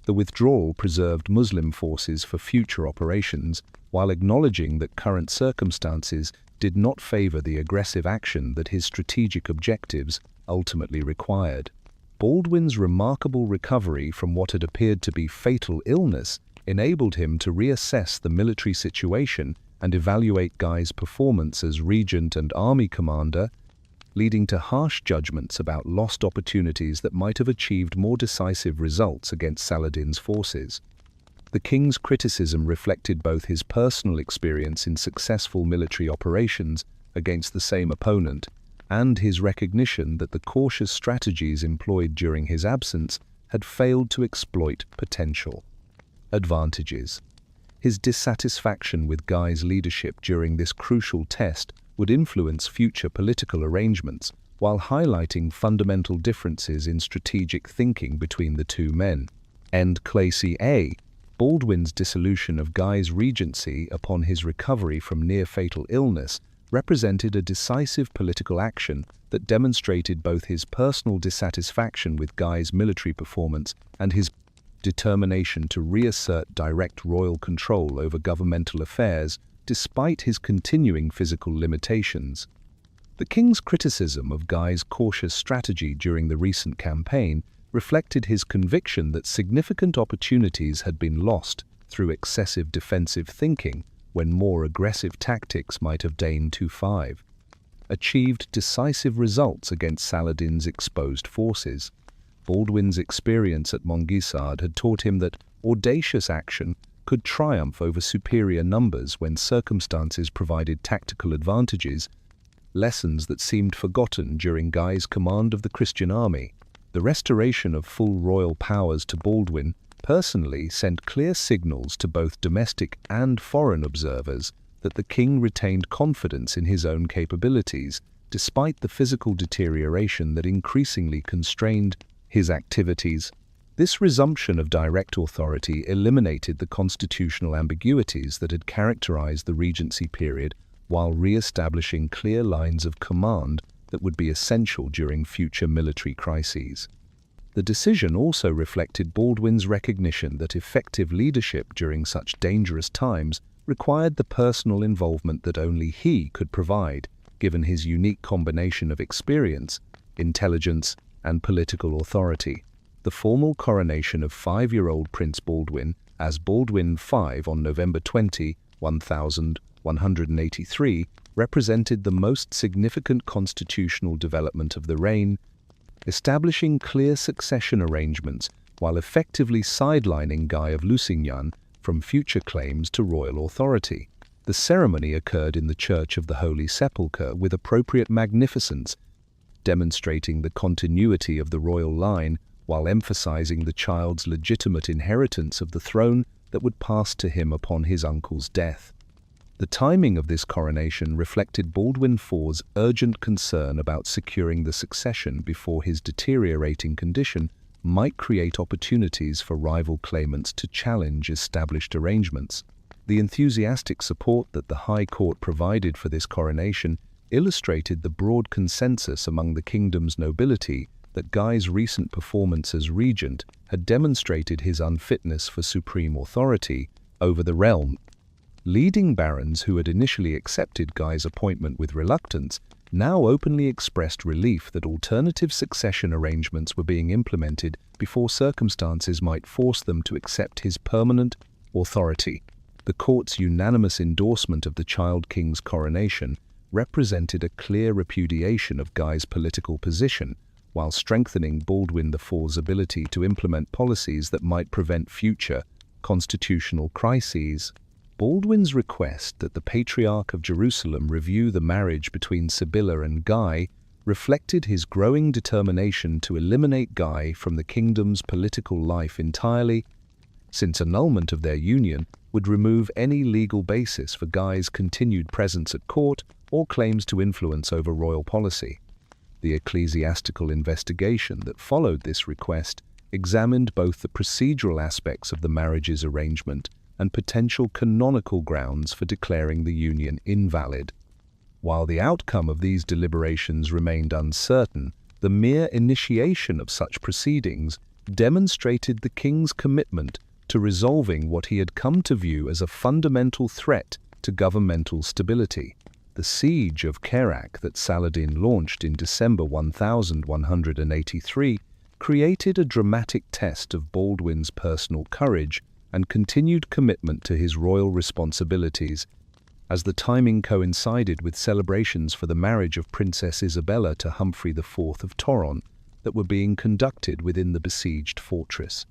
The withdrawal preserved Muslim forces for future operations, while acknowledging that current circumstances did not favor the aggressive action that his strategic objectives ultimately required. Baldwin's remarkable recovery from what had appeared to be fatal illness enabled him to reassess the military situation and evaluate Guy's performance as regent and army commander, leading to harsh judgments about lost opportunities that might have achieved more decisive results against Saladin's forces. The king's criticism reflected both his personal experience in successful military operations against the same opponent and his recognition that the cautious strategies employed during his absence had failed to exploit potential advantages. His dissatisfaction with Guy's leadership during this crucial test would influence future political arrangements, while highlighting fundamental differences in strategic thinking between the two men. End Clase A. Baldwin's dissolution of Guy's regency upon his recovery from near-fatal illness represented a decisive political action that demonstrated both his personal dissatisfaction with Guy's military performance and his determination to reassert direct royal control over governmental affairs despite his continuing physical limitations. The king's criticism of Guy's cautious strategy during the recent campaign reflected his conviction that significant opportunities had been lost through excessive defensive thinking when more aggressive tactics might have deigned to achieved decisive results against Saladin's exposed forces. Baldwin's experience at Mongisard had taught him that audacious action could triumph over superior numbers when circumstances provided tactical advantages, lessons that seemed forgotten during Guy's command of the Christian army. The restoration of full royal powers to Baldwin personally sent clear signals to both domestic and foreign observers that the king retained confidence in his own capabilities, despite the physical deterioration that increasingly constrained his activities. This resumption of direct authority eliminated the constitutional ambiguities that had characterized the regency period, while re-establishing clear lines of command that would be essential during future military crises. The decision also reflected Baldwin's recognition that effective leadership during such dangerous times required the personal involvement that only he could provide, given his unique combination of experience, intelligence, and political authority. The formal coronation of 5-year-old Prince Baldwin as Baldwin IV on November 20, 1183, represented the most significant constitutional development of the reign, establishing clear succession arrangements while effectively sidelining Guy of Lusignan from future claims to royal authority. The ceremony occurred in the Church of the Holy Sepulchre with appropriate magnificence, demonstrating the continuity of the royal line while emphasizing the child's legitimate inheritance of the throne that would pass to him upon his uncle's death. The timing of this coronation reflected Baldwin IV's urgent concern about securing the succession before his deteriorating condition might create opportunities for rival claimants to challenge established arrangements. The enthusiastic support that the High Court provided for this coronation illustrated the broad consensus among the kingdom's nobility that Guy's recent performance as regent had demonstrated his unfitness for supreme authority over the realm. Leading barons who had initially accepted Guy's appointment with reluctance now openly expressed relief that alternative succession arrangements were being implemented before circumstances might force them to accept his permanent authority. The court's unanimous endorsement of the child king's coronation represented a clear repudiation of Guy's political position, while strengthening Baldwin IV's ability to implement policies that might prevent future constitutional crises. Baldwin's request that the Patriarch of Jerusalem review the marriage between Sibylla and Guy reflected his growing determination to eliminate Guy from the kingdom's political life entirely. since annulment of their union would remove any legal basis for Guy's continued presence at court or claims to influence over royal policy. The ecclesiastical investigation that followed this request examined both the procedural aspects of the marriage's arrangement and potential canonical grounds for declaring the union invalid. While the outcome of these deliberations remained uncertain, the mere initiation of such proceedings demonstrated the king's commitment to resolving what he had come to view as a fundamental threat to governmental stability. The siege of Kerak that Saladin launched in December 1183 created a dramatic test of Baldwin's personal courage and continued commitment to his royal responsibilities, as the timing coincided with celebrations for the marriage of Princess Isabella to Humphrey IV of Toron that were being conducted within the besieged fortress.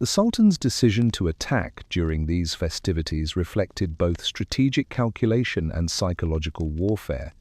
The Sultan's decision to attack during these festivities reflected both strategic calculation and psychological warfare,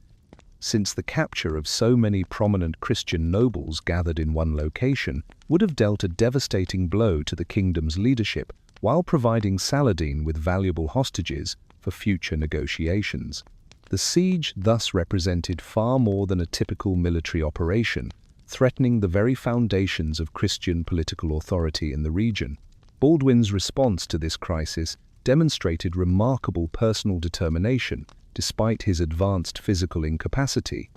since the capture of so many prominent Christian nobles gathered in one location would have dealt a devastating blow to the kingdom's leadership while providing Saladin with valuable hostages for future negotiations. The siege thus represented far more than a typical military operation, threatening the very foundations of Christian political authority in the region. Baldwin's response to this crisis demonstrated remarkable personal determination despite his advanced physical incapacity.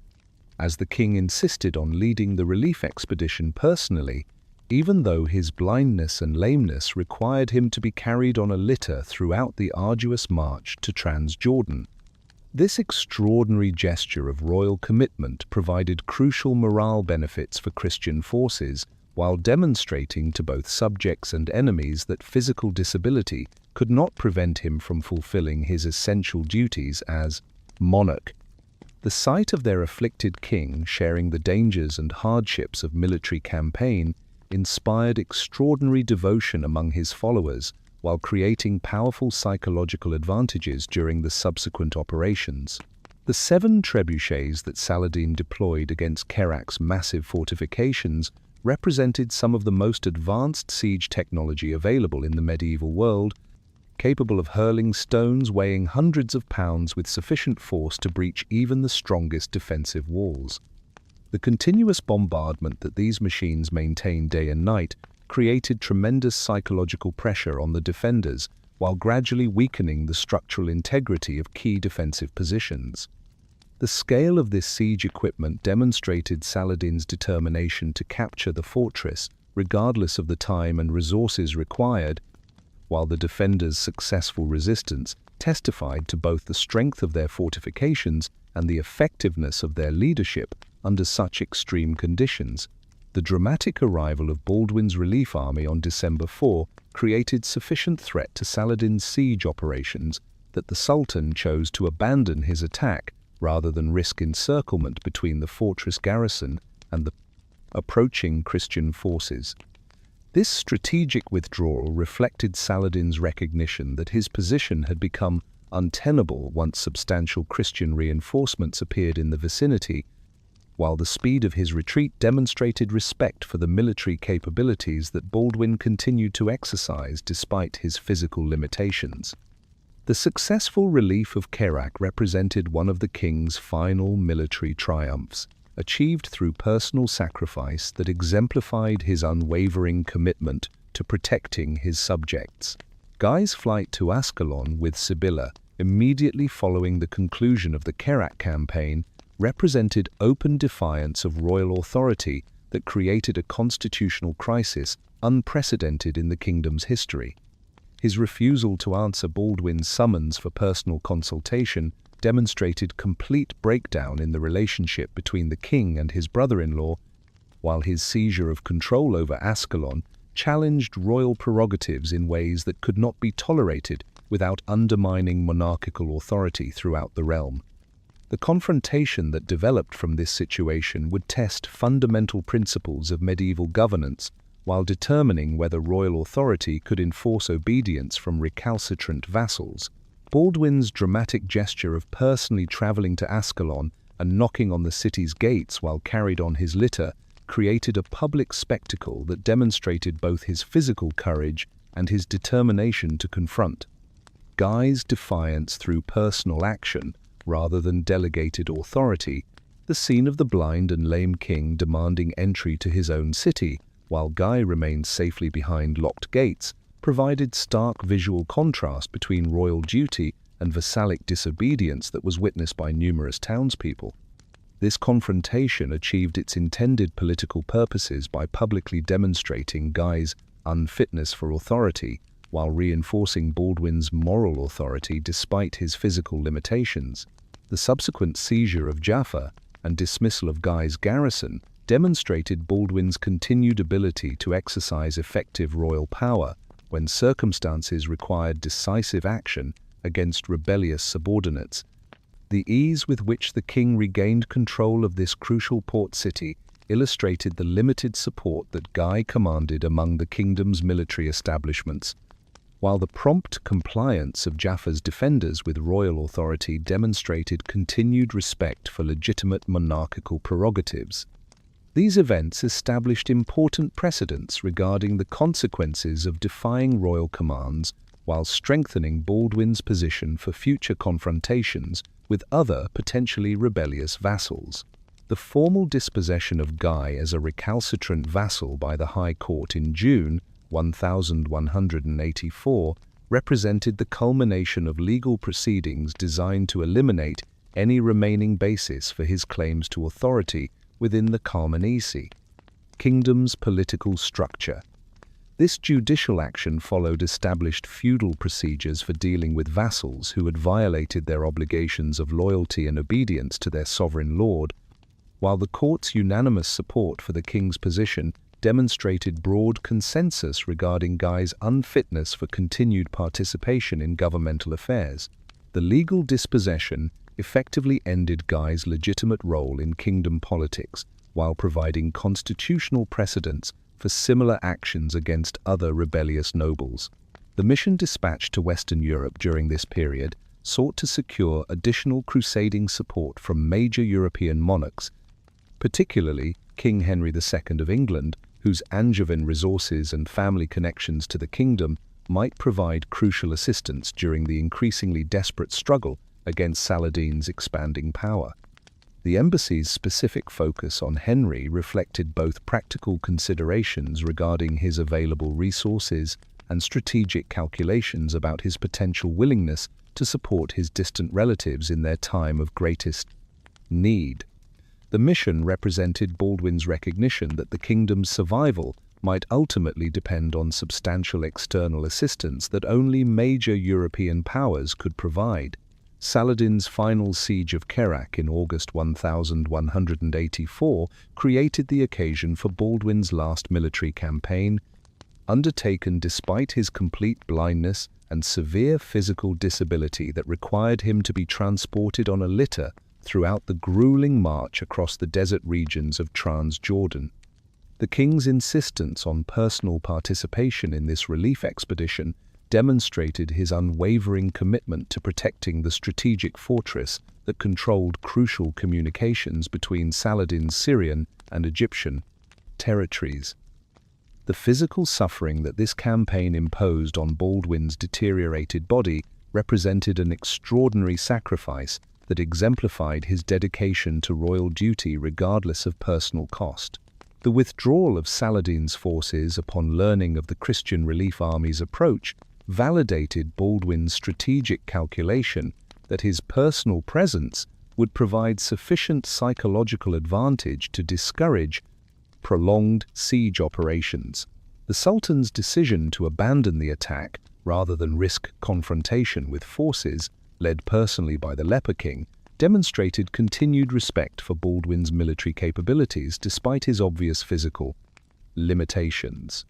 As the king insisted on leading the relief expedition personally, even though his blindness and lameness required him to be carried on a litter throughout the arduous march to Transjordan. This extraordinary gesture of royal commitment provided crucial morale benefits for Christian forces, while demonstrating to both subjects and enemies that physical disability could not prevent him from fulfilling his essential duties as monarch. The sight of their afflicted king sharing the dangers and hardships of military campaign inspired extraordinary devotion among his followers, while creating powerful psychological advantages during the subsequent operations. The 7 trebuchets that Saladin deployed against Kerak's massive fortifications represented some of the most advanced siege technology available in the medieval world, capable of hurling stones weighing hundreds of pounds with sufficient force to breach even the strongest defensive walls. The continuous bombardment that these machines maintained day and night created tremendous psychological pressure on the defenders, while gradually weakening the structural integrity of key defensive positions. The scale of this siege equipment demonstrated Saladin's determination to capture the fortress, regardless of the time and resources required, while the defenders' successful resistance testified to both the strength of their fortifications and the effectiveness of their leadership under such extreme conditions. The dramatic arrival of Baldwin's relief army on December 4 created sufficient threat to Saladin's siege operations that the Sultan chose to abandon his attack rather than risk encirclement between the fortress garrison and the approaching Christian forces. This strategic withdrawal reflected Saladin's recognition that his position had become untenable once substantial Christian reinforcements appeared in the vicinity, while the speed of his retreat demonstrated respect for the military capabilities that Baldwin continued to exercise despite his physical limitations. The successful relief of Kerak represented one of the king's final military triumphs, achieved through personal sacrifice that exemplified his unwavering commitment to protecting his subjects. Guy's flight to Ascalon with Sibylla, immediately following the conclusion of the Kerak campaign, represented open defiance of royal authority that created a constitutional crisis unprecedented in the kingdom's history. His refusal to answer Baldwin's summons for personal consultation demonstrated complete breakdown in the relationship between the king and his brother-in-law, while his seizure of control over Ascalon challenged royal prerogatives in ways that could not be tolerated without undermining monarchical authority throughout the realm. The confrontation that developed from this situation would test fundamental principles of medieval governance while determining whether royal authority could enforce obedience from recalcitrant vassals. Baldwin's dramatic gesture of personally traveling to Ascalon and knocking on the city's gates while carried on his litter created a public spectacle that demonstrated both his physical courage and his determination to confront. Guy's defiance through personal action, rather than delegated authority, the scene of the blind and lame king demanding entry to his own city, while Guy remained safely behind locked gates, provided stark visual contrast between royal duty and vassalic disobedience that was witnessed by numerous townspeople. This confrontation achieved its intended political purposes by publicly demonstrating Guy's unfitness for authority, while reinforcing Baldwin's moral authority despite his physical limitations. The subsequent seizure of Jaffa and dismissal of Guy's garrison demonstrated Baldwin's continued ability to exercise effective royal power when circumstances required decisive action against rebellious subordinates. The ease with which the king regained control of this crucial port city illustrated the limited support that Guy commanded among the kingdom's military establishments, while the prompt compliance of Jaffa's defenders with royal authority demonstrated continued respect for legitimate monarchical prerogatives. These events established important precedents regarding the consequences of defying royal commands, while strengthening Baldwin's position for future confrontations with other potentially rebellious vassals. The formal dispossession of Guy as a recalcitrant vassal by the High Court in June 1184 represented the culmination of legal proceedings designed to eliminate any remaining basis for his claims to authority within the Carmenisi kingdom's political structure. This judicial action followed established feudal procedures for dealing with vassals who had violated their obligations of loyalty and obedience to their sovereign lord, while the court's unanimous support for the king's position demonstrated broad consensus regarding Guy's unfitness for continued participation in governmental affairs. The legal dispossession effectively ended Guy's legitimate role in kingdom politics, while providing constitutional precedents for similar actions against other rebellious nobles. The mission dispatched to Western Europe during this period sought to secure additional crusading support from major European monarchs, particularly King Henry II of England, whose Angevin resources and family connections to the kingdom might provide crucial assistance during the increasingly desperate struggle against Saladin's expanding power. The embassy's specific focus on Henry reflected both practical considerations regarding his available resources and strategic calculations about his potential willingness to support his distant relatives in their time of greatest need. The mission represented Baldwin's recognition that the kingdom's survival might ultimately depend on substantial external assistance that only major European powers could provide. Saladin's final siege of Kerak in August 1184 created the occasion for Baldwin's last military campaign, undertaken despite his complete blindness and severe physical disability that required him to be transported on a litter throughout the grueling march across the desert regions of Transjordan. The king's insistence on personal participation in this relief expedition demonstrated his unwavering commitment to protecting the strategic fortress that controlled crucial communications between Saladin's Syrian and Egyptian territories. The physical suffering that this campaign imposed on Baldwin's deteriorated body represented an extraordinary sacrifice that exemplified his dedication to royal duty regardless of personal cost. The withdrawal of Saladin's forces upon learning of the Christian relief army's approach validated Baldwin's strategic calculation that his personal presence would provide sufficient psychological advantage to discourage prolonged siege operations. The Sultan's decision to abandon the attack rather than risk confrontation with forces led personally by the Leper King demonstrated continued respect for Baldwin's military capabilities despite his obvious physical limitations.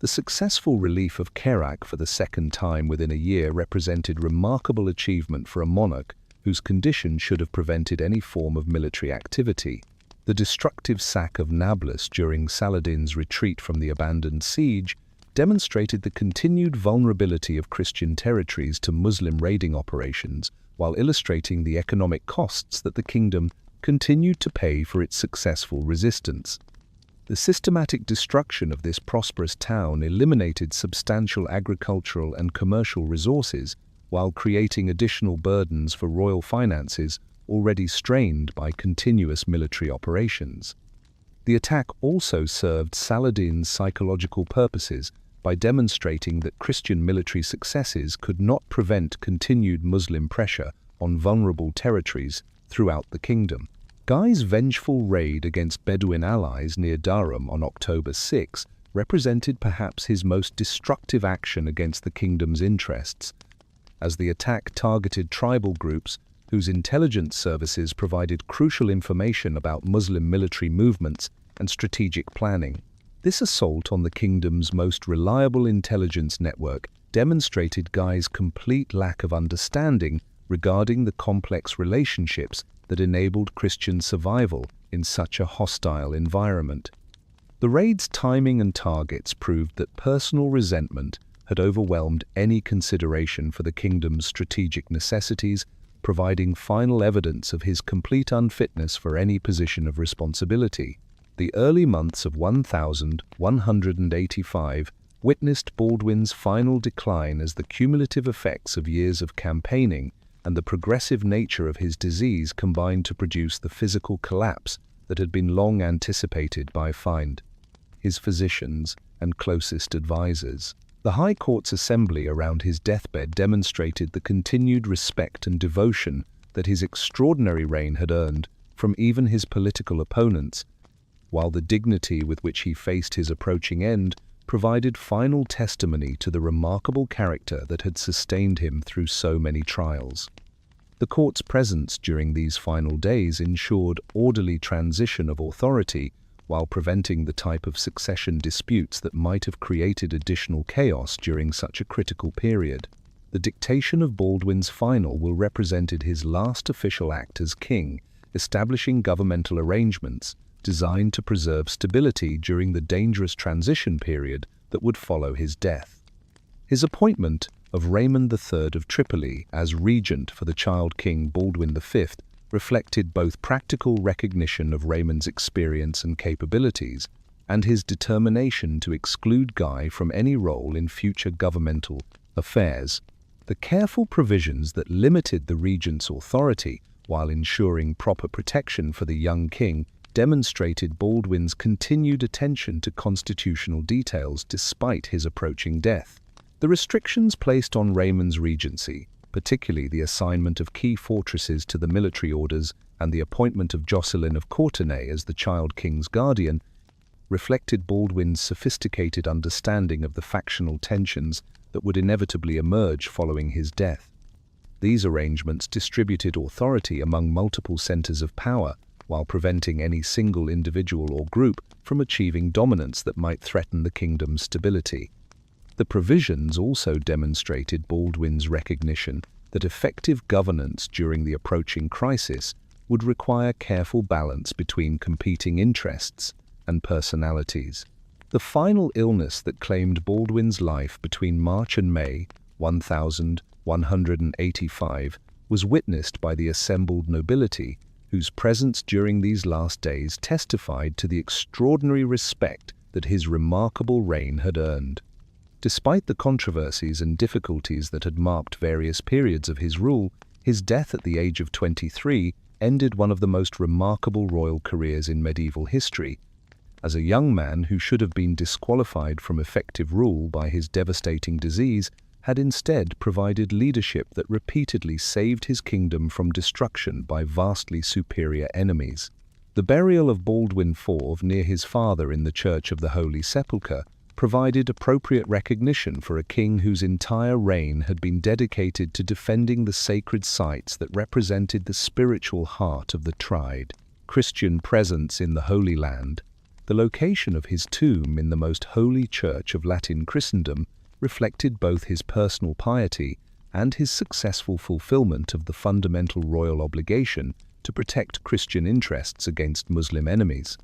The successful relief of Kerak for the second time within a year represented remarkable achievement for a monarch whose condition should have prevented any form of military activity. The destructive sack of Nablus during Saladin's retreat from the abandoned siege demonstrated the continued vulnerability of Christian territories to Muslim raiding operations, while illustrating the economic costs that the kingdom continued to pay for its successful resistance. The systematic destruction of this prosperous town eliminated substantial agricultural and commercial resources while creating additional burdens for royal finances already strained by continuous military operations. The attack also served Saladin's psychological purposes by demonstrating that Christian military successes could not prevent continued Muslim pressure on vulnerable territories throughout the kingdom. Guy's vengeful raid against Bedouin allies near Durham on October 6 represented perhaps his most destructive action against the kingdom's interests, as the attack targeted tribal groups whose intelligence services provided crucial information about Muslim military movements and strategic planning. This assault on the kingdom's most reliable intelligence network demonstrated Guy's complete lack of understanding regarding the complex relationships that enabled Christian survival in such a hostile environment. The raid's timing and targets proved that personal resentment had overwhelmed any consideration for the kingdom's strategic necessities, providing final evidence of his complete unfitness for any position of responsibility. The early months of 1185 witnessed Baldwin's final decline as the cumulative effects of years of campaigning and the progressive nature of his disease combined to produce the physical collapse that had been long anticipated by his physicians and closest advisors. The High Court's assembly around his deathbed demonstrated the continued respect and devotion that his extraordinary reign had earned from even his political opponents, while the dignity with which he faced his approaching end provided final testimony to the remarkable character that had sustained him through so many trials. The court's presence during these final days ensured orderly transition of authority while preventing the type of succession disputes that might have created additional chaos during such a critical period. The dictation of Baldwin's final will represented his last official act as king, establishing governmental arrangements designed to preserve stability during the dangerous transition period that would follow his death. His appointment of Raymond III of Tripoli as regent for the child king Baldwin V reflected both practical recognition of Raymond's experience and capabilities and his determination to exclude Guy from any role in future governmental affairs. The careful provisions that limited the regent's authority while ensuring proper protection for the young king demonstrated Baldwin's continued attention to constitutional details despite his approaching death. The restrictions placed on Raymond's regency, particularly the assignment of key fortresses to the military orders and the appointment of Jocelyn of Courtenay as the child king's guardian, reflected Baldwin's sophisticated understanding of the factional tensions that would inevitably emerge following his death. These arrangements distributed authority among multiple centers of power, while preventing any single individual or group from achieving dominance that might threaten the kingdom's stability. The provisions also demonstrated Baldwin's recognition that effective governance during the approaching crisis would require careful balance between competing interests and personalities. The final illness that claimed Baldwin's life between March and May 1185 was witnessed by the assembled nobility, whose presence during these last days testified to the extraordinary respect that his remarkable reign had earned. Despite the controversies and difficulties that had marked various periods of his rule, his death at the age of 23 ended one of the most remarkable royal careers in medieval history. As a young man who should have been disqualified from effective rule by his devastating disease, had instead provided leadership that repeatedly saved his kingdom from destruction by vastly superior enemies. The burial of Baldwin IV near his father in the Church of the Holy Sepulchre provided appropriate recognition for a king whose entire reign had been dedicated to defending the sacred sites that represented the spiritual heart of the tried Christian presence in the Holy Land. The location of his tomb in the most holy church of Latin Christendom reflected both his personal piety and his successful fulfillment of the fundamental royal obligation to protect Christian interests against Muslim enemies.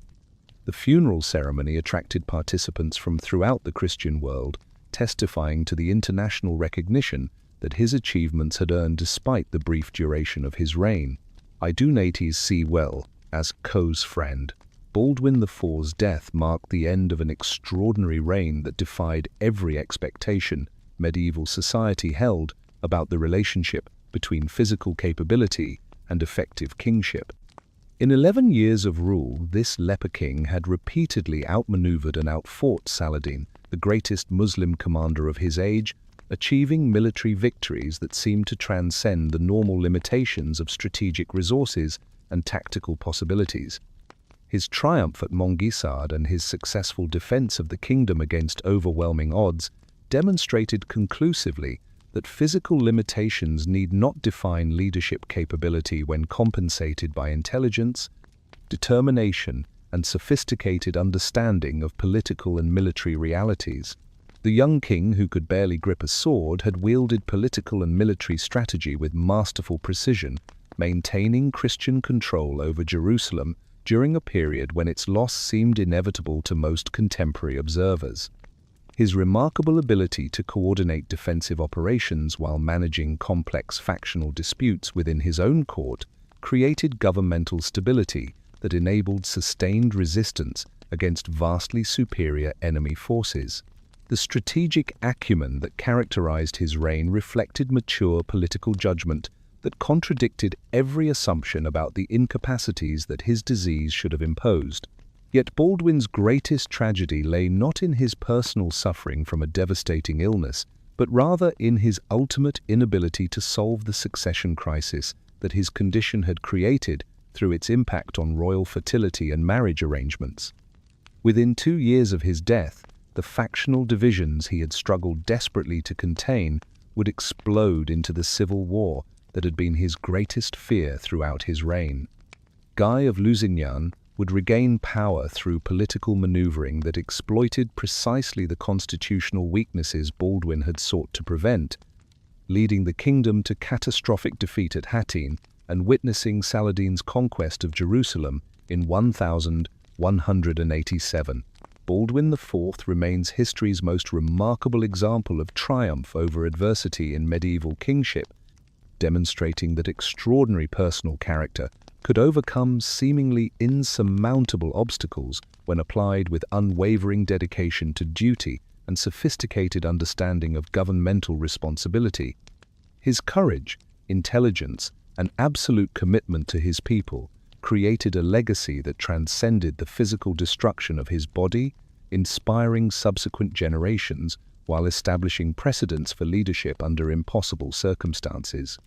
The funeral ceremony attracted participants from throughout the Christian world, testifying to the international recognition that his achievements had earned despite the brief duration of his reign. I do Nates see well as Co's friend. Baldwin IV's death marked the end of an extraordinary reign that defied every expectation medieval society held about the relationship between physical capability and effective kingship. In 11 years of rule, this leper king had repeatedly outmaneuvered and outfought Saladin, the greatest Muslim commander of his age, achieving military victories that seemed to transcend the normal limitations of strategic resources and tactical possibilities. His triumph at Mongisard and his successful defense of the kingdom against overwhelming odds demonstrated conclusively that physical limitations need not define leadership capability when compensated by intelligence, determination, and sophisticated understanding of political and military realities. The young king, who could barely grip a sword, had wielded political and military strategy with masterful precision, maintaining Christian control over Jerusalem during a period when its loss seemed inevitable to most contemporary observers. His remarkable ability to coordinate defensive operations while managing complex factional disputes within his own court created governmental stability that enabled sustained resistance against vastly superior enemy forces. The strategic acumen that characterized his reign reflected mature political judgment that contradicted every assumption about the incapacities that his disease should have imposed. Yet Baldwin's greatest tragedy lay not in his personal suffering from a devastating illness, but rather in his ultimate inability to solve the succession crisis that his condition had created through its impact on royal fertility and marriage arrangements. Within 2 years of his death, the factional divisions he had struggled desperately to contain would explode into the civil war that had been his greatest fear throughout his reign. Guy of Lusignan would regain power through political maneuvering that exploited precisely the constitutional weaknesses Baldwin had sought to prevent, leading the kingdom to catastrophic defeat at Hattin and witnessing Saladin's conquest of Jerusalem in 1187. Baldwin IV remains history's most remarkable example of triumph over adversity in medieval kingship, demonstrating that extraordinary personal character could overcome seemingly insurmountable obstacles when applied with unwavering dedication to duty and sophisticated understanding of governmental responsibility. His courage, intelligence, and absolute commitment to his people created a legacy that transcended the physical destruction of his body, inspiring subsequent generations while establishing precedents for leadership under impossible circumstances.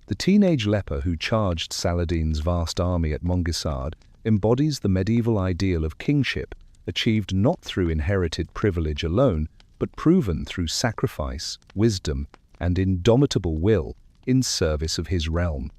The teenage leper who charged Saladin's vast army at Mongisard embodies the medieval ideal of kingship, achieved not through inherited privilege alone, but proven through sacrifice, wisdom, and indomitable will in service of his realm.